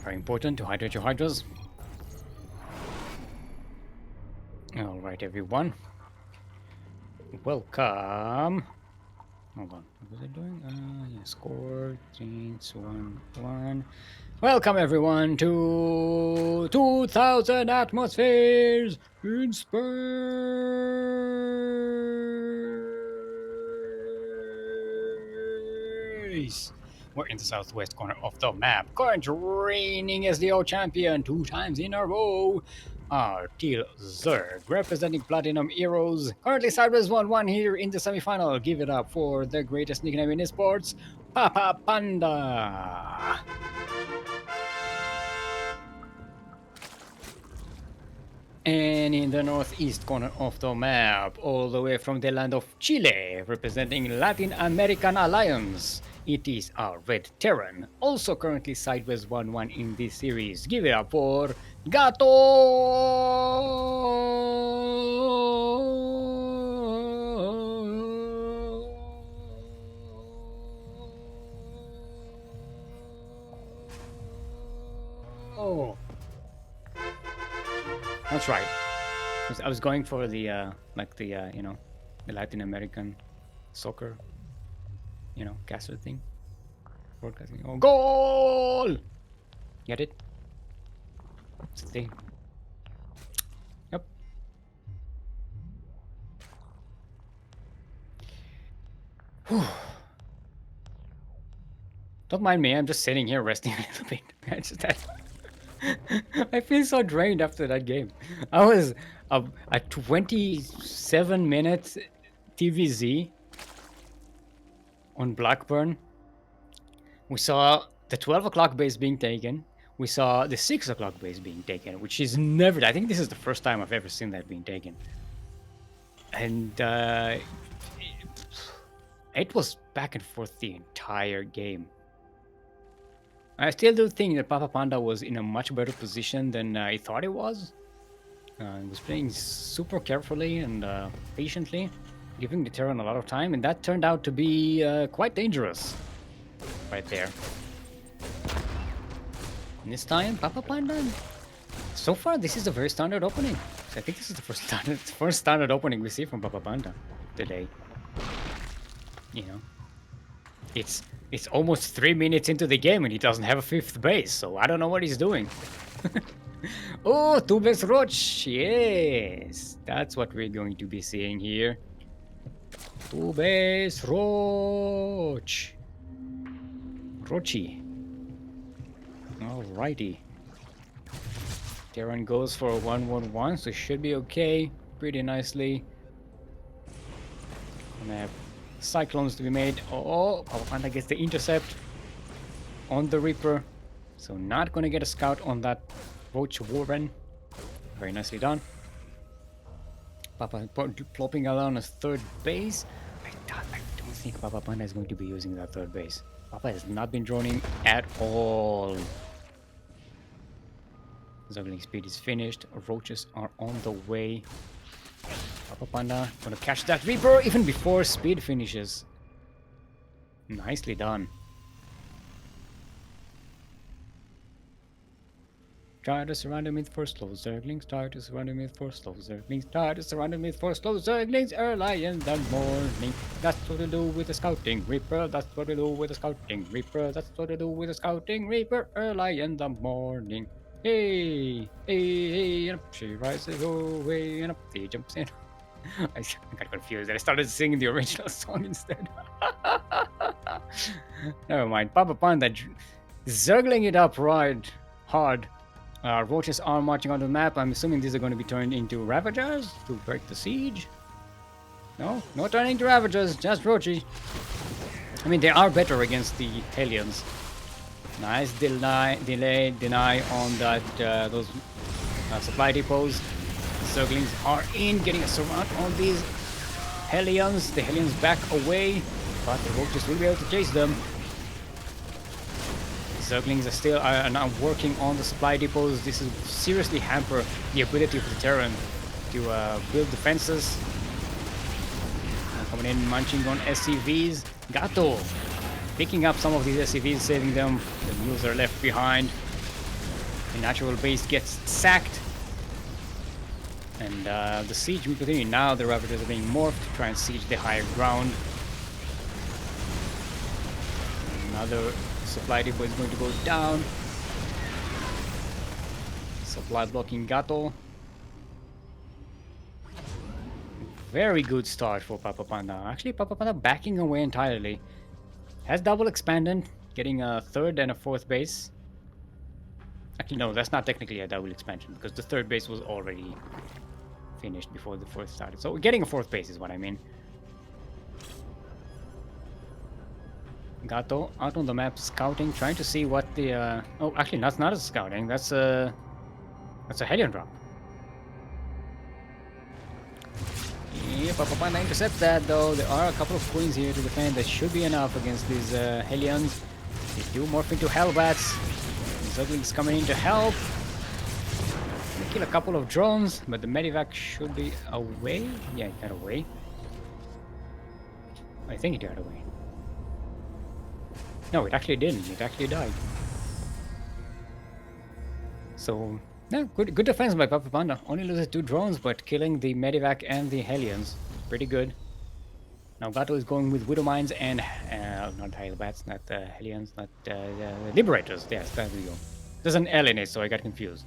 Very important to hydrate your hydras. Alright, everyone. Welcome Hold on. What was I doing? Yeah, score 3-1-1. Welcome everyone to 2000 atmospheres in space. We're in the southwest corner of the map. Current reigning as the O champion 2 times in a row. Our Teal Zerg, representing Platinum Heroes. Currently sideways 1-1 here in the semifinal. Give it up for the greatest nickname in esports, Papapanda. And in the northeast corner of the map, all the way from the land of Chile, representing Latin American Alliance, it is our Red Terran, also currently sideways 1-1 in this series. Give it up for GaTo! Oh, that's right. I was going for the you know, the Latin American soccer, you know, caster thing, broadcasting. Oh, goal! Get it? It's the thing. Yep. Whew. Don't mind me. I'm just sitting here resting a little bit. I just had. I feel so drained after that game. I was at 27 minutes TVZ on Blackburn. We saw the 12 o'clock base being taken. We saw the 6 o'clock base being taken, which is never... I think this is the first time I've ever seen that being taken. And it was back and forth the entire game. I still do think that Papapanda was in a much better position than I thought he was. He was playing super carefully and patiently, giving the Terran a lot of time, and that turned out to be quite dangerous right there. And this time, Papapanda, so far this is a very standard opening. So I think this is the first standard opening we see from Papapanda today. You know, it's almost 3 minutes into the game and he doesn't have a 5th base, so I don't know what he's doing. Oh, 2-base Roach! Yes! That's what we're going to be seeing here. 2-base Roach! Rochi. Alrighty. Terran goes for a 1-1-1, so should be okay. Pretty nicely. Gonna have Cyclones to be made. Oh, Papapanda gets the intercept on the Reaper. So not gonna get a scout on that Roach Warren. Very nicely done. Papa plopping along a 3rd base. I don't think Papapanda is going to be using that 3rd base. Papa has not been droning at all. Zergling speed is finished. Roaches are on the way. Papapanda gonna catch that Reaper even before speed finishes. Nicely done. Try to surround him with 4 slow Zerglings. Try to surround him with 4 slow Zerglings. Try to surround him with 4 slow Zerglings early in the morning. That's what we do with the scouting Reaper. That's what we do with the scouting Reaper. That's what we do with the scouting Reaper early in the morning. Hey, hey, hey, and up she rises away, and up he jumps in. I got confused and I started singing the original song instead. Never mind. Papapanda zergling it up right hard. Roaches are marching on the map. I'm assuming these are going to be turned into Ravagers to break the siege. No, not turning into Ravagers, just Roachy. I mean, they are better against the Hellions. Nice deny on that those supply depots. Zerglings are in, getting a surround on these Hellions. The Hellions back away, but the Roaches will be able to chase them. Zerglings are still now working on the supply depots. This will seriously hamper the ability of the Terran to build defenses. Coming in, munching on SCVs. GaTo picking up some of these SCVs, saving them. The mules are left behind. The natural base gets sacked. And the siege will continue. Now the Ravagers are being morphed to try and siege the higher ground. Another supply depot is going to go down. Supply blocking GaTo. Very good start for Papapanda. Actually, Papapanda backing away entirely. Has double expanded, getting a third and a fourth base. Actually, no, that's not technically a double expansion because the third base was already finished before the fourth started. So getting a fourth base is what I mean. GaTo out on the map scouting, trying to see what the oh, actually that's not a scouting, that's a Hellion drop. Yeah, Papapanda intercepts that though. There are a couple of queens here to defend. That should be enough against these Hellions. They do morph into Hellbats. Ducklings coming in to help. They kill a couple of drones, but the Medivac should be away. Yeah, it got away. I think it got away. No, it actually didn't. It actually died. So, yeah, good defense by Papapanda. Only loses 2 drones, but killing the Medivac and the Hellions. Pretty good. Now GaTo is going with Widow Mines and, not Hellbats, not Hellions, not Liberators. Yes, there we go. There's an L in it, so I got confused.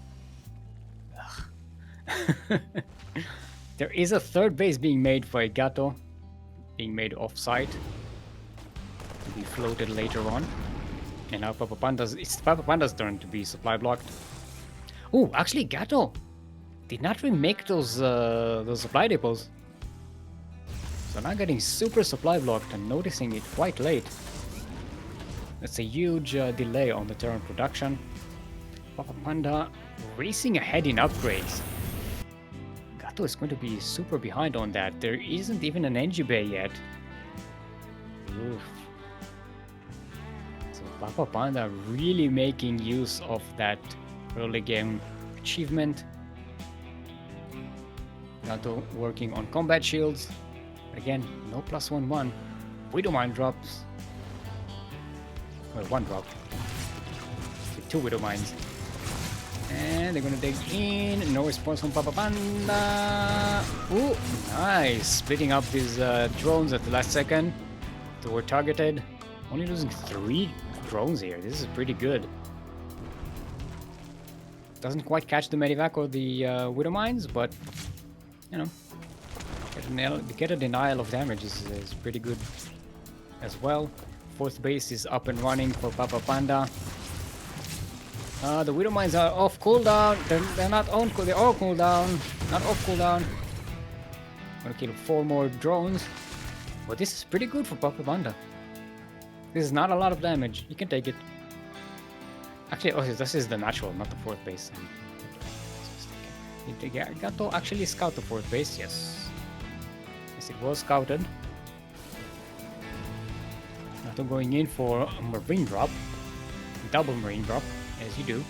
There is a third base being made by GaTo, being made off-site. To be floated later on. And now it's Papapanda's turn to be supply blocked. Oh, actually GaTo did not remake those supply depots. So now getting super supply blocked and noticing it quite late. That's a huge delay on the Terran production. Papapanda racing ahead in upgrades. GaTo is going to be super behind on that. There isn't even an NG bay yet. Oof. So Papapanda really making use of that early game achievement. GaTo working on combat shields. Again, no +1/1. Widowmine drops. Well, 1 drop. 2 Widow Mines. And they're gonna dig in. No response from Papapanda. Ooh, nice. Splitting up these drones at the last second. They were targeted. Only losing 3 drones here. This is pretty good. Doesn't quite catch the Medivac or the Widow Mines, but, you know, get a denial of damage is pretty good as well. 4th base is up and running for Papapanda. The Widow Mines are off cooldown. They're not on cooldown. They're all cooldown. Not off cooldown. Gonna kill 4 more drones. But this is pretty good for Papapanda. This is not a lot of damage. You can take it. Actually, oh, this is the natural, not the 4th base. GaTo actually scout the 4th base, yes. Yes, it was scouted. GaTo going in for a marine drop. Double marine drop, as you do.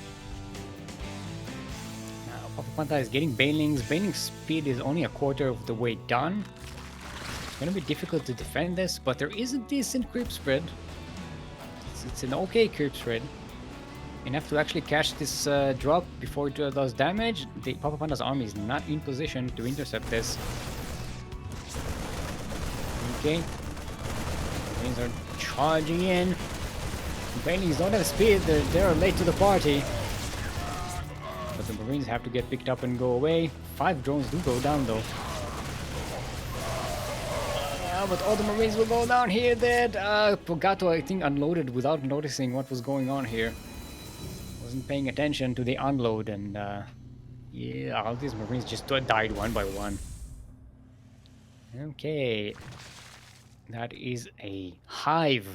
Now, Papapanda is getting banelings. Baneling speed is only a quarter of the way done. It's gonna be difficult to defend this, but there is a decent creep spread. It's an okay creep spread. Enough to actually catch this drop before it does damage. The Papapanda's army is not in position to intercept this. Okay. Marines are charging in. Banelings don't have speed, they're late to the party. But the Marines have to get picked up and go away. 5 drones do go down though. But all the Marines will go down here dead. GaTo, I think, unloaded without noticing what was going on here. Wasn't paying attention to the unload, and yeah, all these Marines just died one by one. Okay. That is a hive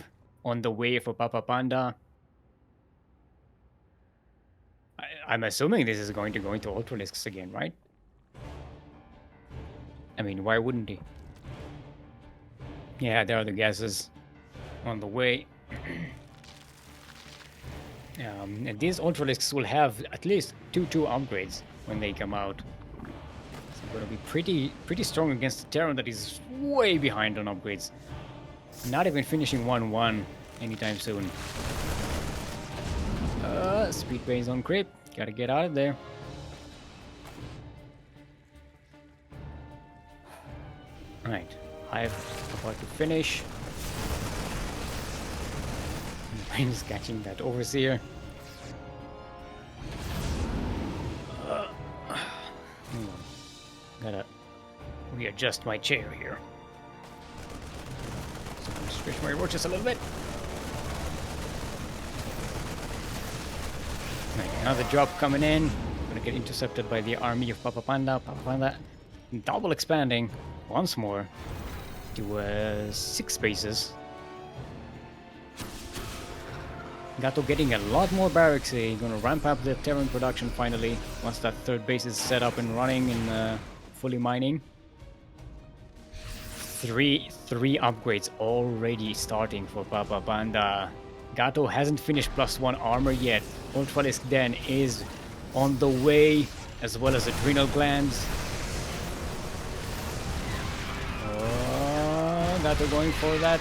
on the way for Papapanda. I'm assuming this is going to go into Ultralisks again, right? I mean, why wouldn't he? Yeah, there are the gases on the way. And these Ultralisks will have at least 2 upgrades when they come out. So it's going to be pretty strong against the Terran that is way behind on upgrades. Not even finishing 1-1 anytime soon. Speed base on creep. Gotta get out of there. Alright, Hive about to finish. He's catching that overseer. Hang on. Gotta readjust my chair here. So I'm gonna stretch my roaches a little bit. Right, another drop coming in. Gonna get intercepted by the army of Papapanda. Papapanda double expanding once more to 6 bases. GaTo getting a lot more barracks here. Gonna ramp up the Terran production finally once that third base is set up and running and fully mining. Three upgrades already starting for Papapanda. GaTo hasn't finished +1 armor yet. Ultralisk Den is on the way, as well as adrenal glands. Oh, GaTo going for that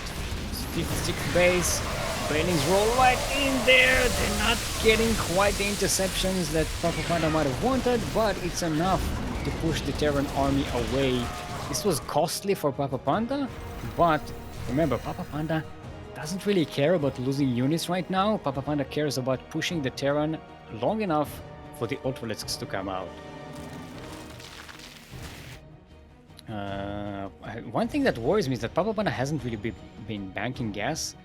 56th base. Bailings roll right in there. They're not getting quite the interceptions that Papapanda might have wanted, but it's enough to push the Terran army away. This was costly for Papapanda, but remember, Papapanda doesn't really care about losing units right now. Papapanda cares about pushing the Terran long enough for the Ultralisks to come out. One thing that worries me is that Papapanda hasn't really been banking gas.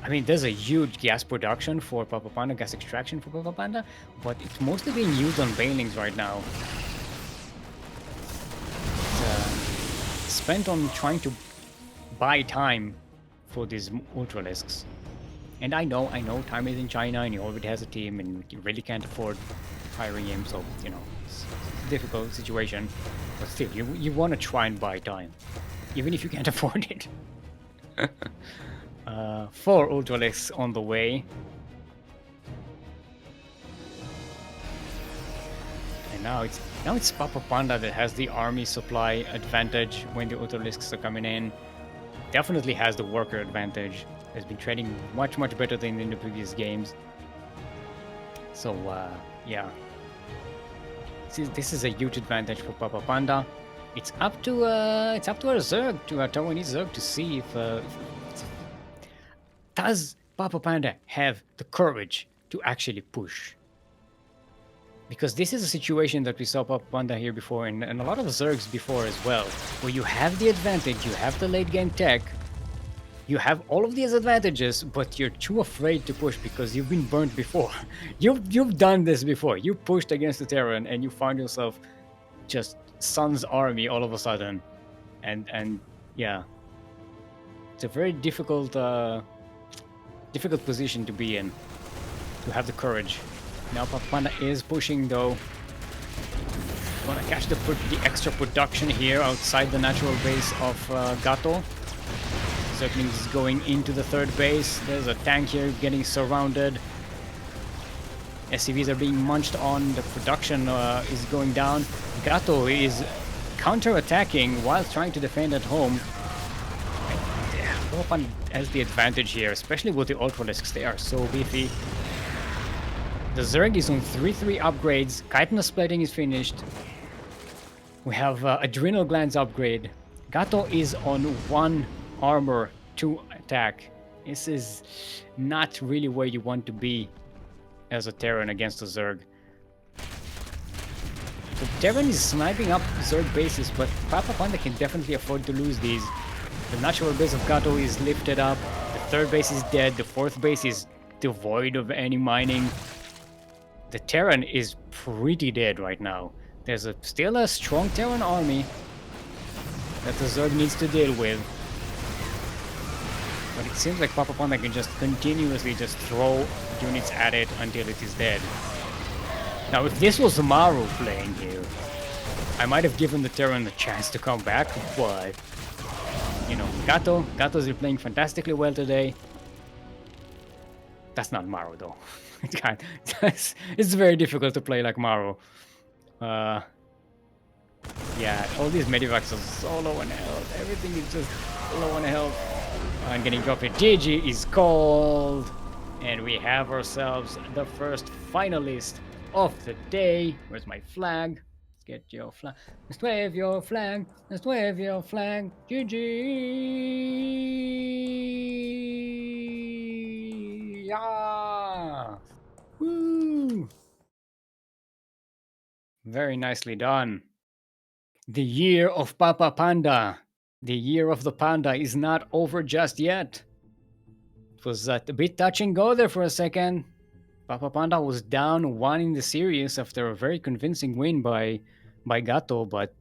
I mean, there's a huge gas production for Papapanda, gas extraction for Papapanda, but it's mostly being used on Bailings right now. It's spent on trying to buy time for these Ultralisks. And I know, time is in China and he already has a team and you really can't afford hiring him, so, you know, it's a difficult situation. But still, you want to try and buy time, even if you can't afford it. 4 Ultralisks on the way. And now it's Papapanda that has the army supply advantage when the Ultralisks are coming in. Definitely has the worker advantage. Has been trading much better than in the previous games. So yeah, this is a huge advantage for Papapanda. It's up to our Zerg, to our Taiwanese Zerg, to see if does Papapanda have the courage to actually push. Because this is a situation that we saw Papapanda here before, and a lot of Zergs before as well, where you have the advantage, you have the late game tech, you have all of these advantages, but you're too afraid to push because you've been burnt before. You've done this before. You pushed against the Terran and you found yourself just Sun's army all of a sudden. And yeah, it's a very difficult position to be in, to have the courage. Now Papapanda is pushing though. Gonna catch the extra production here outside the natural base of GaTo. Ducklings is going into the third base. There's a tank here getting surrounded. SCVs are being munched on. The production is going down. GaTo is counter-attacking while trying to defend at home. Papapanda has the advantage here, especially with the Ultralisks. They are so beefy. The Zerg is on 3-3 upgrades. Chitin splitting is finished. We have Adrenal Glands upgrade. GaTo is on 1 armor, 2 attack. This is not really where you want to be as a Terran against a Zerg. The Terran is sniping up Zerg bases, but Papapanda can definitely afford to lose these. The natural base of GaTo is lifted up. The third base is dead. The fourth base is devoid of any mining. The Terran is pretty dead right now. There's still a strong Terran army that the Zerg needs to deal with. But it seems like Papapanda can just continuously just throw units at it until it is dead. Now, if this was Maru playing here, I might have given the Terran a chance to come back, but you know, GaTo's been playing fantastically well today. That's not Maru though. It's very difficult to play like Maru. Yeah, all these medivacs are so low on health. Everything is just low on health. I'm getting dropped here. GG is called. And we have ourselves the first finalist of the day. Where's my flag? Let's get your flag. Let's wave your flag. Let's wave your flag. GG. Yeah! Woo! Very nicely done. The year of Papapanda. The year of the panda is not over just yet. It was a bit touch and go there for a second. Papapanda was down 1 in the series after a very convincing win by GaTo, but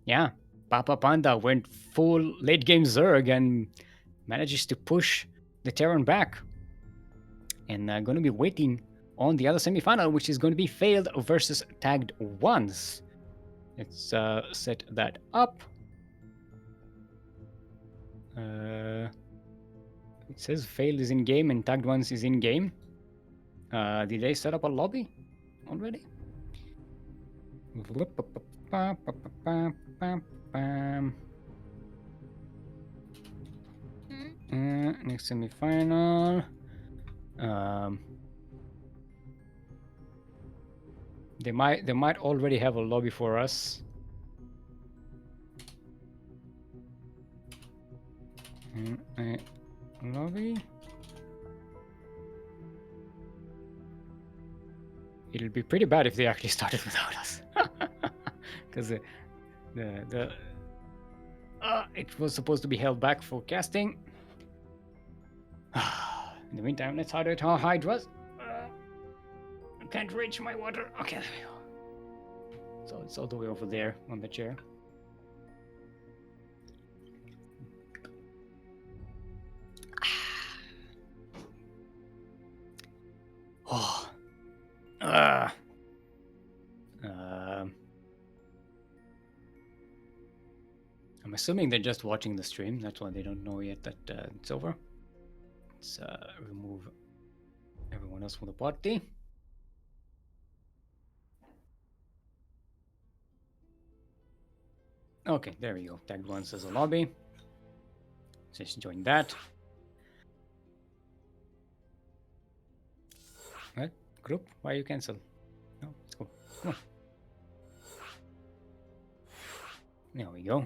yeah, Papapanda went full late game Zerg and manages to push the Terran back. And going to be waiting on the other semifinal, which is going to be Phayld versus TaggedOnce. Let's set that up. It says Phayld is in game and TaggedOnce is in game. Did they set up a lobby already? Next semifinal. They might already have a lobby for us. Lobby. It'll be pretty bad if they actually started without us, because it was supposed to be held back for casting. In the meantime, let's hydrate our hydras. I can't reach my water. Okay, there we go. So it's all the way over there on the chair. Oh. I'm assuming they're just watching the stream. That's why they don't know yet that it's over. Let's remove everyone else from the party. Okay, there we go. TaggedOnce as a lobby. Just join that. What? Group? Why you cancel? No, let's go. Come on. There we go.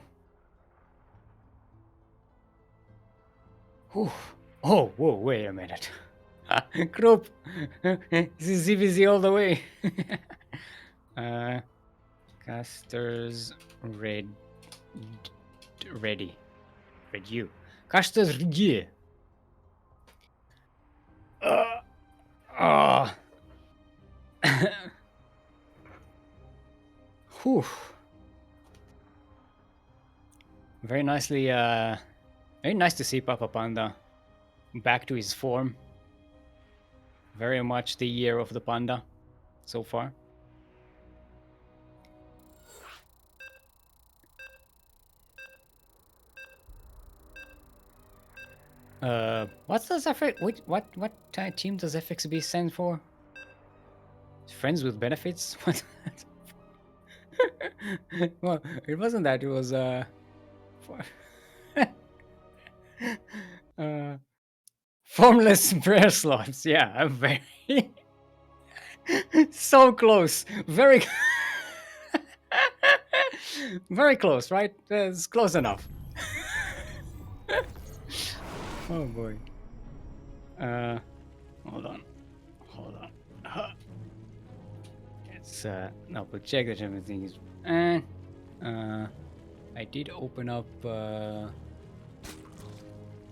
Whew. Oh, whoa, wait a minute. Group! This is ZVZ all the way. Casters ready. Ready you. Casters ready. Whew. Very nicely, very nice to see Papapanda back to his form. Very much the year of the panda so far. What does FX? What team does FXB stand for? Friends with benefits? What? Well, it wasn't that. It was formless prayer slots. Yeah, I'm very so close. Very very close, right? It's close enough. Oh boy. Hold on. Let's we'll check that everything is. I did open up.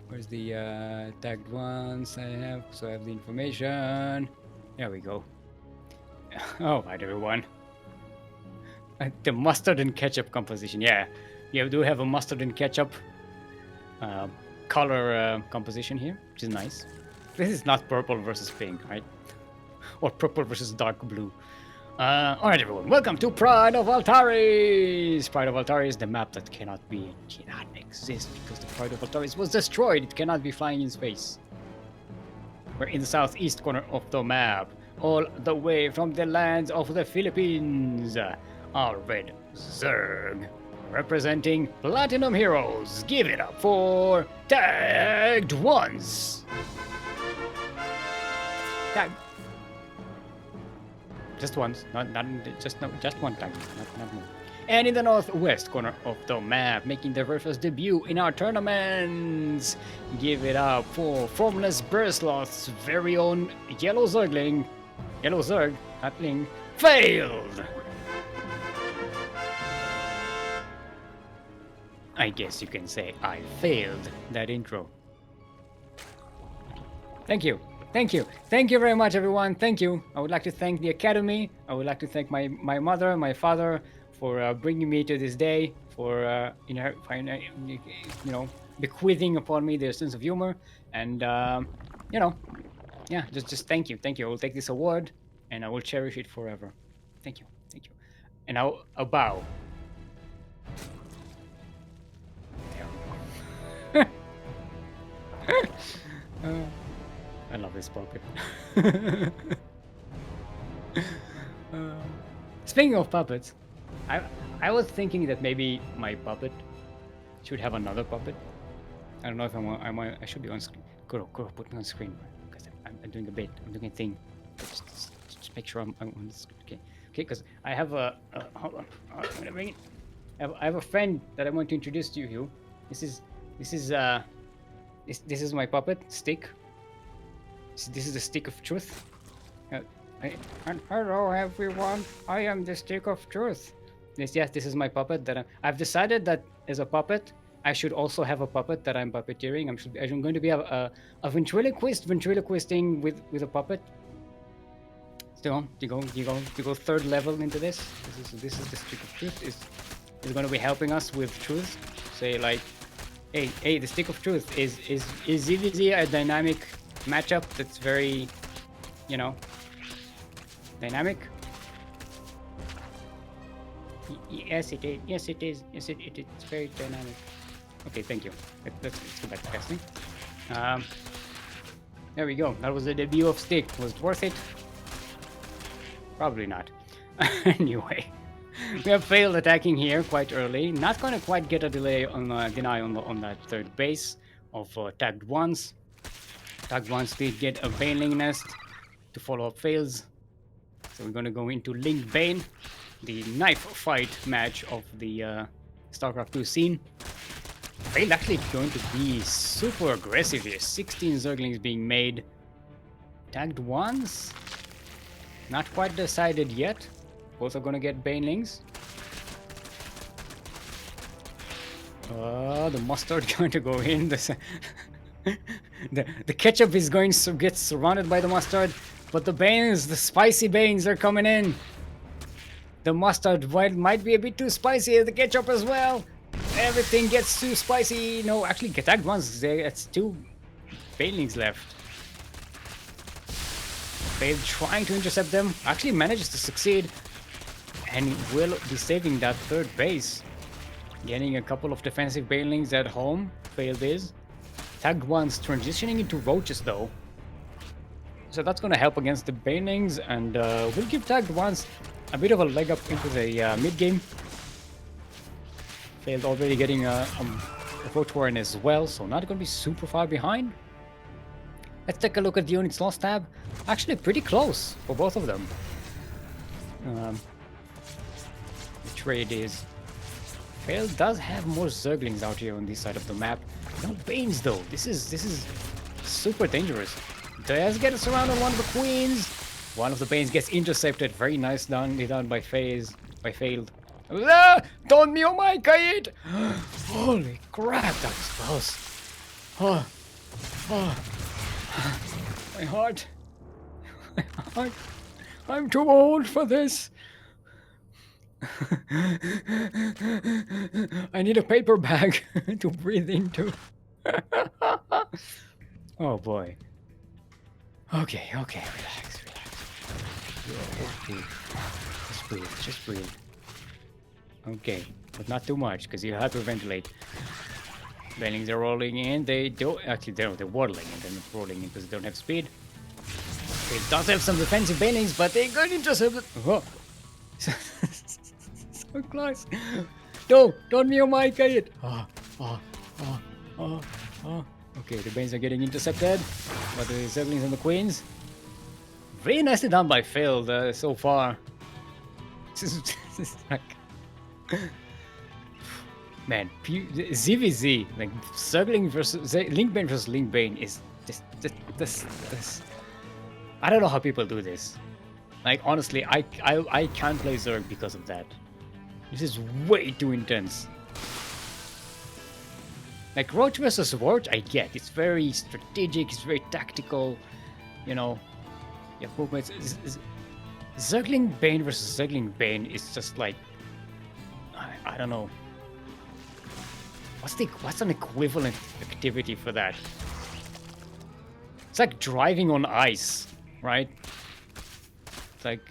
Where's the TaggedOnce I have? So I have the information. There we go. All right, everyone. The mustard and ketchup composition. Yeah, you do have a mustard and ketchup color composition here, which is nice. This is not purple versus pink, right? Or purple versus dark blue. Alright, everyone, welcome to Pride of Altaris! Pride of Altaris, the map that cannot exist because the Pride of Altaris was destroyed. It cannot be flying in space. We're in the southeast corner of the map, all the way from the lands of the Philippines. Our red Zerg, representing Platinum Heroes. Give it up for TaggedOnce! Just once, just one time, not more. And in the northwest corner of the map, making their very first debut in our tournaments, give it up for Formless Burstloth's very own Yellow Zergling, Phayld! I guess you can say I failed that intro. Thank you. Thank you. Thank you very much, everyone. Thank you. I would like to thank the Academy. I would like to thank my mother, my father for bringing me to this day, for bequeathing upon me their sense of humor. And, just thank you. Thank you. I will take this award and I will cherish it forever. Thank you. Thank you. And I'll bow. I love this puppet. Speaking of puppets, I was thinking that maybe my puppet should have another puppet. I don't know if I should be on screen. Go, put me on screen because I'm doing a bit. I'm doing a thing. Just make sure I'm on this. Okay, because I have hold on. I'm gonna bring it. I have a friend that I want to introduce to you. This is my puppet stick. This is the stick of truth. Hello everyone, I am the stick of truth. This is my puppet that I've decided that as a puppet, I should also have a puppet that I'm puppeteering. I'm going to be a ventriloquisting with a puppet. So you go third level into this. This is the stick of truth. Is going to be helping us with truth. Say like, hey, the stick of truth is ZVZ a dynamic matchup that's very, dynamic? Yes, it is. Yes, it is. Yes, it's very dynamic. Okay, thank you. Let's go back to testing. There we go. That was the debut of Stick. Was it worth it? Probably not. Anyway, we have Phayld attacking here quite early. Not going to quite get a deny on that third base of TaggedOnce. TaggedOnce did get a Baneling Nest to follow up Phayld's. So we're going to go into Link Bane, the knife fight match of the StarCraft 2 scene. Phayld actually going to be super aggressive here. 16 Zerglings being made. TaggedOnce? Not quite decided yet. Both are going to get Banelings. The mustard going to go in. The ketchup is going to get surrounded by the mustard, but the Banes, the spicy Banes are coming in. The mustard might be a bit too spicy, the ketchup as well. Everything gets too spicy. No, actually, TaggedOnce, it's 2 Banelings left. Phayld trying to intercept them, actually manages to succeed, and will be saving that third base. Getting a couple of defensive Banelings at home, Phayld is. TaggedOnce transitioning into Roaches though. So that's going to help against the Banelings, and will give TaggedOnce a bit of a leg up into the mid-game. Phayld already getting a Roach Warren as well, so not going to be super far behind. Let's take a look at the units lost tab. Actually pretty close for both of them. The trade is... Phayld does have more Zerglings out here on this side of the map. No Banes though. This is super dangerous. Does get surrounded one of the Queens. One of the Banes gets intercepted. Very nice done by Phayld. Ah, don't me, oh my god! Holy crap, that was close. My heart. I'm too old for this. I need a paper bag to breathe into. Oh boy. Okay, relax. Okay. Just breathe. Okay, but not too much, because you have to ventilate. Banelings are rolling in. They're waddling and then rolling in because they don't have speed. It does have some defensive Banelings, but they got intercepted. Oh. So close. No, don't me on my it. Okay, the Banes are getting intercepted, but the Zerglings and the Queens. Very nicely done by Phayld so far. This is like Man, ZVZ, like Zergling versus Linkbane versus Linkbane is this. I don't know how people do this. Like honestly, I can't play Zerg because of that. This is way too intense. Like Roach versus Roach, I get. It's very strategic. It's very tactical. You know, you have movements. Zergling Bane versus Zergling Bane is just like I don't know. What's an equivalent activity for that? It's like driving on ice, right? It's like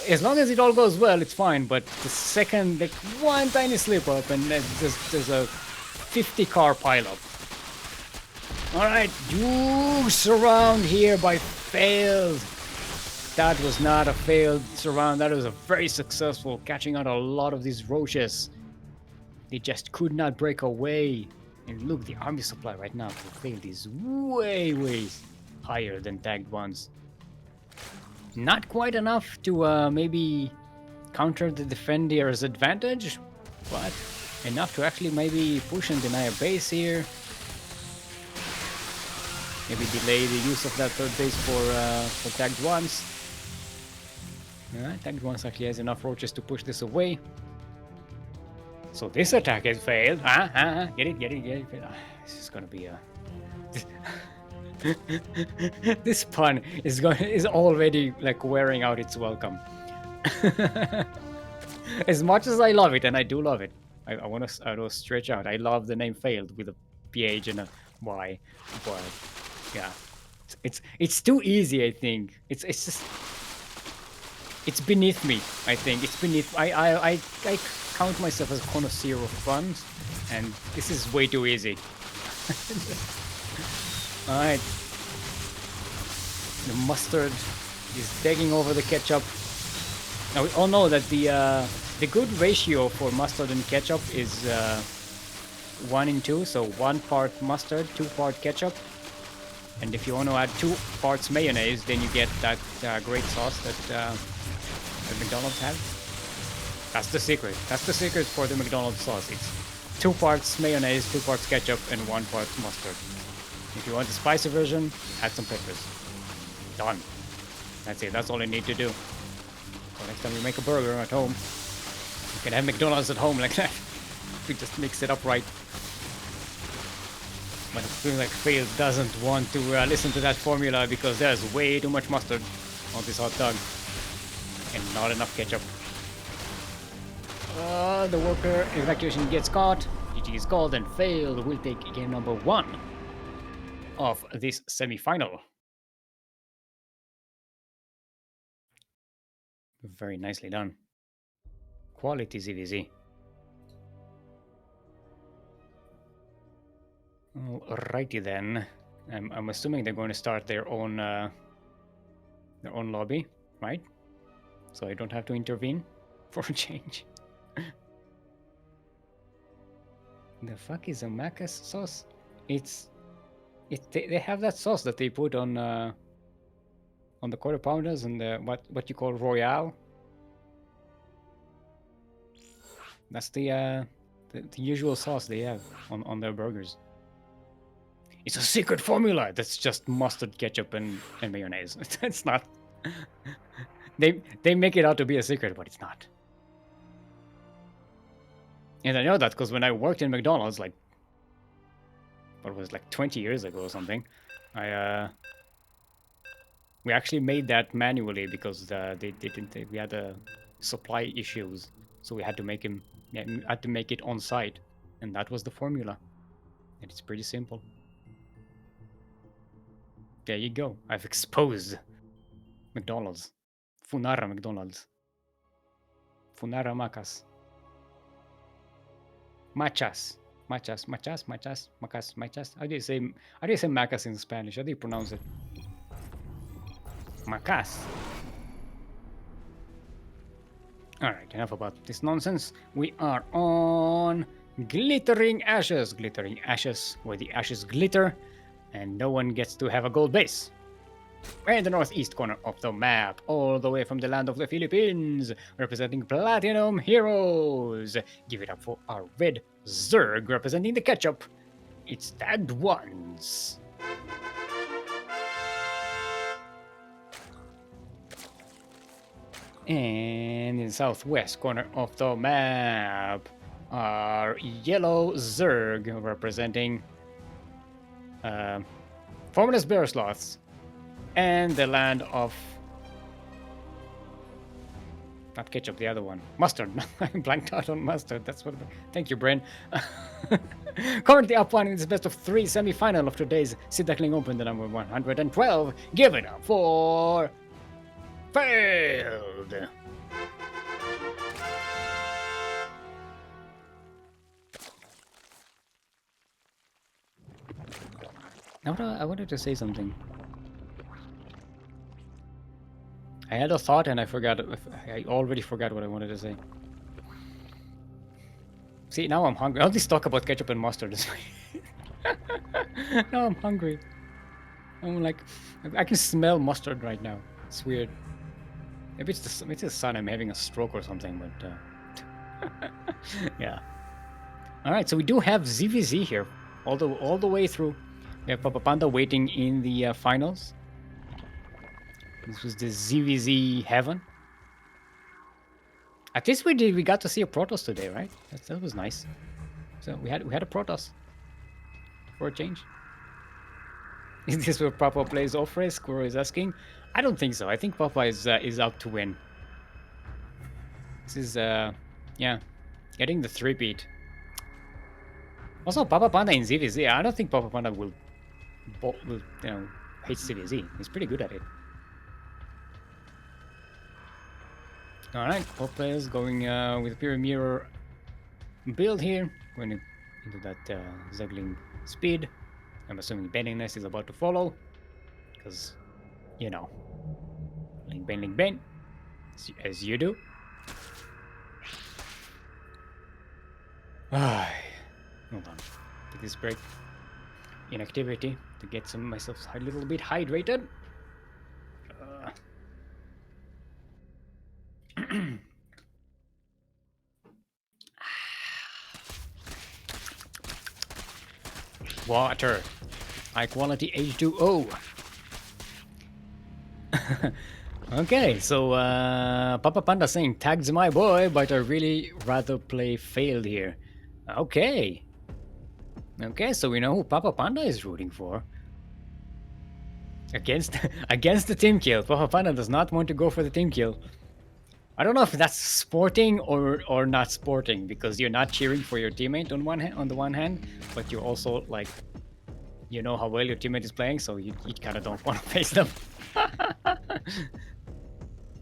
as long as it all goes well, it's fine. But the second like one tiny slip up and there's a 50-car pileup. All right, you surround here by Phayld. That was not a failed surround. That was a very successful, catching out a lot of these roaches. They just could not break away. And look, the army supply right now for Phayld is way higher than TaggedOnce. Not quite enough to maybe counter the defender's advantage, but enough to actually maybe push and deny a base here. Maybe delay the use of that third base for TaggedOnce. TaggedOnce actually has enough roaches to push this away. So this attack has failed. Get it. This is gonna be a. This pun is already like wearing out its welcome. As much as I love it, and I do love it, I want to stretch out. I love the name Phayld with a PH and a Y, but yeah, it's too easy. I think it's just. It's beneath me, I think. It's beneath... I count myself as a connoisseur of puns, and this is way too easy. Alright. The mustard is taking over the ketchup. Now we all know that the good ratio for mustard and ketchup is 1:2, so 1 part mustard, 2 part ketchup. And if you want to add 2 parts mayonnaise, then you get that great sauce that McDonald's have. That's the secret. That's the secret for the McDonald's sauce. It's 2 parts mayonnaise, 2 parts ketchup, and 1 part mustard. If you want the spicy version, add some peppers. Done. That's it. That's all you need to do. So next time you make a burger at home, you can have McDonald's at home like that. We just mix it up right. But it feels like Phayld doesn't want to listen to that formula because there's way too much mustard on this hot dog. And not enough ketchup. The worker evacuation gets caught. GG is called and Phayld will take game number 1 of this semi-final. Very nicely done. Quality ZVZ. Alrighty then. I'm assuming they're going to start their own lobby, right? So I don't have to intervene for a change. The fuck is a macas sauce? They have that sauce that they put on the quarter pounders and the what you call Royale. That's the usual sauce they have on their burgers. It's a secret formula that's just mustard, ketchup, and mayonnaise. It's not. They make it out to be a secret, but it's not. And I know that because when I worked in McDonald's, like, what was it, like 20 years ago or something, we actually made that manually because we had supply issues, so we had to make it on site, and that was the formula. And it's pretty simple. There you go. I've exposed McDonald's. Funara McDonald's. Funara Macas. Machas. Macas. How do you say Macas in Spanish? How do you pronounce it? Macas. Alright, enough about this nonsense. We are on Glittering Ashes. Glittering Ashes, where the ashes glitter, and no one gets to have a gold base. in the northeast corner of the map, all the way from the land of the Philippines, representing Platinum Heroes. Give it up for our red Zerg representing the ketchup. It's TaggedOnce. And in the southwest corner of the map, our yellow Zerg representing Formless Bear Sloths and the land of not ketchup, the other one, mustard. I blanked out on mustard. That's what. Thank you, Bren. Currently up one in this best of 3 semi-final of today's Sea Duckling Open, the number 112. Give it up for Phayld. I wanted to say something. I had a thought and I forgot. I already forgot what I wanted to say. See, now I'm hungry. I'll just talk about ketchup and mustard. Now I'm hungry. I'm like, I can smell mustard right now. It's weird. Maybe it's the sun. I'm having a stroke or something, but yeah. All right, so we do have ZVZ here, all the way through. We have Papapanda waiting in the finals. This was the ZVZ heaven. At least we got to see a Protoss today, right? That was nice. So we had a Protoss for a change. Is this where Papa plays off risk? Kuro is asking. I don't think so. I think Papa is out to win. This is yeah, getting the 3-peat. Also, Papapanda in ZVZ. I don't think Papapanda will hate ZVZ. He's pretty good at it. Alright, both players going with a pure mirror build here. Going into that Zergling speed. I'm assuming Bendingness is about to follow. Because, you know, link bend, as you do. Hold on. Take this break. Inactivity to get myself a little bit hydrated. Water. High quality H2O. Okay, so Papapanda saying tags my boy, but I really rather play Phayld here. Okay. Okay, so we know who Papapanda is rooting for. Against the team kill. Papapanda does not want to go for the team kill. I don't know if that's sporting or not sporting, because you're not cheering for your teammate on the one hand, but you're also like, you know how well your teammate is playing, so you kind of don't want to face them.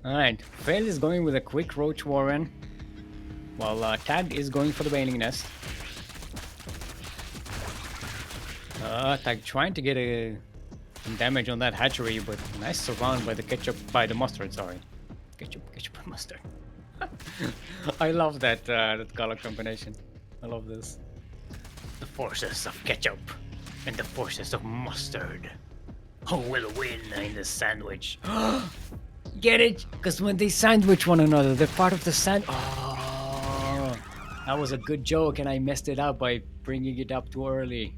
Alright, Phayld is going with a quick Roach Warren, while Tagged is going for the Bailing Nest. Tagged trying to get some damage on that hatchery, but nice surround by the mustard, sorry. Ketchup and mustard. I love that color combination. I love this. The forces of ketchup and the forces of mustard. Who will win in the sandwich? Get it? Because when they sandwich one another, they're part of the sand. Oh, that was a good joke, and I messed it up by bringing it up too early.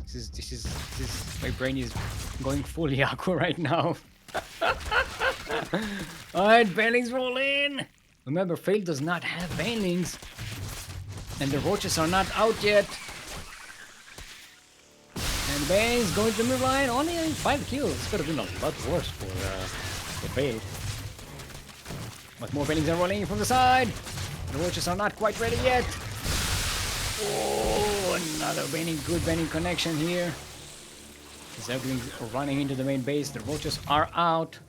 This is my brain is going fully aqua right now. Alright, Banelings roll in! Remember, Phayld does not have Banelings. And the roaches are not out yet. And Banelings going to the mid line, only 5 kills. This could have been a lot worse for Phayld. But more Banelings are rolling in from the side. The roaches are not quite ready yet. Oh, another good Baning connection here. The Zerglings are running into the main base. The roaches are out.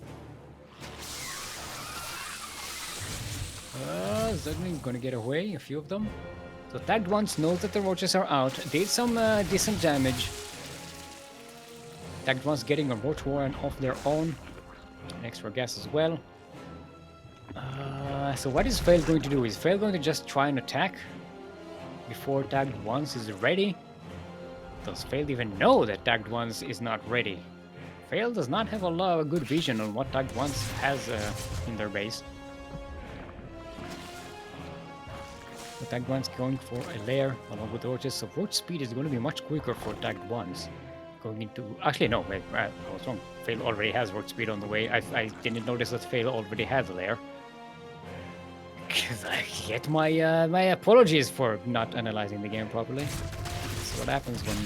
Zerglings gonna get away, a few of them. So TaggedOnce knows that the roaches are out. Did some decent damage. TaggedOnce getting a Roach Warren off their own. An extra gas as well. So what is Phayld going to do? Is Phayld going to just try and attack before TaggedOnce is ready? Does Phayld even know that TaggedOnce is not ready? Phayld does not have a lot of good vision on what TaggedOnce has in their base. So TaggedOnce going for a lair along with roaches, so roach speed is going to be much quicker for TaggedOnce. Going into... Actually, no, wait, I was wrong. Phayld already has roach speed on the way. I didn't notice that Phayld already had a lair. I get my apologies for not analyzing the game properly. That's what happens when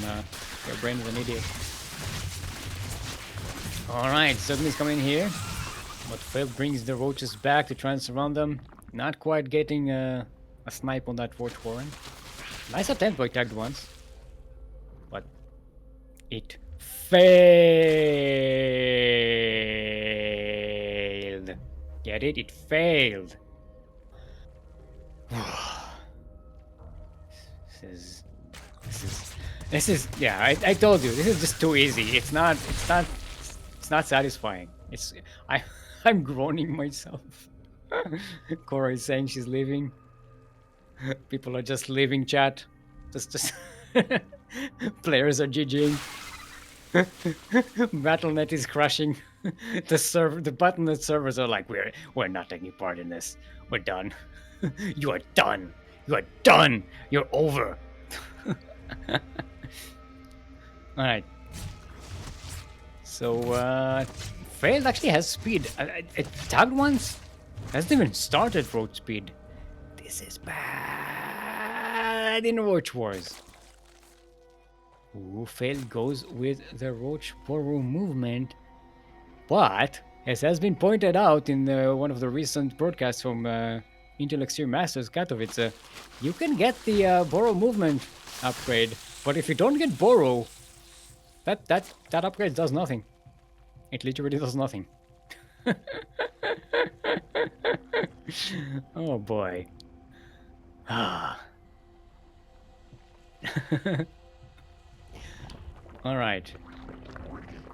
your brain is an idiot. Alright, Ducklings come in here. But Phayld brings the roaches back to try and surround them. Not quite getting a snipe on that Roach Warren. Nice attempt by TaggedOnce. But it failed. Get it? It failed. This is yeah, I told you, this is just too easy. It's not satisfying. I'm groaning myself. Cora is saying she's leaving. People are just leaving chat. Just players are GGing. Battle.net is crashing. The button.net servers are like, we're not taking part in this. We're done. You are done. You are done. You're over. Alright. So, Phayld actually has speed. TaggedOnce hasn't even started roach speed. This is bad in Roach Wars. Ooh, Phayld goes with the Roach Burrow movement. But, as has been pointed out in one of the recent broadcasts from Intel Extreme Masters Katowice, you can get the Burrow movement upgrade. But if you don't get Burrow, that upgrade does nothing. It literally does nothing. Oh boy. Ah. Alright.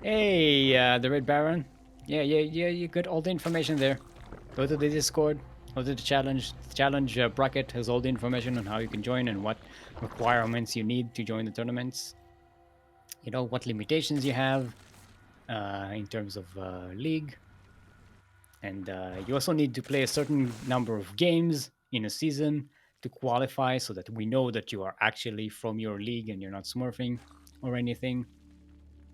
Hey, the Red Baron. Yeah, you got all the information there. Go to the Discord, go to the challenge. The challenge bracket has all the information on how you can join and what requirements you need to join the tournaments. You know, what limitations you have in terms of league. And you also need to play a certain number of games in a season to qualify so that we know that you are actually from your league and you're not smurfing or anything.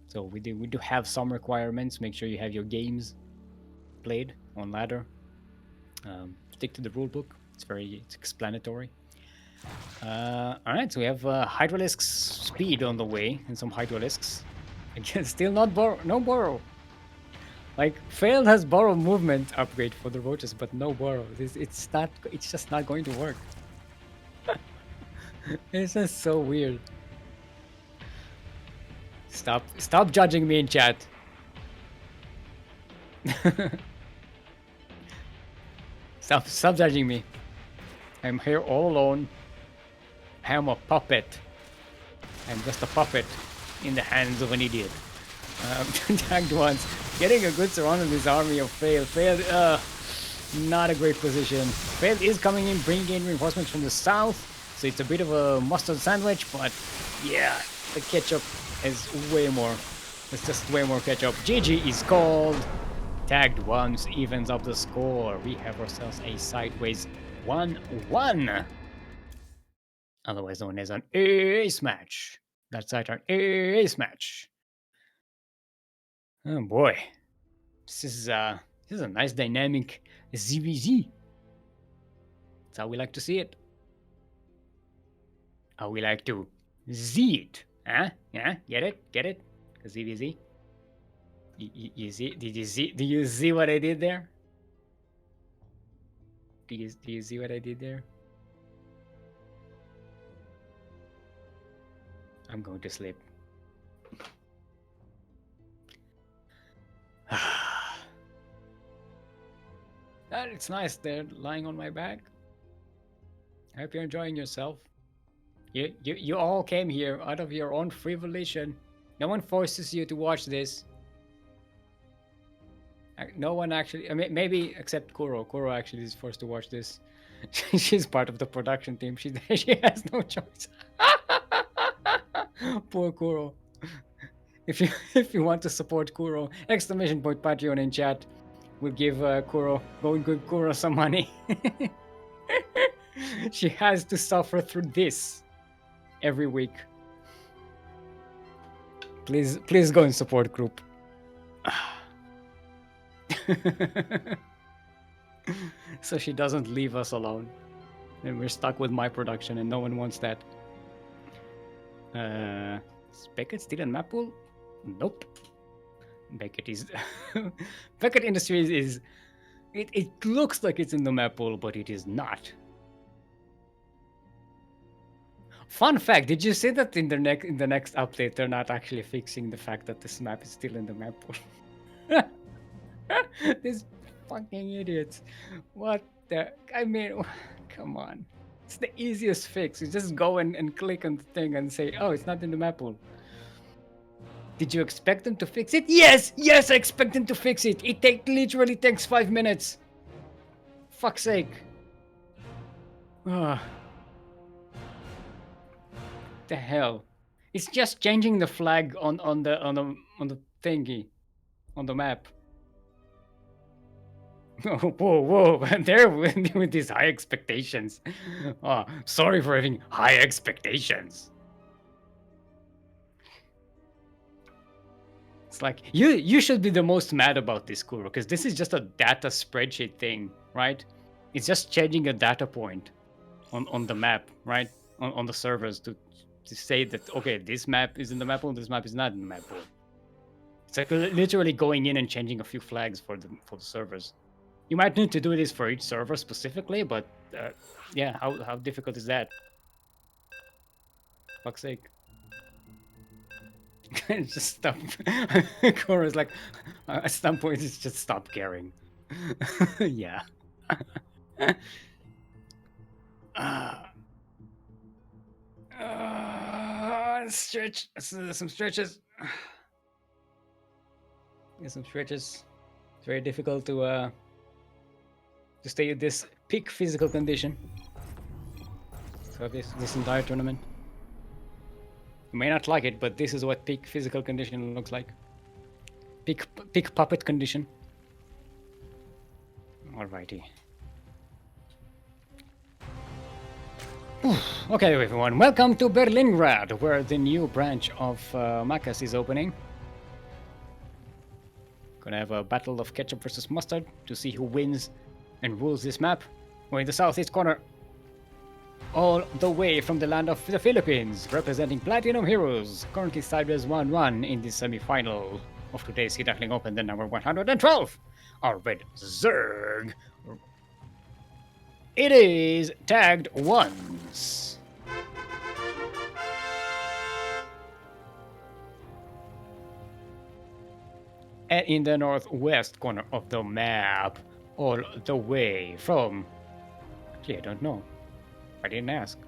So we do have some requirements. Make sure you have your games played on ladder. Stick to the rule book. It's explanatory. Alright, so we have Hydralisk's speed on the way and some Hydralisks. Again, still no Burrow. Like, Phayld has Burrow movement upgrade for the roaches, but no Burrow. It's just not going to work. It's just so weird. Stop judging me in chat. Stop judging me. I'm here all alone. I am a puppet. I'm just a puppet in the hands of an idiot. TaggedOnce getting a good surround of this army of Phayld. Phayld, not a great position. Phayld is coming in, bringing in reinforcements from the south, so it's a bit of a mustard sandwich, but yeah, the ketchup is way more. It's just way more ketchup. GG is called. TaggedOnce evens up the score. We have ourselves a sideways 1-1. Otherwise known as an ace match. That's right, an ace match. Oh boy, this is a nice dynamic ZVZ. That's how we like to see it. How we like to Z it, huh? Yeah, get it? ZVZ. You see? Do you see what I did there? Do you see what I did there? I'm going to sleep. It's nice there, lying on my back. I hope you're enjoying yourself. You all came here out of your own free volition. No one forces you to watch this. No one actually, I mean, maybe except Kuro. Kuro actually is forced to watch this. She's part of the production team. She has no choice. Poor Kuro. if you if you want to support Kuro, exclamation point Patreon in chat. We'll give Kuro, go and give Kuro some money. She has to suffer through this every week. Please go and support group. So she doesn't leave us alone. And we're stuck with my production and no one wants that. Is Beckett still in map pool? Nope. Beckett is Beckett Industries is it looks like it's in the map pool, but it is not. Fun fact, did you see that in the next update they're not actually fixing the fact that this map is still in the map pool? These fucking idiots. What the I mean come on. It's the easiest fix. You just go and click on the thing and say, oh, it's not in the map pool. Did you expect them to fix it? Yes! Yes, I expect them to fix it! It literally takes 5 minutes. Fuck's sake. Ugh. The hell? It's just changing the flag on the thingy, on the map. Whoa! There with these high expectations. Oh, sorry for having high expectations. It's like you should be the most mad about this, Kuro, because this is just a data spreadsheet thing, right? It's just changing a data point on the map, right? On the servers to say that okay, this map is in the map pool, this map is not in the map pool. It's like literally going in and changing a few flags for the servers. You might need to do this for each server specifically, but yeah, how difficult is that? Fuck's sake. Just stop. Cora's like, at some point, it's just stop caring. Yeah. Stretch. Some stretches. Yeah, some stretches. It's very difficult to stay at this peak physical condition. So this entire tournament. You may not like it, but this is what peak physical condition looks like. Peak puppet condition. Alrighty. Okay, everyone, welcome to Berlingrad, where the new branch of Macas is opening. Gonna have a battle of ketchup versus mustard to see who wins and rules this map. We're in the southeast corner. All the way from the land of the Philippines, representing Platinum Heroes, currently sideways 1-1 in the semi-final of today's Sea Duckling Open, the number 112, our red Zerg. It is TaggedOnce. And in the northwest corner of the map, all the way from... Actually, I don't know. I didn't ask.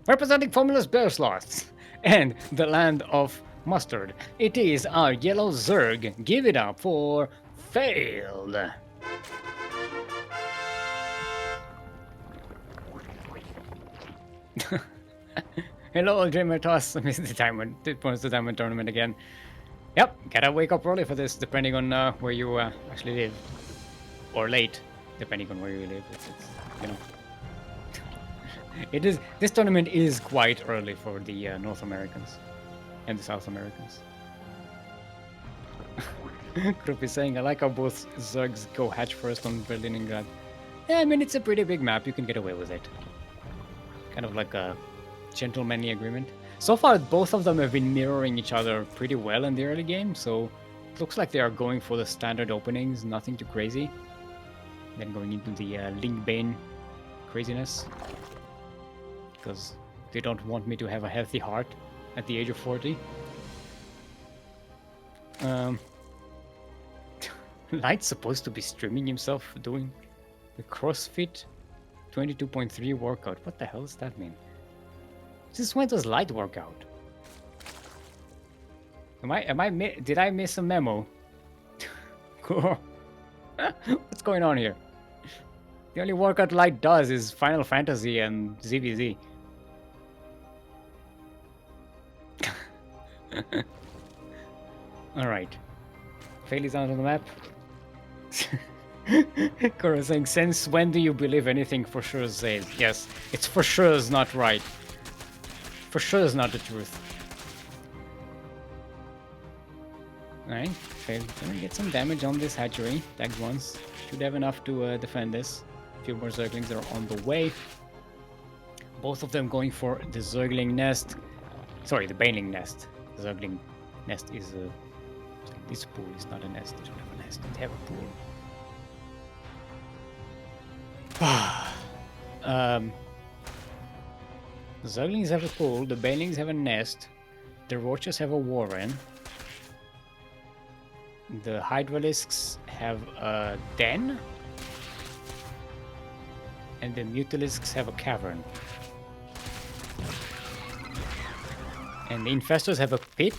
Representing Formulous Bear Sloths and the land of mustard, it is our yellow Zerg. Give it up for Phayld. Hello, Dreamer Toss. I missed the diamond. It was the diamond tournament again. Yep, gotta wake up early for this, depending on where you actually live, or late, depending on where you live. It's you know. It is. This tournament is quite early for the North Americans and the South Americans. Krupp is saying, I like how both Zergs go hatch first on Berlingrad. Yeah, I mean, it's a pretty big map. You can get away with it. Kind of like a gentlemanly agreement. So far, both of them have been mirroring each other pretty well in the early game, so it looks like they are going for the standard openings, nothing too crazy. Then going into the Linkbane craziness. Because they don't want me to have a healthy heart at the age of 40. Light's supposed to be streaming himself doing the CrossFit 22.3 workout. What the hell does that mean? Since when does Light work out? Did I miss a memo? What's going on here? The only workout Light does is Final Fantasy and ZVZ. Alright. Phayld is out on the map. Koro saying, since when do you believe anything for sure is said? Yes, it's for sure is not right. For sure is not the truth. Alright, Phayld gonna get some damage on this hatchery. Tagged once. Should have enough to defend this. A few more Zerglings are on the way. Both of them going for the Zergling nest. Sorry, the Baneling nest. The Zergling nest is this pool is not a nest. They don't have a nest. They have a pool. The Zerglings have a pool. The Banelings have a nest. The Roaches have a warren. The Hydralisks have a den. And the Mutalisks have a cavern. And the Infestors have a pit.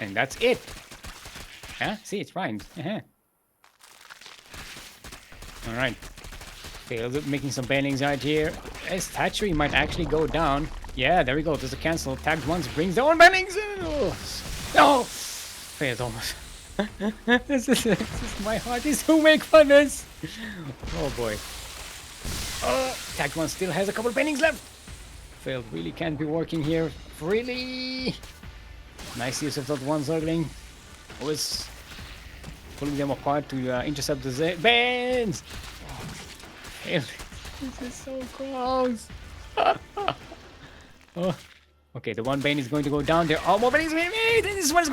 And that's it. Yeah, see, it rhymes. Alright. Phayld making some banelings out here. This hatchery might actually go down. Yeah, there we go. There's a cancel. Tagged once brings down banelings. Oh, no! Phayld almost. this is my heart is to make for this. Oh boy. Tagged one still has a couple banelings left. Phayld really can't be working here freely. Nice use of that one Zergling. Always pulling them apart to intercept the Banes. Phayld, this is so close. Oh. Okay, the one Bane is going to go down. There are more Banes. This one is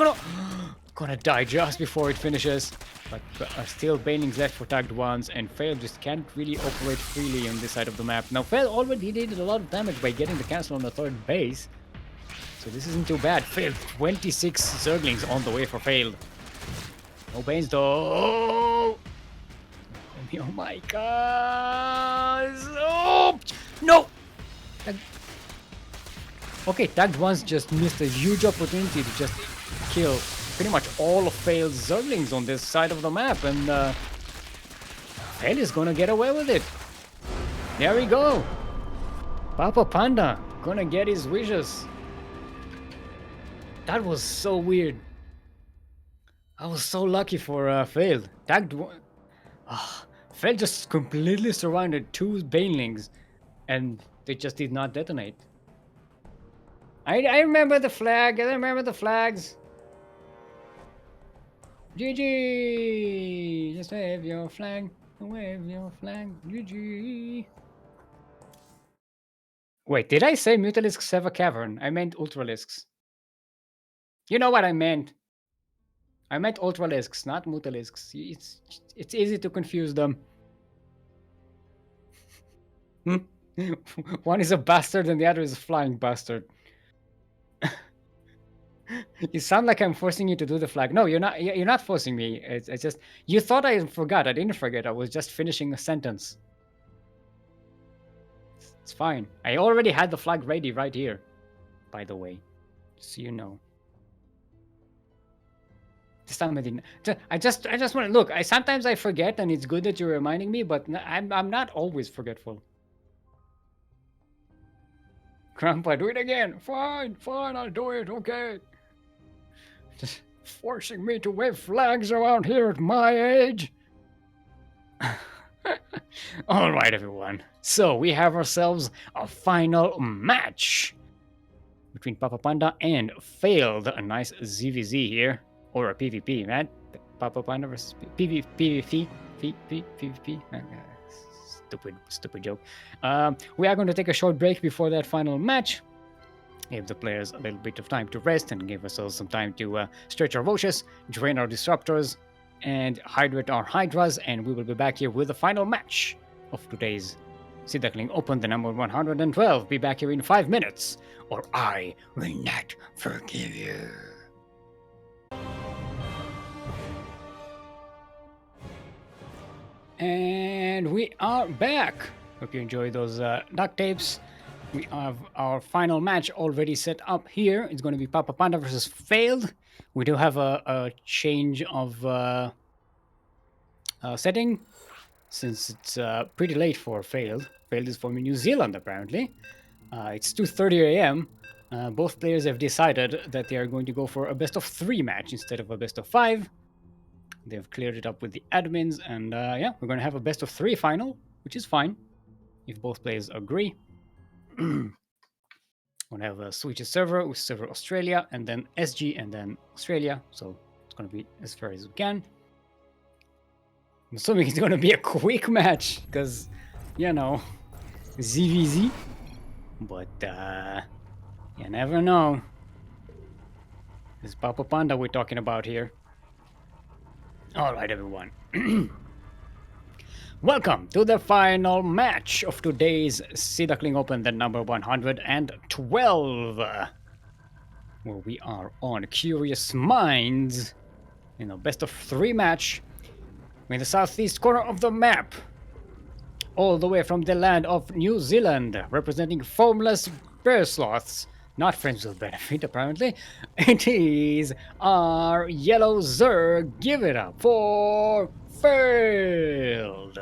gonna die just before it finishes. But there are still Banelings left for tagged ones, and Phayld just can't really operate freely on this side of the map. Now, Phayld already did a lot of damage by getting the castle on the third base. So this isn't too bad. Phayld, 26 Zerglings on the way for Phayld. No Banes though. Oh my god. Oh, no! Okay, tagged ones just missed a huge opportunity to just kill pretty much all of Phayld's Zerglings on this side of the map, and Phayld is gonna get away with it. There we go. Papapanda gonna get his wishes. That was so weird. I was so lucky for Phayld. Tagged one. Phayld just completely surrounded two Banelings, and they just did not detonate. I remember the flag. I remember the flags. GG! Just wave your flag. Wave your flag. GG. Wait, did I say Mutalisks have a cavern? I meant Ultralisks. You know what I meant. I meant Ultralisks, not Mutalisks. It's easy to confuse them. One is a bastard and the other is a flying bastard. You sound like I'm forcing you to do the flag. No, you're not. You're not forcing me. It's just you thought I forgot. I didn't forget. I was just finishing a sentence. It's fine. I already had the flag ready right here. By the way, so you know. This time I didn't. I just want to look. Sometimes I forget, and it's good that you're reminding me. But I'm not always forgetful. Grandpa, do it again. Fine, I'll do it. Okay. Just forcing me to wave flags around here at my age. All right, everyone. So we have ourselves a final match between Papapanda and Phayld. A nice ZVZ here, or a PvP, man. Papapanda versus PvP. Stupid joke. We are going to take a short break before that final match. Give the players a little bit of time to rest and give ourselves some time to stretch our roaches, drain our disruptors, and hydrate our hydras, and we will be back here with the final match of today's Sea Duckling Open, the number 112. Be back here in 5 minutes, or I will not forgive you. And we are back. Hope you enjoyed those duct tapes. We have our final match already set up here. It's going to be Papapanda versus Phayld. We do have a change of setting, since it's pretty late for Phayld. Phayld is from New Zealand, apparently. It's 2:30 a.m. Both players have decided that they are going to go for a best of 3 match instead of a best of 5. They've cleared it up with the admins, and yeah, we're going to have a best of 3 final, which is fine if both players agree. We're going to have a Switch server with server Australia, and then SG, and then Australia. So it's going to be as fair as we can. I'm assuming it's going to be a quick match, because, you know, ZVZ. But you never know. This Papapanda we're talking about here. Alright, everyone. Welcome to the final match of today's Sea Duckling Open, the number 112. Where we are on Curious Minds in a best of 3 match in the southeast corner of the map. All the way from the land of New Zealand, representing foamless bear sloths. Not friends with benefit, apparently. It is our yellow Zerg. Give it up for Phayld.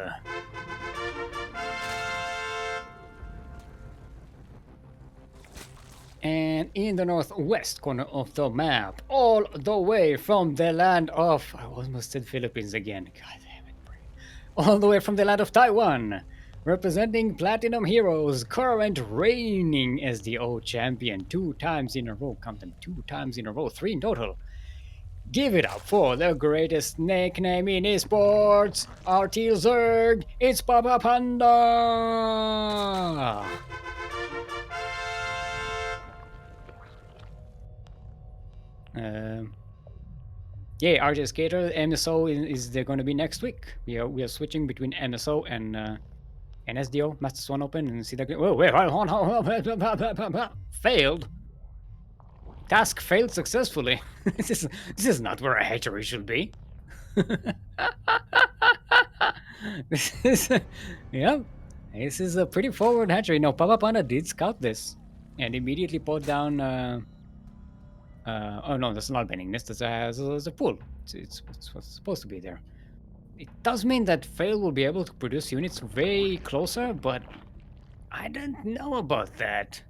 And in the northwest corner of the map, all the way from the land of... I almost said Philippines again. God damn it. All the way from the land of Taiwan, representing Platinum Heroes, Kureiton reigning as the old champion 2 times in a row. Count them, 2 times in a row, 3 in total. Give it up for the greatest nickname in esports, our teal Zerg, it's Papapanda! Yeah, RJ Skater, MSO is going to be next week. We are switching between MSO and SDO, Master Swan Open, and Sea Duckling. Oh, wait, hold on. Failed. Task failed successfully. This is not where a hatchery should be. Yeah, this is a pretty forward hatchery. No, Papapanda did scout this and immediately put down. Oh no, that's not banning nest. That's a pool. It's what's supposed to be there. It does mean that Phayld will be able to produce units way closer, but I don't know about that.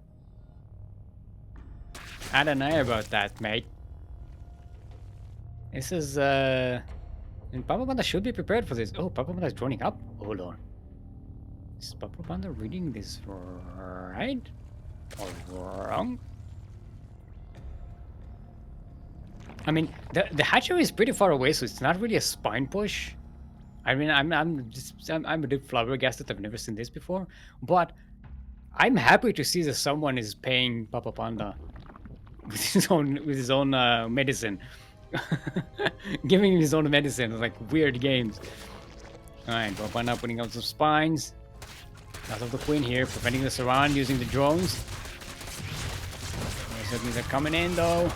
I don't know about that, mate. This is and Papapanda should be prepared for this. Oh, Papapanda is droning up. Hold on. Is Papapanda reading this right or wrong? I mean, the hatchery is pretty far away, so it's not really a spine push. I mean, I'm a bit flabbergasted. I've never seen this before, but I'm happy to see that someone is paying Papapanda with his own medicine, giving him his own medicine, like weird games. All right, Papapanda putting out some spines. Out of the queen here, preventing the surround using the drones. They're coming in though.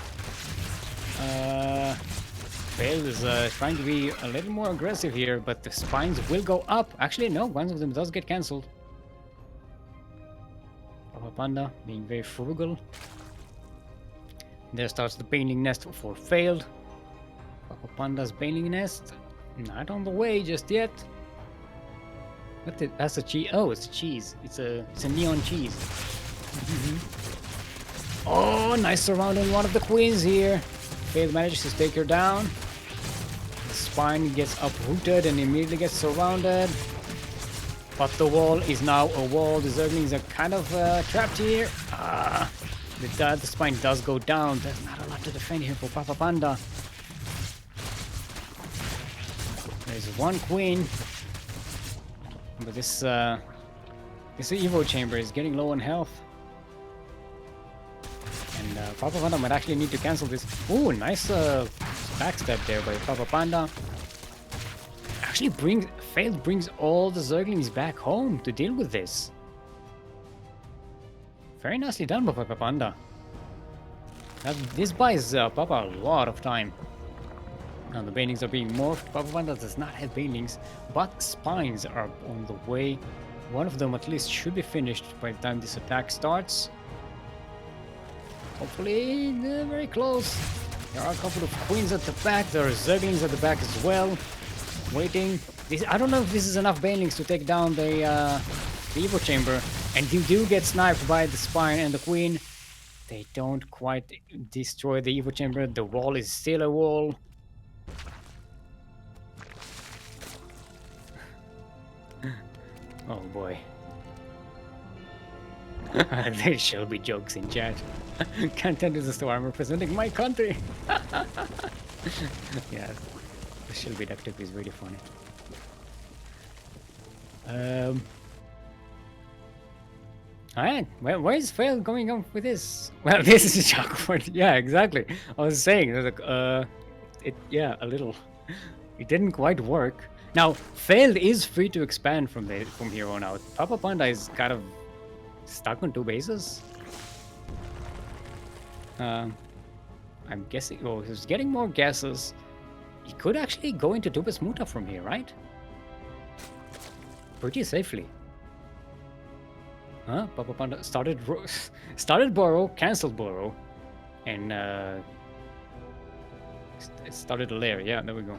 Phayld is trying to be a little more aggressive here, but the spines will go up. Actually, no, one of them does get cancelled. Papapanda being very frugal. There starts the baneling nest for Phayld. Papapanda's baneling nest not on the way just yet. That's a cheese. Oh, it's a cheese. It's a neon cheese. Oh, nice surround on one of the queens here. Phayld manages to take her down. The spine gets uprooted and immediately gets surrounded. But the wall is now a wall. The Zerglings are kind of trapped here. The spine does go down. There's not a lot to defend here for Papapanda. There's one queen. But this Evo chamber is getting low on health. And Papapanda might actually need to cancel this. Ooh, nice backstab there by Papapanda. Actually Phayld brings all the Zerglings back home to deal with this. Very nicely done by Papapanda. This buys Papa a lot of time. Now the banelings are being morphed. Papapanda does not have banelings, but spines are on the way. One of them at least should be finished by the time this attack starts. Hopefully, they're very close. There are a couple of queens at the back. There are Zerglings at the back as well, waiting. I don't know if this is enough banelings to take down the Evo chamber. And you do get sniped by the spine and the queen. They don't quite destroy the Evo Chamber. The wall is still a wall. Oh boy. There shall be jokes in chat. Content is a store. I'm representing my country. Yeah, the shall be duct tape is really funny. Alright, well, where is Phayld going on with this? Well, this is a chalkboard. Yeah, exactly. I was saying, yeah, a little. It didn't quite work. Now, Phayld is free to expand from here on out. Papapanda is kind of stuck on 2 bases. I'm guessing. Oh, he's getting more guesses. He could actually go into Dubas Muta from here, right? Pretty safely. Huh? Papapanda started Burrow, cancelled Burrow, and started a lair. Yeah, there we go.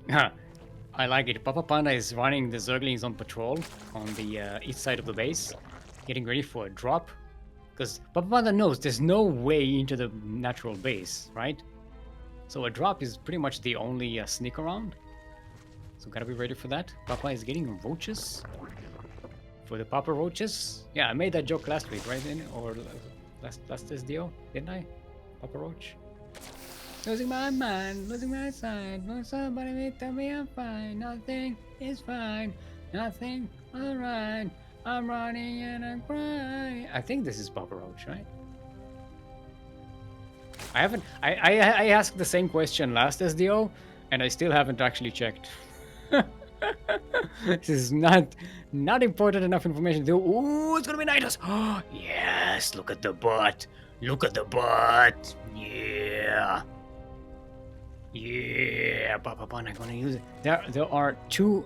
Huh. I like it. Papapanda is running the Zerglings on patrol on the east side of the base, getting ready for a drop. Because Papapanda knows there's no way into the natural base, right? So a drop is pretty much the only sneak around. So gotta be ready for that. Papa is getting roaches. For the Papa roaches. Yeah, I made that joke last week, right? Or last SDO, didn't I? Papa roach. Losing my mind, losing my sight. No somebody may tell me I'm fine. Nothing is fine. Nothing alright. I'm running and I'm crying. I think this is Papa Roach, right? I haven't. I asked the same question last SDO, and I still haven't actually checked. This is not important enough information. Ooh, it's gonna be Nidus. Oh yes, look at the butt. Look at the butt. Yeah. Yeah, Papapanda gonna use it. There are 2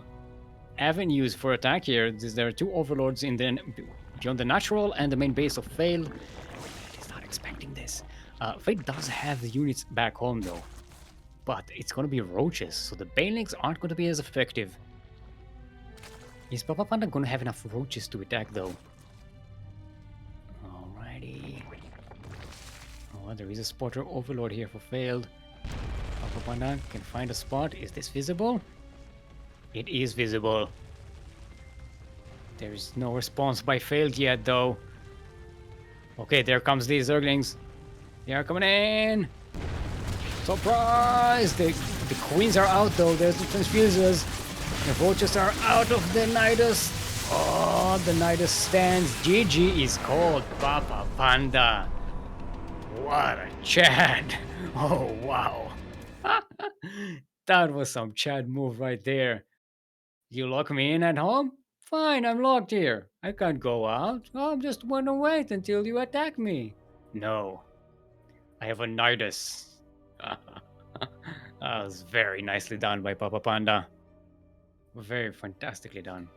avenues for attack here. There are 2 overlords in beyond the natural and the main base of Phayld. He's not expecting this. Phayld does have the units back home though, but it's gonna be roaches, so the banelings aren't gonna be as effective. Is Papapanda gonna have enough roaches to attack though? Alrighty. Oh, there is a spotter overlord here for Phayld. Papapanda can find a spot. Is this visible? It is visible. There is no response by Phayld yet, though. Okay, there comes these Zerglings. They are coming in. Surprise! The queens are out, though. There's the transfusers. The roaches are out of the Nidus. Oh, the Nidus stands. GG is called Papapanda. What a Chad. Oh, wow. That was some Chad move right there. You lock me in at home? Fine, I'm locked here. I can't go out. I'm just gonna wait until you attack me. No. I have a Nidus. That was very nicely done by Papapanda. Very fantastically done.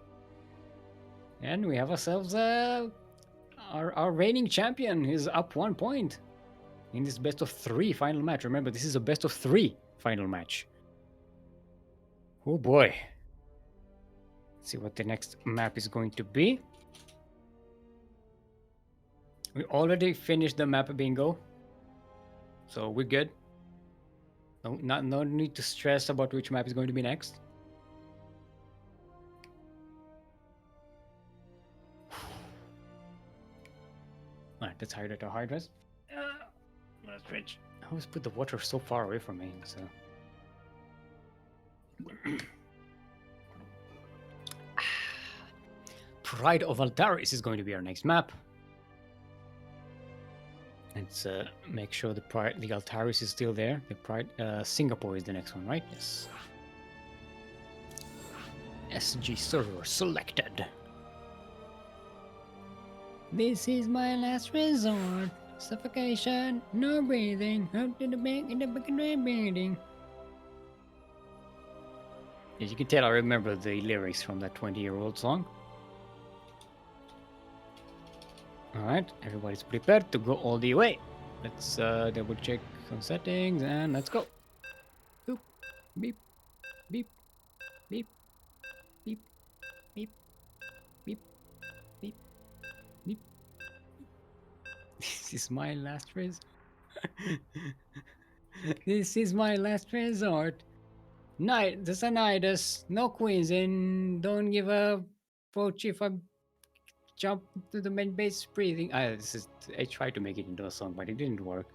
And we have ourselves our reigning champion. He's up 1 point in this best of 3 final match. Remember, this is a best of 3 final match. Oh boy. Let's see what the next map is going to be. We already finished the map bingo, so we're good. No need to stress about which map is going to be next. Alright, let's hide at our hard dress. Let's switch. I always put the water so far away from me, so. Pride of Altaris is going to be our next map. Let's make sure the Altaris is still there. The Pride Singapore is the next one, right? Yes. SG server selected. This is my last resort. Suffocation, no breathing. Out to the back in the breathing. As you can tell, I remember the lyrics from that 20-year-old song. Alright, everybody's prepared to go all the way. Let's double check some settings and let's go. Boop, beep, beep, beep, beep, beep, beep, beep, beep, This is my last resort. This is my last resort. Night, the Sinidas, no queens, and don't give a approach if I jump to the main base breathing. I tried to make it into a song, but it didn't work.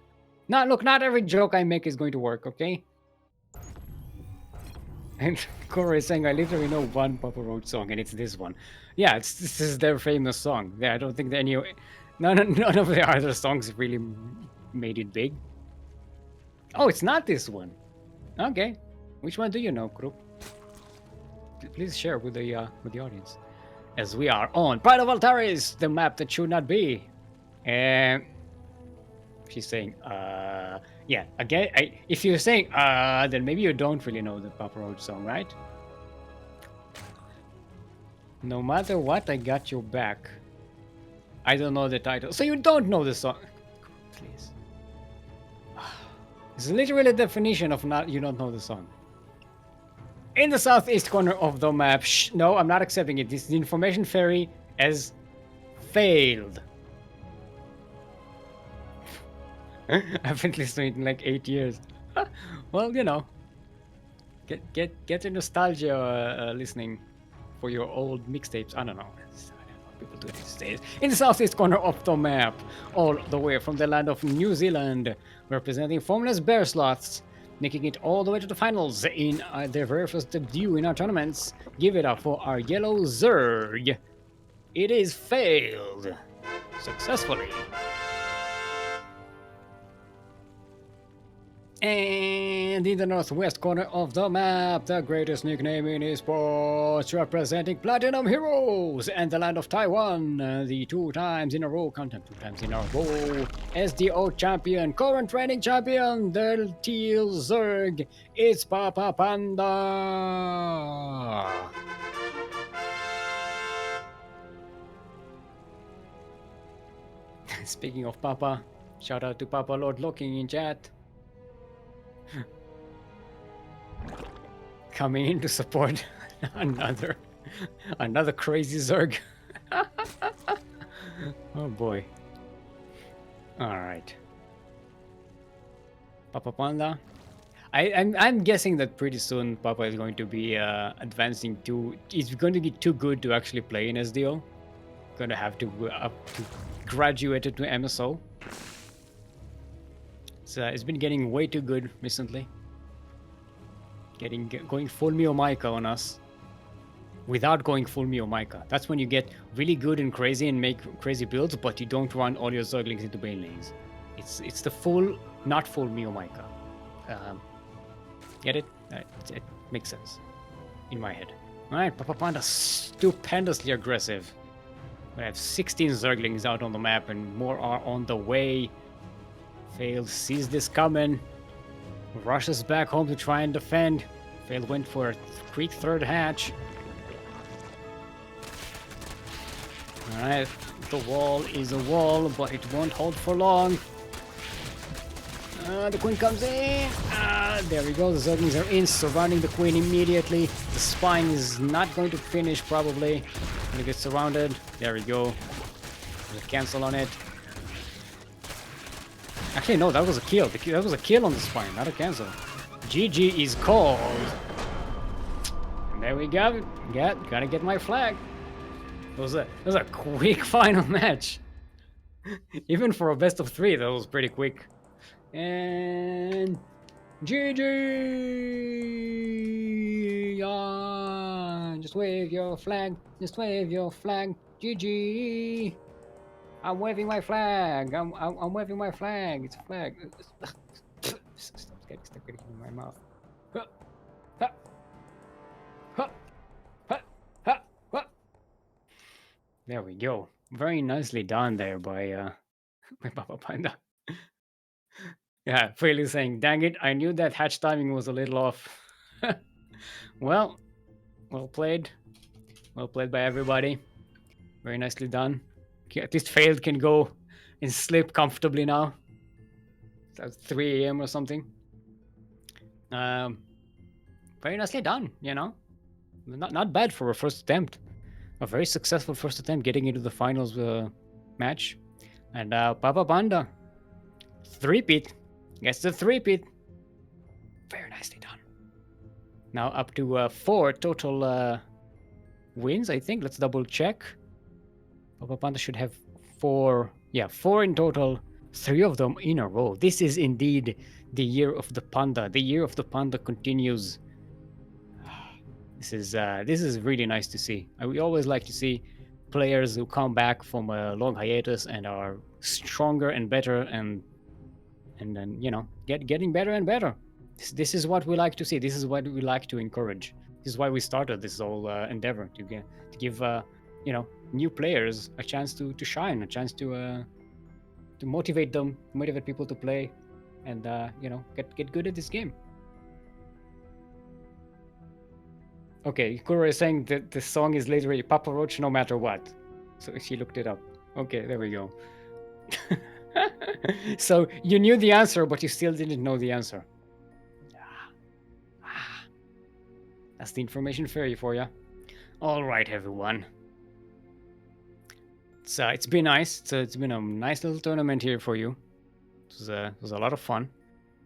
No, look, not every joke I make is going to work, okay? And Corey is saying, I literally know one Papa Roach song, and it's this one. Yeah, this is their famous song. I don't think that none of their other songs really made it big. Oh, it's not this one. Okay. Which one do you know, Krupp? Please share with the audience. As we are on Pride of Altaris, the map that should not be. And she's saying, yeah, again, if you're saying, then maybe you don't really know the Papa Roach song, right? No matter what, I got your back. I don't know the title. So you don't know the song. Please. It's literally the definition of you don't know the song. In the southeast corner of the map. No, I'm not accepting it. This is the information fairy as Phayld. I haven't listened in like 8 years. Well, you know, get your nostalgia listening for your old mixtapes. I don't know. People do it these days. In the southeast corner of the map, all the way from the land of New Zealand, representing formless bear sloths, making it all the way to the finals in their very first debut in our tournaments. Give it up for our yellow Zerg. It is Phayld. Successfully. And in the northwest corner of the map, the greatest nickname in esports, representing Platinum Heroes and the land of Taiwan, the 2 times in a row, SDO champion, current reigning champion, the Teal Zerg, it's Papapanda. Speaking of Papa, shout out to Papa Lord Looking in chat. Coming in to support another crazy Zerg. Oh boy. Alright. Papapanda. I'm guessing that pretty soon Papa is going to be advancing to... It's going to be too good to actually play in SDO. Gonna have to graduate it to MSO. So it's been getting way too good recently. Going full Mio-Micah on us. Without going full Mio-Micah. That's when you get really good and crazy and make crazy builds, but you don't run all your Zerglings into bane lanes. It's the full, not full Mio-Micah. Get it? It makes sense. In my head. Alright, Papapanda stupendously aggressive. We have 16 Zerglings out on the map and more are on the way. Phayld sees this coming, rushes back home to try and defend. Phayld went for a quick third hatch. Alright, the wall is a wall, but it won't hold for long. The queen comes in. There we go, the Zerglings are in, surrounding the queen immediately. The spine is not going to finish, probably. Gonna get surrounded. There we go. There's a cancel on it. Actually, no, that was a kill. That was a kill on the spine, not a cancel. GG is called. And there we go. Gotta get my flag. It was a quick final match. Even for a best of 3, that was pretty quick. And GG! Yeah, just wave your flag. Just wave your flag. GG! I'm waving my flag. I'm waving my flag. It's a flag. Stop getting stuck in my mouth. There we go. Very nicely done there by Papapanda. Yeah, Phayld saying, "Dang it! I knew that hatch timing was a little off." Well played. Well played by everybody. Very nicely done. At least Phayld can go and sleep comfortably now. It's 3 AM or something. Very nicely done, you know. Not bad for a first attempt. A very successful first attempt getting into the finals match. And Papapanda, three-peat. Gets the three-peat. Very nicely done. Now up to 4 total wins, I think. Let's double check. Papapanda should have 4. Yeah, 4 in total. 3 of them in a row. This is indeed the year of the panda. The year of the panda continues. This is really nice to see. We always like to see players who come back from a long hiatus and are stronger and better, and then getting better and better. This is what we like to see. This is what we like to encourage. This is why we started this whole endeavor to give new players a chance to shine, a chance to motivate them, motivate people to play, and get good at this game. Okay, Kuro is saying that the song is literally Papa Roach no matter what. So she looked it up. Okay, there we go. So you knew the answer, but you still didn't know the answer. That's the information fairy for you. All right, everyone. It's been nice. It's been a nice little tournament here for you. It was a lot of fun.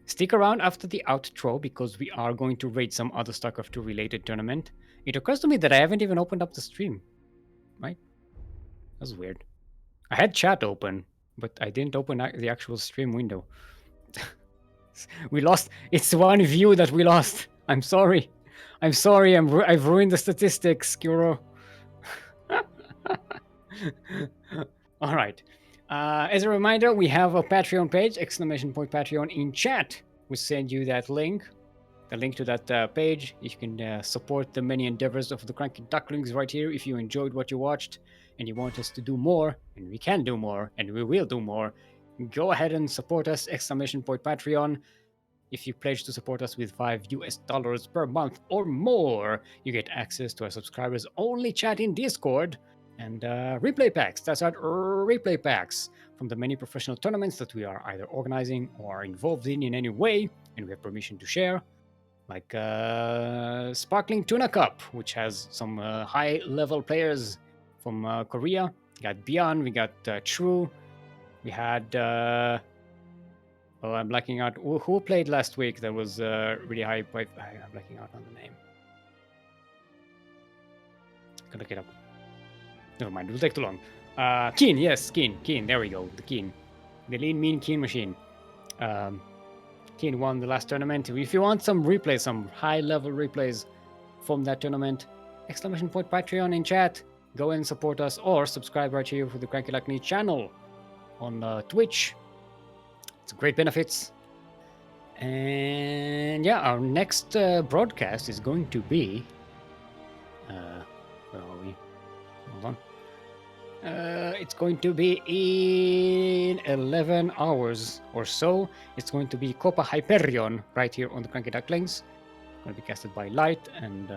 Stick around after the outro because we are going to rate some other StarCraft 2 related tournament. It occurs to me that I haven't even opened up the stream. Right? That's weird. I had chat open, but I didn't open the actual stream window. We lost. It's one view that we lost. I'm sorry. I've ruined the statistics, Kuro. All right. As a reminder, we have a Patreon page, !Patreon in chat. We send you that link, the link to that page. You can support the many endeavors of the CranKy Ducklings right here if you enjoyed what you watched and you want us to do more, and we can do more, and we will do more. Go ahead and support us, !Patreon. If you pledge to support us with $5 per month or more, you get access to our subscribers only chat in Discord and replay packs. That's our replay packs from the many professional tournaments that we are either organizing or involved in any way, and we have permission to share, like Sparkling Tuna Cup, which has some high-level players from Korea. We got Beyond, we got True, we had I'm blacking out. Who played last week that was really high? I'm blacking out on the name. I can look it up. Never mind, it'll take too long. Keen, yes, Keen. There we go, the Keen. The lean, mean Keen machine. Keen won the last tournament. If you want some replays, some high-level replays from that tournament, !Patreon in chat. Go and support us or subscribe right here for the CranKy Ducklings channel on Twitch. It's great benefits. And yeah, our next broadcast is going to be... where are we? Hold on. It's going to be in 11 hours or so. It's going to be Copa Hyperion right here on the CranKy Ducklings. It's going to be casted by Light, and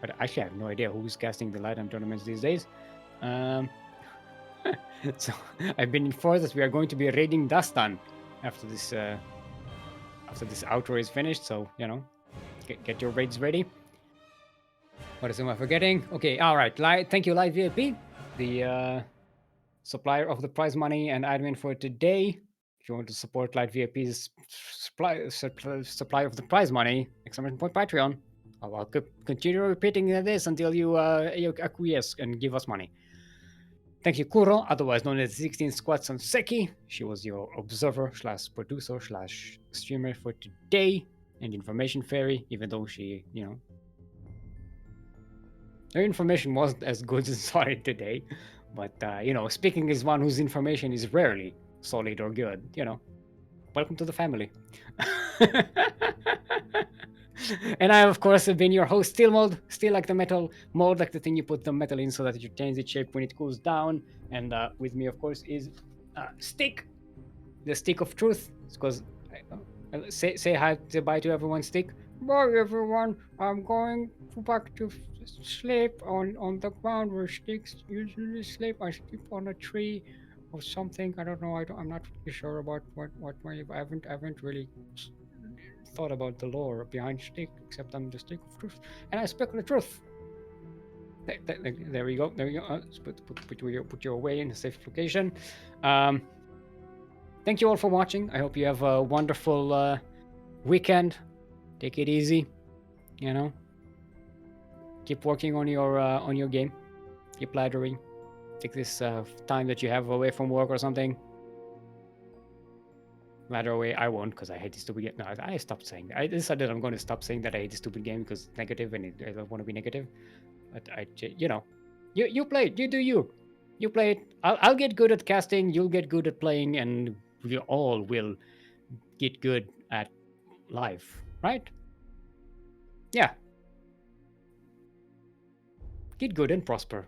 but actually I have no idea who's casting the Light on tournaments these days. So I've been informed that we are going to be raiding Dastan after this outro is finished. So get your raids ready. What am I forgetting? Okay, all right. Thank you, Live VIP, the supplier of the prize money and admin for today. If you want to support Light VIP's supply of the prize money, !Patreon. I'll continue repeating this until you acquiesce and give us money. Thank you, Kuro, otherwise known as 16 Squats on Seki. She was your observer / producer / streamer for today and information fairy, even though she, her information wasn't as good as solid today. But, speaking as one whose information is rarely solid or good, welcome to the family. And I, of course, have been your host, Steelmold. Steel like the metal, mold like the thing you put the metal in so that it retains its shape when it cools down. And with me, of course, is Stick, the Stick of Truth. Because say hi, say bye to everyone, Stick. Bye, everyone. I'm going back to sleep on the ground where Sticks usually sleep. I sleep on a tree or something. I don't know. I'm not really sure about what my. I haven't really thought about the lore behind Stick, except I'm the Stick of Truth, and I speak the truth. There we go. There we go. Put your away in a safe location. Thank you all for watching. I hope you have a wonderful weekend. Take it easy. You know, keep working on your game. Keep laddering. Take this time that you have away from work or something. Ladder away. I won't because I hate this stupid game. No, I stopped saying that. I decided I'm going to stop saying that I hate this stupid game because it's negative and I don't want to be negative. But you play it. You do you. You play it. I'll get good at casting. You'll get good at playing, and we all will get good at life, right? Yeah. Get good and prosper.